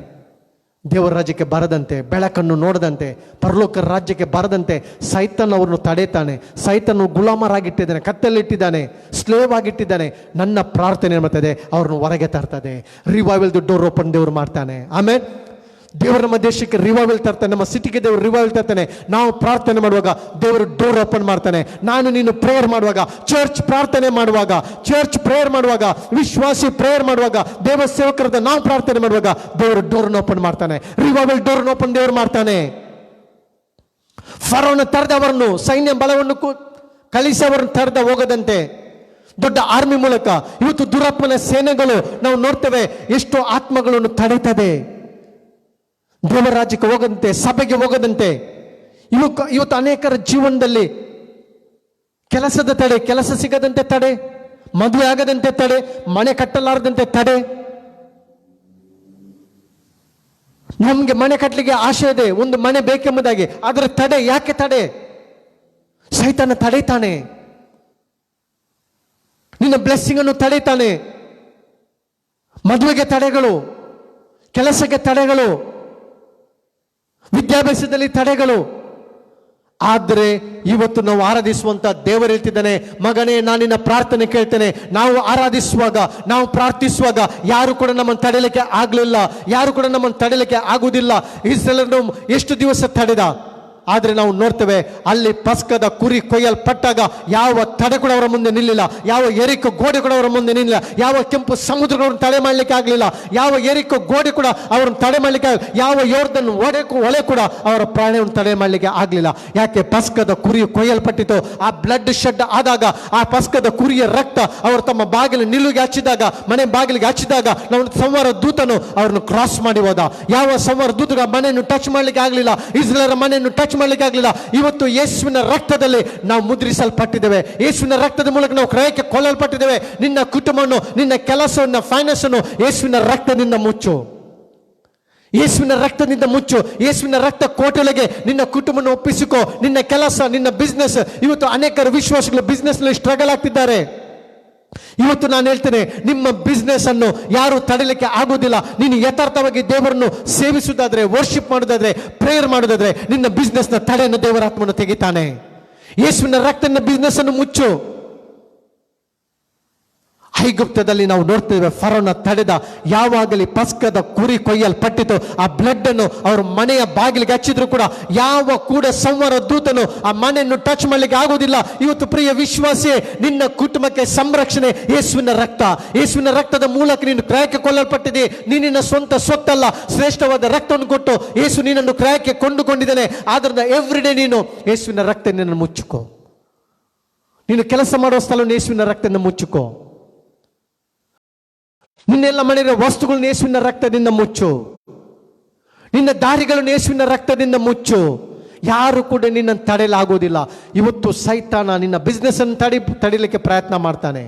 ದೇವರ ರಾಜ್ಯಕ್ಕೆ ಬರದಂತೆ, ಬೆಳಕನ್ನು ನೋಡದಂತೆ, ಪರಲೋಕ ರಾಜ್ಯಕ್ಕೆ ಬರದಂತೆ ಸೈತಾನ ಅವ್ರನ್ನು ತಡೀತಾನೆ. ಸೈತಾನ ಗುಲಾಮರಾಗಿಟ್ಟಿದ್ದಾನೆ, ಕತ್ತಲಿಟ್ಟಿದ್ದಾನೆ, ಸ್ಲೇವ್ ಆಗಿಟ್ಟಿದ್ದಾನೆ. ನನ್ನ ಪ್ರಾರ್ಥನೆ ಮಾಡ್ತದೆ, ಅವ್ರನ್ನ ಹೊರಗೆ ತರ್ತದೆ. ರಿವೈವಲ್ ಡೋರ್ ಓಪನ್ ದೇವರು ಮಾಡ್ತಾನೆ. ಆಮೇಲೆ ದೇವರು ನಮ್ಮ ದೇಶಕ್ಕೆ ರಿವೈವಲ್ ತರ್ತಾನೆ, ನಮ್ಮ ಸಿಟಿಗೆ ದೇವರು ರಿವೈವಲ್ ತರ್ತಾನೆ. ನಾವು ಪ್ರಾರ್ಥನೆ ಮಾಡುವಾಗ ದೇವರು ಡೋರ್ ಓಪನ್ ಮಾಡ್ತಾನೆ. ನಾನು ನೀನು ಪ್ರೇಯರ್ ಮಾಡುವಾಗ, ಚರ್ಚ್ ಪ್ರಾರ್ಥನೆ ಮಾಡುವಾಗ, ಚರ್ಚ್ ಪ್ರೇಯರ್ ಮಾಡುವಾಗ, ವಿಶ್ವಾಸಿ ಪ್ರೇಯರ್ ಮಾಡುವಾಗ, ದೇವ ಸೇವಕರದ ನಾವು ಪ್ರಾರ್ಥನೆ ಮಾಡುವಾಗ ದೇವರು ಡೋರ್ನ ಓಪನ್ ಮಾಡ್ತಾನೆ. ರಿವೈವಲ್ ಡೋರ್ನ ಓಪನ್ ದೇವರು ಮಾಡ್ತಾನೆ. ಫರೋನ ತಡೆದವರನ್ನು, ಸೈನ್ಯ ಬಲವನ್ನು ಕಳಿಸವರನ್ನು ತಡೆದ ಹೋಗದಂತೆ ದೊಡ್ಡ ಆರ್ಮಿ ಮೂಲಕ ಇವತ್ತು ದುರಾತ್ಮನ ಸೇನೆಗಳು ನಾವು ನೋಡ್ತೇವೆ ಎಷ್ಟೋ ಆತ್ಮಗಳನ್ನು ತಡೆಯುತ್ತದೆ. ದೇವರ ರಾಜ್ಯಕ್ಕೆ ಹೋಗದಂತೆ, ಸಭೆಗೆ ಹೋಗದಂತೆ. ಇವತ್ತು ಅನೇಕರ ಜೀವನದಲ್ಲಿ ಕೆಲಸದ ತಡೆ, ಕೆಲಸ ಸಿಗದಂತೆ ತಡೆ, ಮದುವೆ ಆಗದಂತೆ ತಡೆ, ಮನೆ ಕಟ್ಟಲಾರದಂತೆ ತಡೆ. ನಮ್ಗೆ ಮನೆ ಕಟ್ಟಲಿಕ್ಕೆ ಆಶೆ ಇದೆ, ಒಂದು ಮನೆ ಬೇಕೆಂಬುದಾಗಿ, ಆದರೆ ತಡೆ. ಯಾಕೆ ತಡೆ? ಸೈತಾನ ತಡೀತಾನೆ, ನಿನ್ನ ಬ್ಲೆಸ್ಸಿಂಗ್ ಅನ್ನು ತಡೀತಾನೆ. ಮದುವೆಗೆ ತಡೆಗಳು, ಕೆಲಸಕ್ಕೆ ತಡೆಗಳು, ವಿದ್ಯಾಭ್ಯಾಸದಲ್ಲಿ ತಡೆಗಳು. ಆದರೆ ಇವತ್ತು ನಾವು ಆರಾಧಿಸುವಂತ ದೇವರು ಹೇಳ್ತಿದ್ದಾನೆ, ಮಗನೇ ನಾನು ನಿನ್ನ ಪ್ರಾರ್ಥನೆ ಕೇಳ್ತೇನೆ. ನಾವು ಆರಾಧಿಸುವಾಗ, ನಾವು ಪ್ರಾರ್ಥಿಸುವಾಗ ಯಾರು ಕೂಡ ನಮ್ಮನ್ನು ತಡೆಯಲಿಕ್ಕೆ ಆಗಲಿಲ್ಲ, ಯಾರು ಕೂಡ ನಮ್ಮನ್ನು ತಡೆಯಲಿಕ್ಕೆ ಆಗುವುದಿಲ್ಲ. ಇಸ್ರಾಯೇಲನ್ನು ಎಷ್ಟು ದಿವಸ ತಡೆದ, ಆದರೆ ನಾವು ನೋಡ್ತೇವೆ ಅಲ್ಲಿ ಪಸ್ಕದ ಕುರಿ ಕೊಯ್ಯಲ್ಪಟ್ಟಾಗ ಯಾವ ತಡೆ ಕೂಡ ಅವರ ಮುಂದೆ ನಿಲ್ಲಿಲ್ಲ, ಯಾವ ಎರಿಕೋ ಗೋಡೆ ಕೂಡ ಅವರ ಮುಂದೆ ನಿಲ್ಲಿಲ್ಲ, ಯಾವ ಕೆಂಪು ಸಮುದ್ರಗಳನ್ನು ತಡೆ ಮಾಡಲಿಕ್ಕೆ ಆಗಲಿಲ್ಲ, ಯಾವ ಎರಿಕೋ ಗೋಡೆ ಕೂಡ ಅವರನ್ನು ತಡೆ ಮಾಡಲಿಕ್ಕೆ, ಯಾವ ಯೋರ್ದನ್ ಒಳೆ ಕೂಡ ಅವರ ಪ್ರಾಣವನ್ನು ತಡೆ ಮಾಡಲಿಕ್ಕೆ ಆಗಲಿಲ್ಲ. ಯಾಕೆ? ಪಸ್ಕದ ಕುರಿ ಕೊಯ್ಯಲ್ಪಟ್ಟಿತು. ಆ ಬ್ಲಡ್ ಶೆಡ್ ಆದಾಗ, ಆ ಪಸ್ಕದ ಕುರಿಯ ರಕ್ತ ಅವರು ತಮ್ಮ ಬಾಗಿಲು ನಿಲುವಿಗೆ ಹಚ್ಚಿದಾಗ, ಮನೆ ಬಾಗಿಲಿಗೆ ಹಚ್ಚಿದಾಗ, ನಾವು ಸಂವಾರ ದೂತನು ಅವರನ್ನು ಕ್ರಾಸ್ ಮಾಡಿ ಹೋದ. ಯಾವ ಸಂವಾರ ದೂತಗ ಮನೆಯನ್ನು ಟಚ್ ಮಾಡಲಿಕ್ಕೆ ಆಗಲಿಲ್ಲ, ಇಸ್ರಾಯೇಲರ ಮನೆಯನ್ನು ಟಚ್ ಮಾಡಲಿಕ್ಕೆ ಆಗಲಿಲ್ಲ. ಇವತ್ತು ಯೇಸುವಿನ ರಕ್ತದಲ್ಲಿ ನಾವು ಮುದ್ರಿಸಲ್ಪಟ್ಟಿದ್ದೇವೆ. ಯೇಸುವಿನ ರಕ್ತದ ಮೂಲಕ ನಾವು ಕ್ರಯಕ್ಕೆ ಕೊಳ್ಳಲ್ಪಟ್ಟಿದ್ದೇವೆ. ನಿನ್ನ ಕುಟುಂಬವನ್ನು, ನಿನ್ನ ಕೆಲಸವನ್ನು, ಫೈನಾನ್ಸ್ ಅನ್ನು ಯೇಸುವಿನ ರಕ್ತದಿಂದ ಮುಚ್ಚು. ಯೇಸುವಿನ ರಕ್ತದಿಂದ ಮುಚ್ಚು. ಯೇಸುವಿನ ರಕ್ತ ಕೋಟೆಲೆಗೆ ನಿನ್ನ ಕುಟುಂಬವನ್ನು ಒಪ್ಪಿಸಿಕೋ. ನಿನ್ನ ಕೆಲಸ, ನಿನ್ನ ಬಿಸ್ನೆಸ್. ಇವತ್ತು ಅನೇಕರು ವಿಶ್ವಾಸಗಳು ಬಿಸ್ನೆಸ್ ನಲ್ಲಿ ಸ್ಟ್ರಗಲ್ ಆಗ್ತಿದ್ದಾರೆ. ಇವತ್ತು ನಾನು ಹೇಳ್ತೇನೆ, ನಿಮ್ಮ ಬಿಸ್ನೆಸ್ ಅನ್ನು ಯಾರು ತಡೆಯಲಿಕ್ಕೆ ಆಗುವುದಿಲ್ಲ. ನೀನು ಯಥಾರ್ಥವಾಗಿ ದೇವರನ್ನು ಸೇವಿಸುವುದಾದ್ರೆ, ವರ್ಷಿಪ್ ಮಾಡೋದಾದ್ರೆ, ಪ್ರೇಯರ್ ಮಾಡೋದಾದ್ರೆ, ನಿನ್ನ ಬಿಸ್ನೆಸ್ ನ ತಡೆಯನ್ನು ದೇವರಾತ್ಮನು ತೆಗಿತಾನೆ. ಯೇಸುವಿನ ರಕ್ತದ ಬಿಸ್ನೆಸ್ ಅನ್ನು ಮುಚ್ಚು. ಐಗುಪ್ತದಲ್ಲಿ ನಾವು ನೋಡ್ತೇವೆ, ಫರೋನ ತಡೆದ. ಯಾವಾಗಲಿ ಪಸ್ಕದ ಕುರಿ ಕೊಯ್ಯಲ್ಪಟ್ಟಿತು, ಆ ಬ್ಲಡ್ ಅನ್ನು ಅವರು ಮನೆಯ ಬಾಗಿಲಿಗೆ ಹಚ್ಚಿದ್ರು ಕೂಡ ಯಾವ ಕೂಡ ಸಂವಾರ ದೂತನು ಆ ಮನೆಯನ್ನು ಟಚ್ ಮಾಡಲಿಕ್ಕೆ ಆಗುವುದಿಲ್ಲ. ಇವತ್ತು ಪ್ರಿಯ ವಿಶ್ವಾಸಿಯೇ, ನಿನ್ನ ಕುಟುಂಬಕ್ಕೆ ಸಂರಕ್ಷಣೆ ಯೇಸುವಿನ ರಕ್ತ. ಯೇಸುವಿನ ರಕ್ತದ ಮೂಲಕ ನೀನು ಕ್ರಯಕ್ಕೆ ಕೊಳ್ಳಲ್ಪಟ್ಟಿದೆ. ನಿನ್ನ ಸ್ವಂತ ಸ್ವತ್ತಲ್ಲ, ಶ್ರೇಷ್ಠವಾದ ರಕ್ತವನ್ನು ಕೊಟ್ಟು ಯೇಸು ನಿನ್ನನ್ನು ಕ್ರಯಕ್ಕೆ ಕೊಂಡುಕೊಂಡಿದ್ದಾನೆ. ಆದ್ರಿಂದ ಎವ್ರಿಡೇ ನೀನು ಯೇಸುವಿನ ರಕ್ತ ನಿನ್ನನ್ನು ಮುಚ್ಚುಕೋ. ನೀನು ಕೆಲಸ ಮಾಡುವ ಸ್ಥಳವನ್ನು ಯೇಸುವಿನ ರಕ್ತದಿಂದ ಮುಚ್ಚುಕೋ. ನಿನ್ನೆಲ್ಲ ಮನೆಯ ವಸ್ತುಗಳನ್ನು ಯೇಸುವಿನ ರಕ್ತದಿಂದ ಮುಚ್ಚು. ನಿನ್ನ ದಾರಿಗಳನ್ನು ಯೇಸುವಿನ ರಕ್ತದಿಂದ ಮುಚ್ಚು. ಯಾರು ಕೂಡ ನಿನ್ನನ್ನು ತಡೆಯಲಾಗುವುದಿಲ್ಲ. ಇವತ್ತು ಸೈತಾನ ನಿನ್ನ ಬಿಸ್ನೆಸ್ ಅನ್ನು ತಡಿಲಿಕ್ಕೆ ಪ್ರಯತ್ನ ಮಾಡ್ತಾನೆ,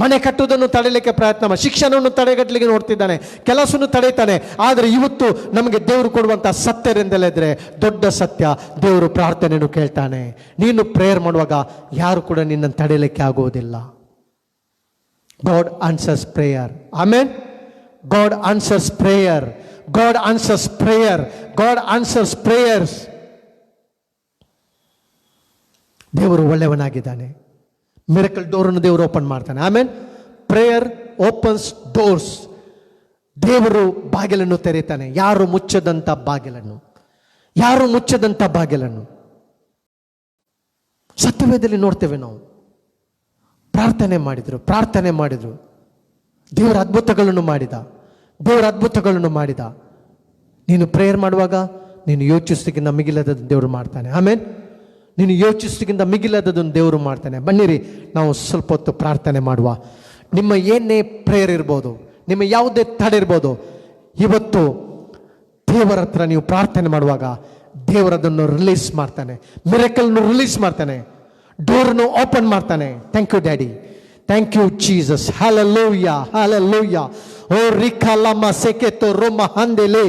ಮನೆ ಕಟ್ಟುವುದನ್ನು ತಡೆಯಲಿಕ್ಕೆ ಪ್ರಯತ್ನ, ಶಿಕ್ಷಣವನ್ನು ತಡೆಗಟ್ಟಲಿಕ್ಕೆ ನೋಡ್ತಿದ್ದಾನೆ, ಕೆಲಸವನ್ನು ತಡೆಯುತ್ತಾನೆ. ಆದರೆ ಇವತ್ತು ನಮಗೆ ದೇವರು ಕೊಡುವಂತಹ ಸತ್ಯರಿಂದಲಿದ್ರೆ ದೊಡ್ಡ ಸತ್ಯ, ದೇವರು ಪ್ರಾರ್ಥನೆಯನ್ನು ಕೇಳ್ತಾನೆ. ನೀನು ಪ್ರೇಯರ್ ಮಾಡುವಾಗ ಯಾರು ಕೂಡ ನಿನ್ನನ್ನು ತಡೆಯಲಿಕ್ಕೆ ಆಗುವುದಿಲ್ಲ. God answers prayer. Amen. God answers prayer. God answers prayer. God answers prayers. ದೇವರು ಒಳ್ಳೆಯವನಾಗಿದ್ದಾನೆ. ಮಿರಕಲ್ ಡೋರನ್ನು ದೇವರು ಓಪನ್ ಮಾಡ್ತಾನೆ. ಆಮೇನ್. Prayer opens doors. ದೇವರು ಬಾಗಿಲನ್ನು ತೆರೀತಾನೆ. ಯಾರು ಮುಚ್ಚದಂತ ಬಾಗಿಲನ್ನು, ಯಾರು ಮುಚ್ಚದಂತ ಬಾಗಿಲನ್ನು ಸತ್ಯವೇದದಲ್ಲಿ ನೋಡ್ತೇವೆ ನಾವು. ಪ್ರಾರ್ಥನೆ ಮಾಡಿದ್ರು, ದೇವರ ಅದ್ಭುತಗಳನ್ನು ಮಾಡಿದ. ನೀನು ಪ್ರೇಯರ್ ಮಾಡುವಾಗ ನೀನು ಯೋಚಿಸೋದಕ್ಕಿಂತ ಮಿಗಿಲಾದದನ್ನು ದೇವರು ಮಾಡ್ತಾನೆ. ಆಮೇಲೆ ನೀನು ಯೋಚಿಸೋದಕ್ಕಿಂತ ಮಿಗಿಲಾದದನ್ನು ದೇವರು ಮಾಡ್ತಾನೆ. ಬನ್ನಿರಿ, ನಾವು ಸ್ವಲ್ಪ ಹೊತ್ತು ಪ್ರಾರ್ಥನೆ ಮಾಡುವ. ನಿಮ್ಮ ಏನೇ ಪ್ರೇಯರ್ ಇರ್ಬೋದು, ನಿಮ್ಮ ಯಾವುದೇ ತಡೆ ಇರ್ಬೋದು, ಇವತ್ತು ದೇವರ ಹತ್ರ ನೀವು ಪ್ರಾರ್ಥನೆ ಮಾಡುವಾಗ ದೇವರದನ್ನು ರಿಲೀಸ್ ಮಾಡ್ತಾನೆ. ಮಿರಕಲ್ನು ರಿಲೀಸ್ ಮಾಡ್ತಾನೆ, ಡೋರ್ನು ಓಪನ್ ಮಾಡ್ತಾನೆ. Thank you daddy. Thank you Jesus. Hallelujah, hallelujah. ಓ ರಿಕಾ ಲಮ ಸೆಕೆತೋ ರೋಮ ಹಂದೆಲೆ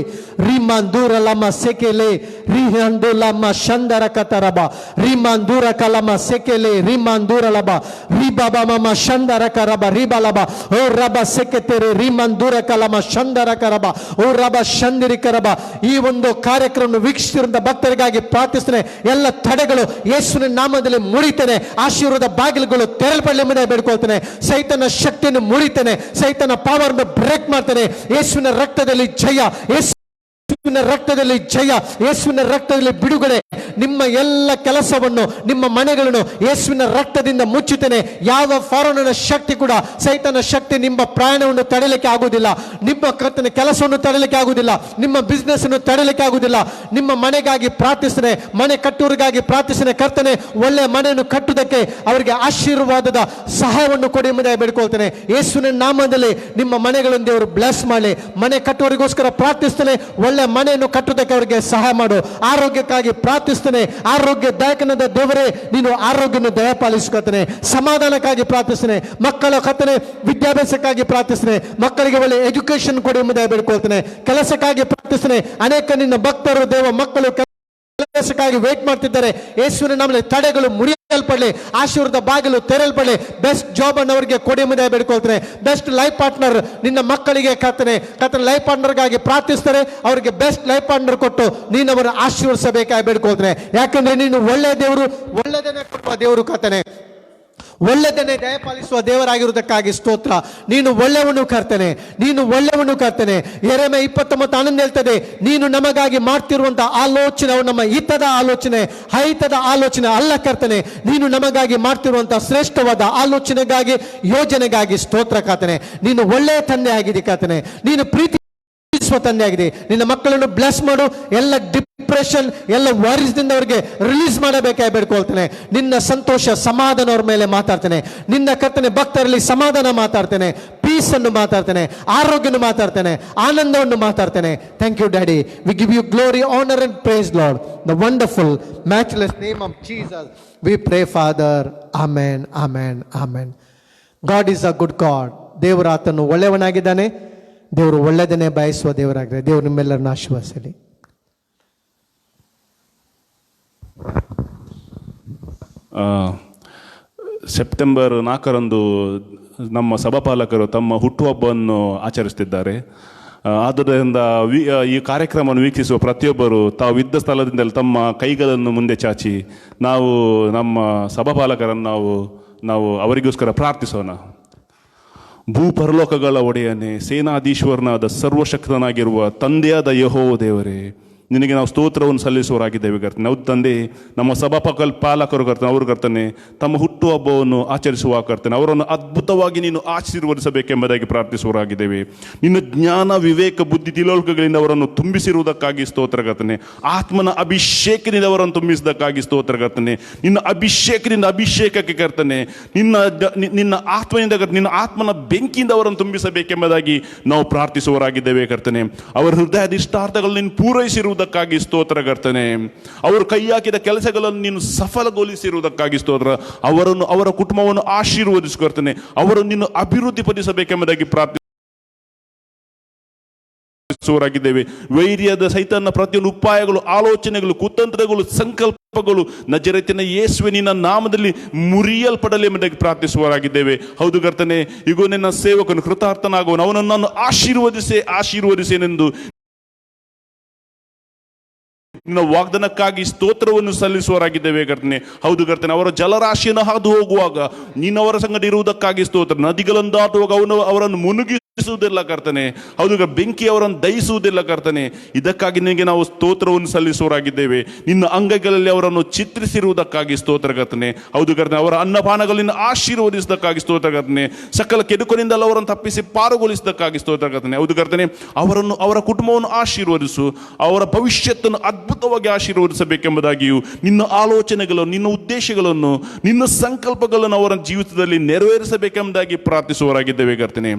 ರಿಮಾಂದೂರ ಲಮ ಸೆಕೆಲೆ ರಿಹಂದು ಲಮ ಶಂದರ ಕತರಬ ರಿಮಾಂದೂರ ಕಲಮ ಸೆಕೆಲೆ ರಿಮಾಂದೂರ ಲಬ ರಿಬಾಬ ಮಮ ಶಂದರ ಕರಬ ರಿಬಲಬ ಓ ರಬ ಸೆಕೆತೆರೆ ರಿಮಾಂದೂರ ಕಲಮ ಶಂದರ ಕರಬ ಓ ರಬ ಶಂದಿರಿ ಕರಬ. ಈ ಒಂದು ಕಾರ್ಯಕ್ರಮ ವೀಕ್ಷಿಸಿರುವಂತ ಭಕ್ತರಿಗಾಗಿ ಪ್ರಾರ್ಥಿಸ್ತೇನೆ. ಎಲ್ಲ ತಡೆಗಳು ಯೇಸುವಿನ ನಾಮದಲ್ಲಿ ಮುರಿತೇನೆ. ಆಶೀರ್ವಾದ ಬಾಗಿಲುಗಳು ತೆರಳಬಳ್ಳಿ ಎಂಬುದಾಗಿ ಬೇಡ್ಕೊಳ್ತೇನೆ. ಸೈತನ ಶಕ್ತಿಯನ್ನು ಮುರಿತೇನೆ. ಸೈತನ ಪವರ್ ಬ್ರೇಕ್ ಮಾಡ್ತೇನೆ. ಯೇಸುವಿನ ರಕ್ತದಲ್ಲಿ ಜಯ, ಯೇಸುವಿನ ರಕ್ತದಲ್ಲಿ ಜಯ, ಯೇಸುವಿನ ರಕ್ತದಲ್ಲಿ ಬಿಡುಗಡೆ. ನಿಮ್ಮ ಎಲ್ಲ ಕೆಲಸವನ್ನು, ನಿಮ್ಮ ಮನೆಗಳನ್ನು ಯೇಸುವಿನ ರಕ್ತದಿಂದ ಮುಚ್ಚುತ್ತೇನೆ. ಯಾವ ಫಾರೋನನ ಶಕ್ತಿ ಕೂಡ, ಸೈತನ ಶಕ್ತಿ ನಿಮ್ಮ ಪ್ರಯಾಣವನ್ನು ತಡೆಯಲಿಕ್ಕೆ ಆಗುವುದಿಲ್ಲ. ನಿಮ್ಮ ಕರ್ತನ ಕೆಲಸವನ್ನು ತಡೆಯಲಿಕ್ಕೆ ಆಗುವುದಿಲ್ಲ. ನಿಮ್ಮ ಬಿಸ್ನೆಸ್ ಅನ್ನು ತಡೆಯಲಿಕ್ಕೆ ಆಗುವುದಿಲ್ಲ. ನಿಮ್ಮ ಮನೆಗಾಗಿ ಪ್ರಾರ್ಥಿಸ್ತೇನೆ. ಮನೆ ಕಟ್ಟುವರಿಗಾಗಿ ಪ್ರಾರ್ಥಿಸ್ತೇನೆ. ಕರ್ತನೆ, ಒಳ್ಳೆಯ ಮನೆಯನ್ನು ಕಟ್ಟುವುದಕ್ಕೆ ಅವರಿಗೆ ಆಶೀರ್ವಾದದ ಸಹಾಯವನ್ನು ಕೊಡಿ ಎಂಬುದಾಗಿ ಬೇಡ್ಕೊಳ್ತೇನೆ. ಯೇಸುವಿನ ನಾಮದಲ್ಲಿ ನಿಮ್ಮ ಮನೆಗಳನ್ನು ದೇವರು ಬ್ಲೆಸ್ ಮಾಡಲಿ. ಮನೆ ಕಟ್ಟುವರಿಗೋಸ್ಕರ ಪ್ರಾರ್ಥಿಸ್ತೇನೆ. ಒಳ್ಳೆಯ ಮನೆಯನ್ನು ಕಟ್ಟುವುದಕ್ಕೆ ಅವರಿಗೆ ಸಹಾಯ ಮಾಡು. ಆರೋಗ್ಯಕ್ಕಾಗಿ ಪ್ರಾರ್ಥಿಸ್ತೇನೆ. ಆರೋಗ್ಯದಾಯಕನಾದ ದೇವರೇ, ನೀನು ಆರೋಗ್ಯವನ್ನು ದಯಪಾಲಿಸ್ಕೊಳ್ತೇನೆ. ಸಮಾಧಾನಕ್ಕಾಗಿ ಪ್ರಾರ್ಥಿಸ್ತೇನೆ. ಮಕ್ಕಳ ಕರ್ತನೆ ವಿದ್ಯಾಭ್ಯಾಸಕ್ಕಾಗಿ ಪ್ರಾರ್ಥಿಸ್ತೇನೆ. ಮಕ್ಕಳಿಗೆ ಒಳ್ಳೆ ಎಜುಕೇಶನ್ ಕೊಡಿ ಎಂಬುದಾಗಿ ಬೇಡ್ಕೊಳ್ತೇನೆ. ಕೆಲಸಕ್ಕಾಗಿ ಪ್ರಾರ್ಥಿಸ್ತೇನೆ. ಅನೇಕ ನಿನ್ನ ಭಕ್ತರು ದೇವ ಮಕ್ಕಳು ಕೆಲಸಕ್ಕಾಗಿ ವೇಟ್ ಮಾಡ್ತಿದ್ದಾರೆ. ಯೇಸುವಿನ ನಾಮದಲ್ಲಿ ತಡೆಗಳು ಮುರಿಯಲ್ಪಡಲಿ. ಆಶೀರ್ವಾದ ಬಾಗಿಲು ತೆರಲ್ಪಡಲಿ. ಬೆಸ್ಟ್ ಜಾಬ್ ಅನ್ನು ಅವರಿಗೆ ಕೊಡಿ ಎಂಬುದಾಗಿ ಬೇಡ್ಕೊಳ್ತೇನೆ. ಬೆಸ್ಟ್ ಲೈಫ್ ಪಾರ್ಟ್ನರ್ ನಿನ್ನ ಮಕ್ಕಳಿಗೆ ಕರ್ತನೆ ಲೈಫ್ ಪಾರ್ಟ್ನರ್ಗಾಗಿ ಪ್ರಾರ್ಥಿಸ್ತಾರೆ. ಅವರಿಗೆ ಬೆಸ್ಟ್ ಲೈಫ್ ಪಾರ್ಟ್ನರ್ ಕೊಟ್ಟು ನೀನು ಅವರನ್ನು ಆಶೀರ್ವದಿಸಬೇಕಾಗಿ ಬೇಡ್ಕೊಳ್ತೇನೆ. ಯಾಕಂದ್ರೆ ನೀನು ಒಳ್ಳೆಯ ದೇವರು, ಒಳ್ಳೆಯದನ್ನೇ ಕೊಡುವ ದೇವರು ಕರ್ತನೆ. ಒಳ್ಳೆದನ್ನೇ ದಯಪಾಲಿಸುವ ದೇವರಾಗಿರುವುದಕ್ಕಾಗಿ ಸ್ತೋತ್ರ. ನೀನು ಒಳ್ಳೆಯವನು ಕರ್ತನೆ, ನೀನು ಒಳ್ಳೆಯವನು ಕರ್ತನೆ. ಯೆರೆಮೀಯ 29:11 ಹೇಳ್ತದೆ, ನೀನು ನಮಗಾಗಿ ಮಾಡ್ತಿರುವಂತಹ ಆಲೋಚನೆ ನಮ್ಮ ಹಿತದ ಆಲೋಚನೆ, ಅಹಿತದ ಆಲೋಚನೆ ಅಲ್ಲ ಕರ್ತನೆ. ನೀನು ನಮಗಾಗಿ ಮಾಡ್ತಿರುವಂತಹ ಶ್ರೇಷ್ಠವಾದ ಆಲೋಚನೆಗಾಗಿ, ಯೋಜನೆಗಾಗಿ ಸ್ತೋತ್ರ ಕರ್ತನೆ. ನೀನು ಒಳ್ಳೆಯ ತಂದೆ ಆಗಿದೆ ಕರ್ತನೆ. ನೀನು ಪ್ರೀತಿ ತಂದೆ ಆಗಿದೆ. ನಿನ್ನ ಮಕ್ಕಳನ್ನು ಬ್ಲೆಸ್ ಮಾಡು. ಎಲ್ಲ ಡಿಪ್ರೆಷನ್, ಎಲ್ಲ ವಾರಿಸ್ದಿಂದ ಅವರಿಗೆ ರಿಲೀಸ್ ಮಾಡಬೇಕಾಗಿ ಬೇಡ್ಕೊಳ್ತೇನೆ. ನಿನ್ನ ಸಂತೋಷ, ಸಮಾಧಾನ ಅವ್ರ ಮೇಲೆ ಮಾತಾಡ್ತೇನೆ. ನಿನ್ನ ಕರ್ತನೆ ಭಕ್ತರಲ್ಲಿ ಸಮಾಧಾನ ಮಾತಾಡ್ತೇನೆ, ಪೀಸ್ ಅನ್ನು ಮಾತಾಡ್ತೇನೆ, ಆರೋಗ್ಯವನ್ನು ಮಾತಾಡ್ತೇನೆ, ಆನಂದವನ್ನು ಮಾತಾಡ್ತೇನೆ. Thank you daddy. We give you glory, honour and praise Lord. The wonderful matchless name of Jesus we pray Father. Amen, amen, amen. God is a good God. ದೇವರ ಆತನು ಒಳ್ಳೆಯವನಾಗಿದ್ದಾನೆ. ದೇವರು ಒಳ್ಳೆಯದನ್ನೇ ಬಯಸುವ ದೇವರಾಗಿದೆ. ದೇವರು ನಿಮ್ಮೆಲ್ಲರನ್ನ ಆಶೀರ್ವದಿಸಲಿ. ಸೆಪ್ಟೆಂಬರ್ 4ರಂದು ನಮ್ಮ ಸಭಾಪಾಲಕರು ತಮ್ಮ ಹುಟ್ಟುಹಬ್ಬವನ್ನು ಆಚರಿಸುತ್ತಿದ್ದಾರೆ. ಆದ್ದರಿಂದ ಈ ಕಾರ್ಯಕ್ರಮವನ್ನು ವೀಕ್ಷಿಸುವ ಪ್ರತಿಯೊಬ್ಬರು ತಾವು ಇದ್ದ ಸ್ಥಳದಿಂದಲೇ ತಮ್ಮ ಕೈಗಳನ್ನು ಮುಂದೆ ಚಾಚಿ ನಾವು ನಮ್ಮ ಸಭಾಪಾಲಕರನ್ನು ನಾವು ಅವರಿಗೋಸ್ಕರ ಪ್ರಾರ್ಥಿಸೋಣ. ಭೂಪರಲೋಕಗಳ ಒಡೆಯನೇ, ಸೇನಾಧೀಶ್ವರನಾದ ಸರ್ವಶಕ್ತನಾಗಿರುವ ತಂದೆಯಾದ ಯೆಹೋವ ದೇವರೇ, ನಿನಗೆ ನಾವು ಸ್ತೋತ್ರವನ್ನು ಸಲ್ಲಿಸುವವರಾಗಿದ್ದೇವೆ ಕರ್ತನೆ. ಹೌದು ತಂದೆ, ನಮ್ಮ ಪಾಲಕರು ಕರ್ತನೆ, ಅವರು ಕರ್ತನೆ ತಮ್ಮ ಹುಟ್ಟುಹಬ್ಬವನ್ನು ಆಚರಿಸುವ ಕರ್ತನೆ ಅವರನ್ನು ಅದ್ಭುತವಾಗಿ ನೀನು ಆಶೀರ್ವದಿಸಬೇಕೆಂಬುದಾಗಿ ಪ್ರಾರ್ಥಿಸುವವರಾಗಿದ್ದೇವೆ. ನಿನ್ನ ಜ್ಞಾನ, ವಿವೇಕ, ಬುದ್ಧಿ, ತಿಳುವಳಿಕೆಗಳಿಂದ ಅವರನ್ನು ತುಂಬಿಸಿರುವುದಕ್ಕಾಗಿ ಸ್ತೋತ್ರ ಕರ್ತನೆ. ಆತ್ಮನ ಅಭಿಷೇಕದಿಂದ ಅವರನ್ನು ತುಂಬಿಸಿದ್ದಕ್ಕಾಗಿ ಸ್ತೋತ್ರ ಕರ್ತನೆ. ನಿನ್ನ ಅಭಿಷೇಕದಿಂದ ಅಭಿಷೇಕಕ್ಕೆ ಕರ್ತನೆ, ನಿನ್ನ ಆತ್ಮನಿಂದ ನಿನ್ನ ಆತ್ಮನ ಬೆಂಕಿಯಿಂದ ಅವರನ್ನು ತುಂಬಿಸಬೇಕೆಂಬುದಾಗಿ ನಾವು ಪ್ರಾರ್ಥಿಸುವವರಾಗಿದ್ದೇವೆ ಕರ್ತನೆ. ಅವರ ಹೃದಯಾಧಿಷ್ಟಾರ್ಥಗಳನ್ನು ನೀನು ಪೂರೈಸಿರುವುದಕ್ಕಾಗಿ ಸ್ತೋತ್ರ ಕರ್ತನೆ. ಅವರು ಕೈ ಹಾಕಿದ ಕೆಲಸಗಳನ್ನು ನೀನು ಸಫಲಗೊಳಿಸಿರುವುದಕ್ಕಾಗಿ ಸ್ತೋತ್ರ. ಅವರನ್ನು, ಅವರ ಕುಟುಂಬವನ್ನು ಆಶೀರ್ವದಿಸಿಕೊಡ್ತೇನೆ. ಅವರನ್ನು ನೀನು ಅಭಿವೃದ್ಧಿಪಡಿಸಬೇಕೆಂಬುದಾಗಿ ಪ್ರಾರ್ಥಿಸುವವರಾಗಿದ್ದೇವೆ. ವೈರ್ಯದ ಸೈತಾನನ ಪ್ರತಿಯೊಂದು ಉಪಾಯಗಳು, ಆಲೋಚನೆಗಳು, ಕುತಂತ್ರಗಳು, ಸಂಕಲ್ಪಗಳು ನಜರೇತಿನ ಯೇಸುವೆ ನಿನ್ನ ನಾಮದಲ್ಲಿ ಮುರಿಯಲ್ಪಡಲಿ ಎಂಬುದಾಗಿ ಪ್ರಾರ್ಥಿಸುವವರಾಗಿದ್ದೇವೆ. ಹೌದು ಕರ್ತನೆ, ಈಗ ನಿನ್ನ ಸೇವಕನು ಕೃತಾರ್ಥನಾಗುವನು, ಅವನನ್ನು ಆಶೀರ್ವದಿಸೇನೆಂದು ನಿನ್ನ ವಾಗ್ದಾನಕ್ಕಾಗಿ ಸ್ತೋತ್ರವನ್ನು ಸಲ್ಲಿಸುವವರಾಗಿದ್ದೇವೆ ಕರ್ತನೆ. ಹೌದು ಕರ್ತನೆ, ಅವರ ಜಲರಾಶಿಯನ್ನು ಹಾದು ಹೋಗುವಾಗ ನೀನು ಅವರ ಸಂಗಡ ಇರುವುದಕ್ಕಾಗಿ ಸ್ತೋತ್ರ. ನದಿಗಳನ್ನು ದಾಟುವಾಗ ಅವರನ್ನು ಮುನುಗಿಸುವುದಿಲ್ಲ ಕರ್ತನೆ. ಹೌದು, ಬೆಂಕಿ ಅವರನ್ನು ದಹಿಸುವುದಿಲ್ಲ ಕರ್ತನೆ. ಇದಕ್ಕಾಗಿ ನಿನಗೆ ನಾವು ಸ್ತೋತ್ರವನ್ನು ಸಲ್ಲಿಸುವವರಾಗಿದ್ದೇವೆ. ನಿನ್ನ ಅಂಗಗಳಲ್ಲಿ ಅವರನ್ನು ಚಿತ್ರಿಸಿರುವುದಕ್ಕಾಗಿ ಸ್ತೋತ್ರ ಕರ್ತನೆ. ಹೌದು ಕರ್ತನೆ, ಅವರ ಅನ್ನಪಾನಗಳನ್ನು ಆಶೀರ್ವದಿಸಿದ್ದಕ್ಕಾಗಿ ಸ್ತೋತ್ರ ಕರ್ತನೆ. ಸಕಲ ಕೆಡುಕನಿಂದಲೂ ಅವರನ್ನು ತಪ್ಪಿಸಿ ಪಾರುಗೊಳಿಸಿದ್ದಕ್ಕಾಗಿ ಸ್ತೋತ್ರ ಕರ್ತನೆ. ಹೌದು ಕರ್ತನೆ, ಅವರನ್ನು, ಅವರ ಕುಟುಂಬವನ್ನು ಆಶೀರ್ವದಿಸು. ಅವರ ಭವಿಷ್ಯತ್ತನ್ನು ಅದ್ಭುತವಾಗಿ ಆಶೀರ್ವದಿಸಬೇಕೆಂಬುದಾಗಿಯೂ ನಿನ್ನ ಆಲೋಚನೆಗಳನ್ನು, ನಿನ್ನ ಉದ್ದೇಶಗಳನ್ನು, ನಿನ್ನ ಸಂಕಲ್ಪಗಳನ್ನು ಅವರ ಜೀವಿತದಲ್ಲಿ ನೆರವೇರಿಸಬೇಕೆಂಬುದಾಗಿ ಪ್ರಾರ್ಥಿಸುವವರಾಗಿದ್ದೇವೆ ಕರ್ತನೆ.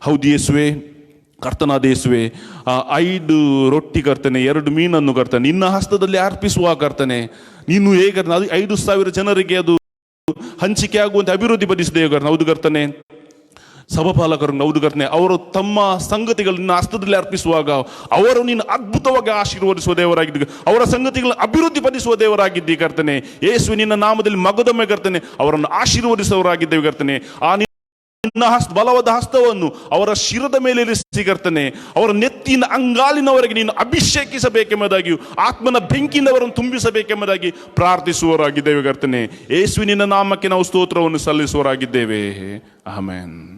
ಹೌದು ಯೇಸುವೆ, ಕರ್ತನಾದ ಯೇಸುವೆ, 5 ರೊಟ್ಟಿ ಕರ್ತನೆ, 2 ಮೀನನ್ನು ಕರ್ತನೆ ನಿನ್ನ ಹಸ್ತದಲ್ಲಿ ಅರ್ಪಿಸುವ ಕರ್ತನೆ. ನೀನು ಹೇಗೆ 5,000 ಜನರಿಗೆ ಅದು ಹಂಚಿಕೆ ಆಗುವಂತೆ ಅಭಿವೃದ್ಧಿ ಪಡಿಸಿದ್ದೇವೆ ಕರ್ತನೆ. ಹೌದು ಕರ್ತನೆ, ಸಭಪಾಲಕರನ್ನು ಹೌದು ಕರ್ತನೆ, ಅವರು ತಮ್ಮ ಸಂಗತಿಗಳನ್ನ ಹಸ್ತದಲ್ಲಿ ಅರ್ಪಿಸುವಾಗ ಅವರು ನೀನು ಅದ್ಭುತವಾಗಿ ಆಶೀರ್ವದಿಸುವ ದೇವರಾಗಿದ್ದು, ಅವರ ಸಂಗತಿಗಳನ್ನು ಅಭಿವೃದ್ಧಿ ಪಡಿಸುವ ದೇವರಾಗಿದ್ದಿ ಕರ್ತನೆ. ಯೇಸು ನಿನ್ನ ನಾಮದಲ್ಲಿ ಮಗದೊಮ್ಮೆ ಕರ್ತನೆ ಅವರನ್ನು ಆಶೀರ್ವದಿಸುವವರಾಗಿದ್ದೇವೆ ಕರ್ತನೆ. ಆ ನಿನ್ನ ಬಲವಾದ ಹಸ್ತವನ್ನು ಅವರ ಶಿರದ ಮೇಲೆ ಇರಿಸಿ ಕರ್ತನೆ, ಅವರ ನೆತ್ತಿನ ಅಂಗಾಲಿನವರೆಗೆ ನೀನು ಅಭಿಷೇಕಿಸಬೇಕೆಂಬುದಾಗಿಯೂ ಆತ್ಮನ ಬೆಂಕಿಯಿಂದ ಅವರನ್ನು ತುಂಬಿಸಬೇಕೆಂಬುದಾಗಿ ಪ್ರಾರ್ಥಿಸುವವರಾಗಿದ್ದೇವೆ ಕರ್ತನೆ. ಯೇಸುವಿನ ನಾಮಕ್ಕೆ ನಾವು ಸ್ತೋತ್ರವನ್ನು ಸಲ್ಲಿಸುವವರಾಗಿದ್ದೇವೆ. ಆಮೆನ್.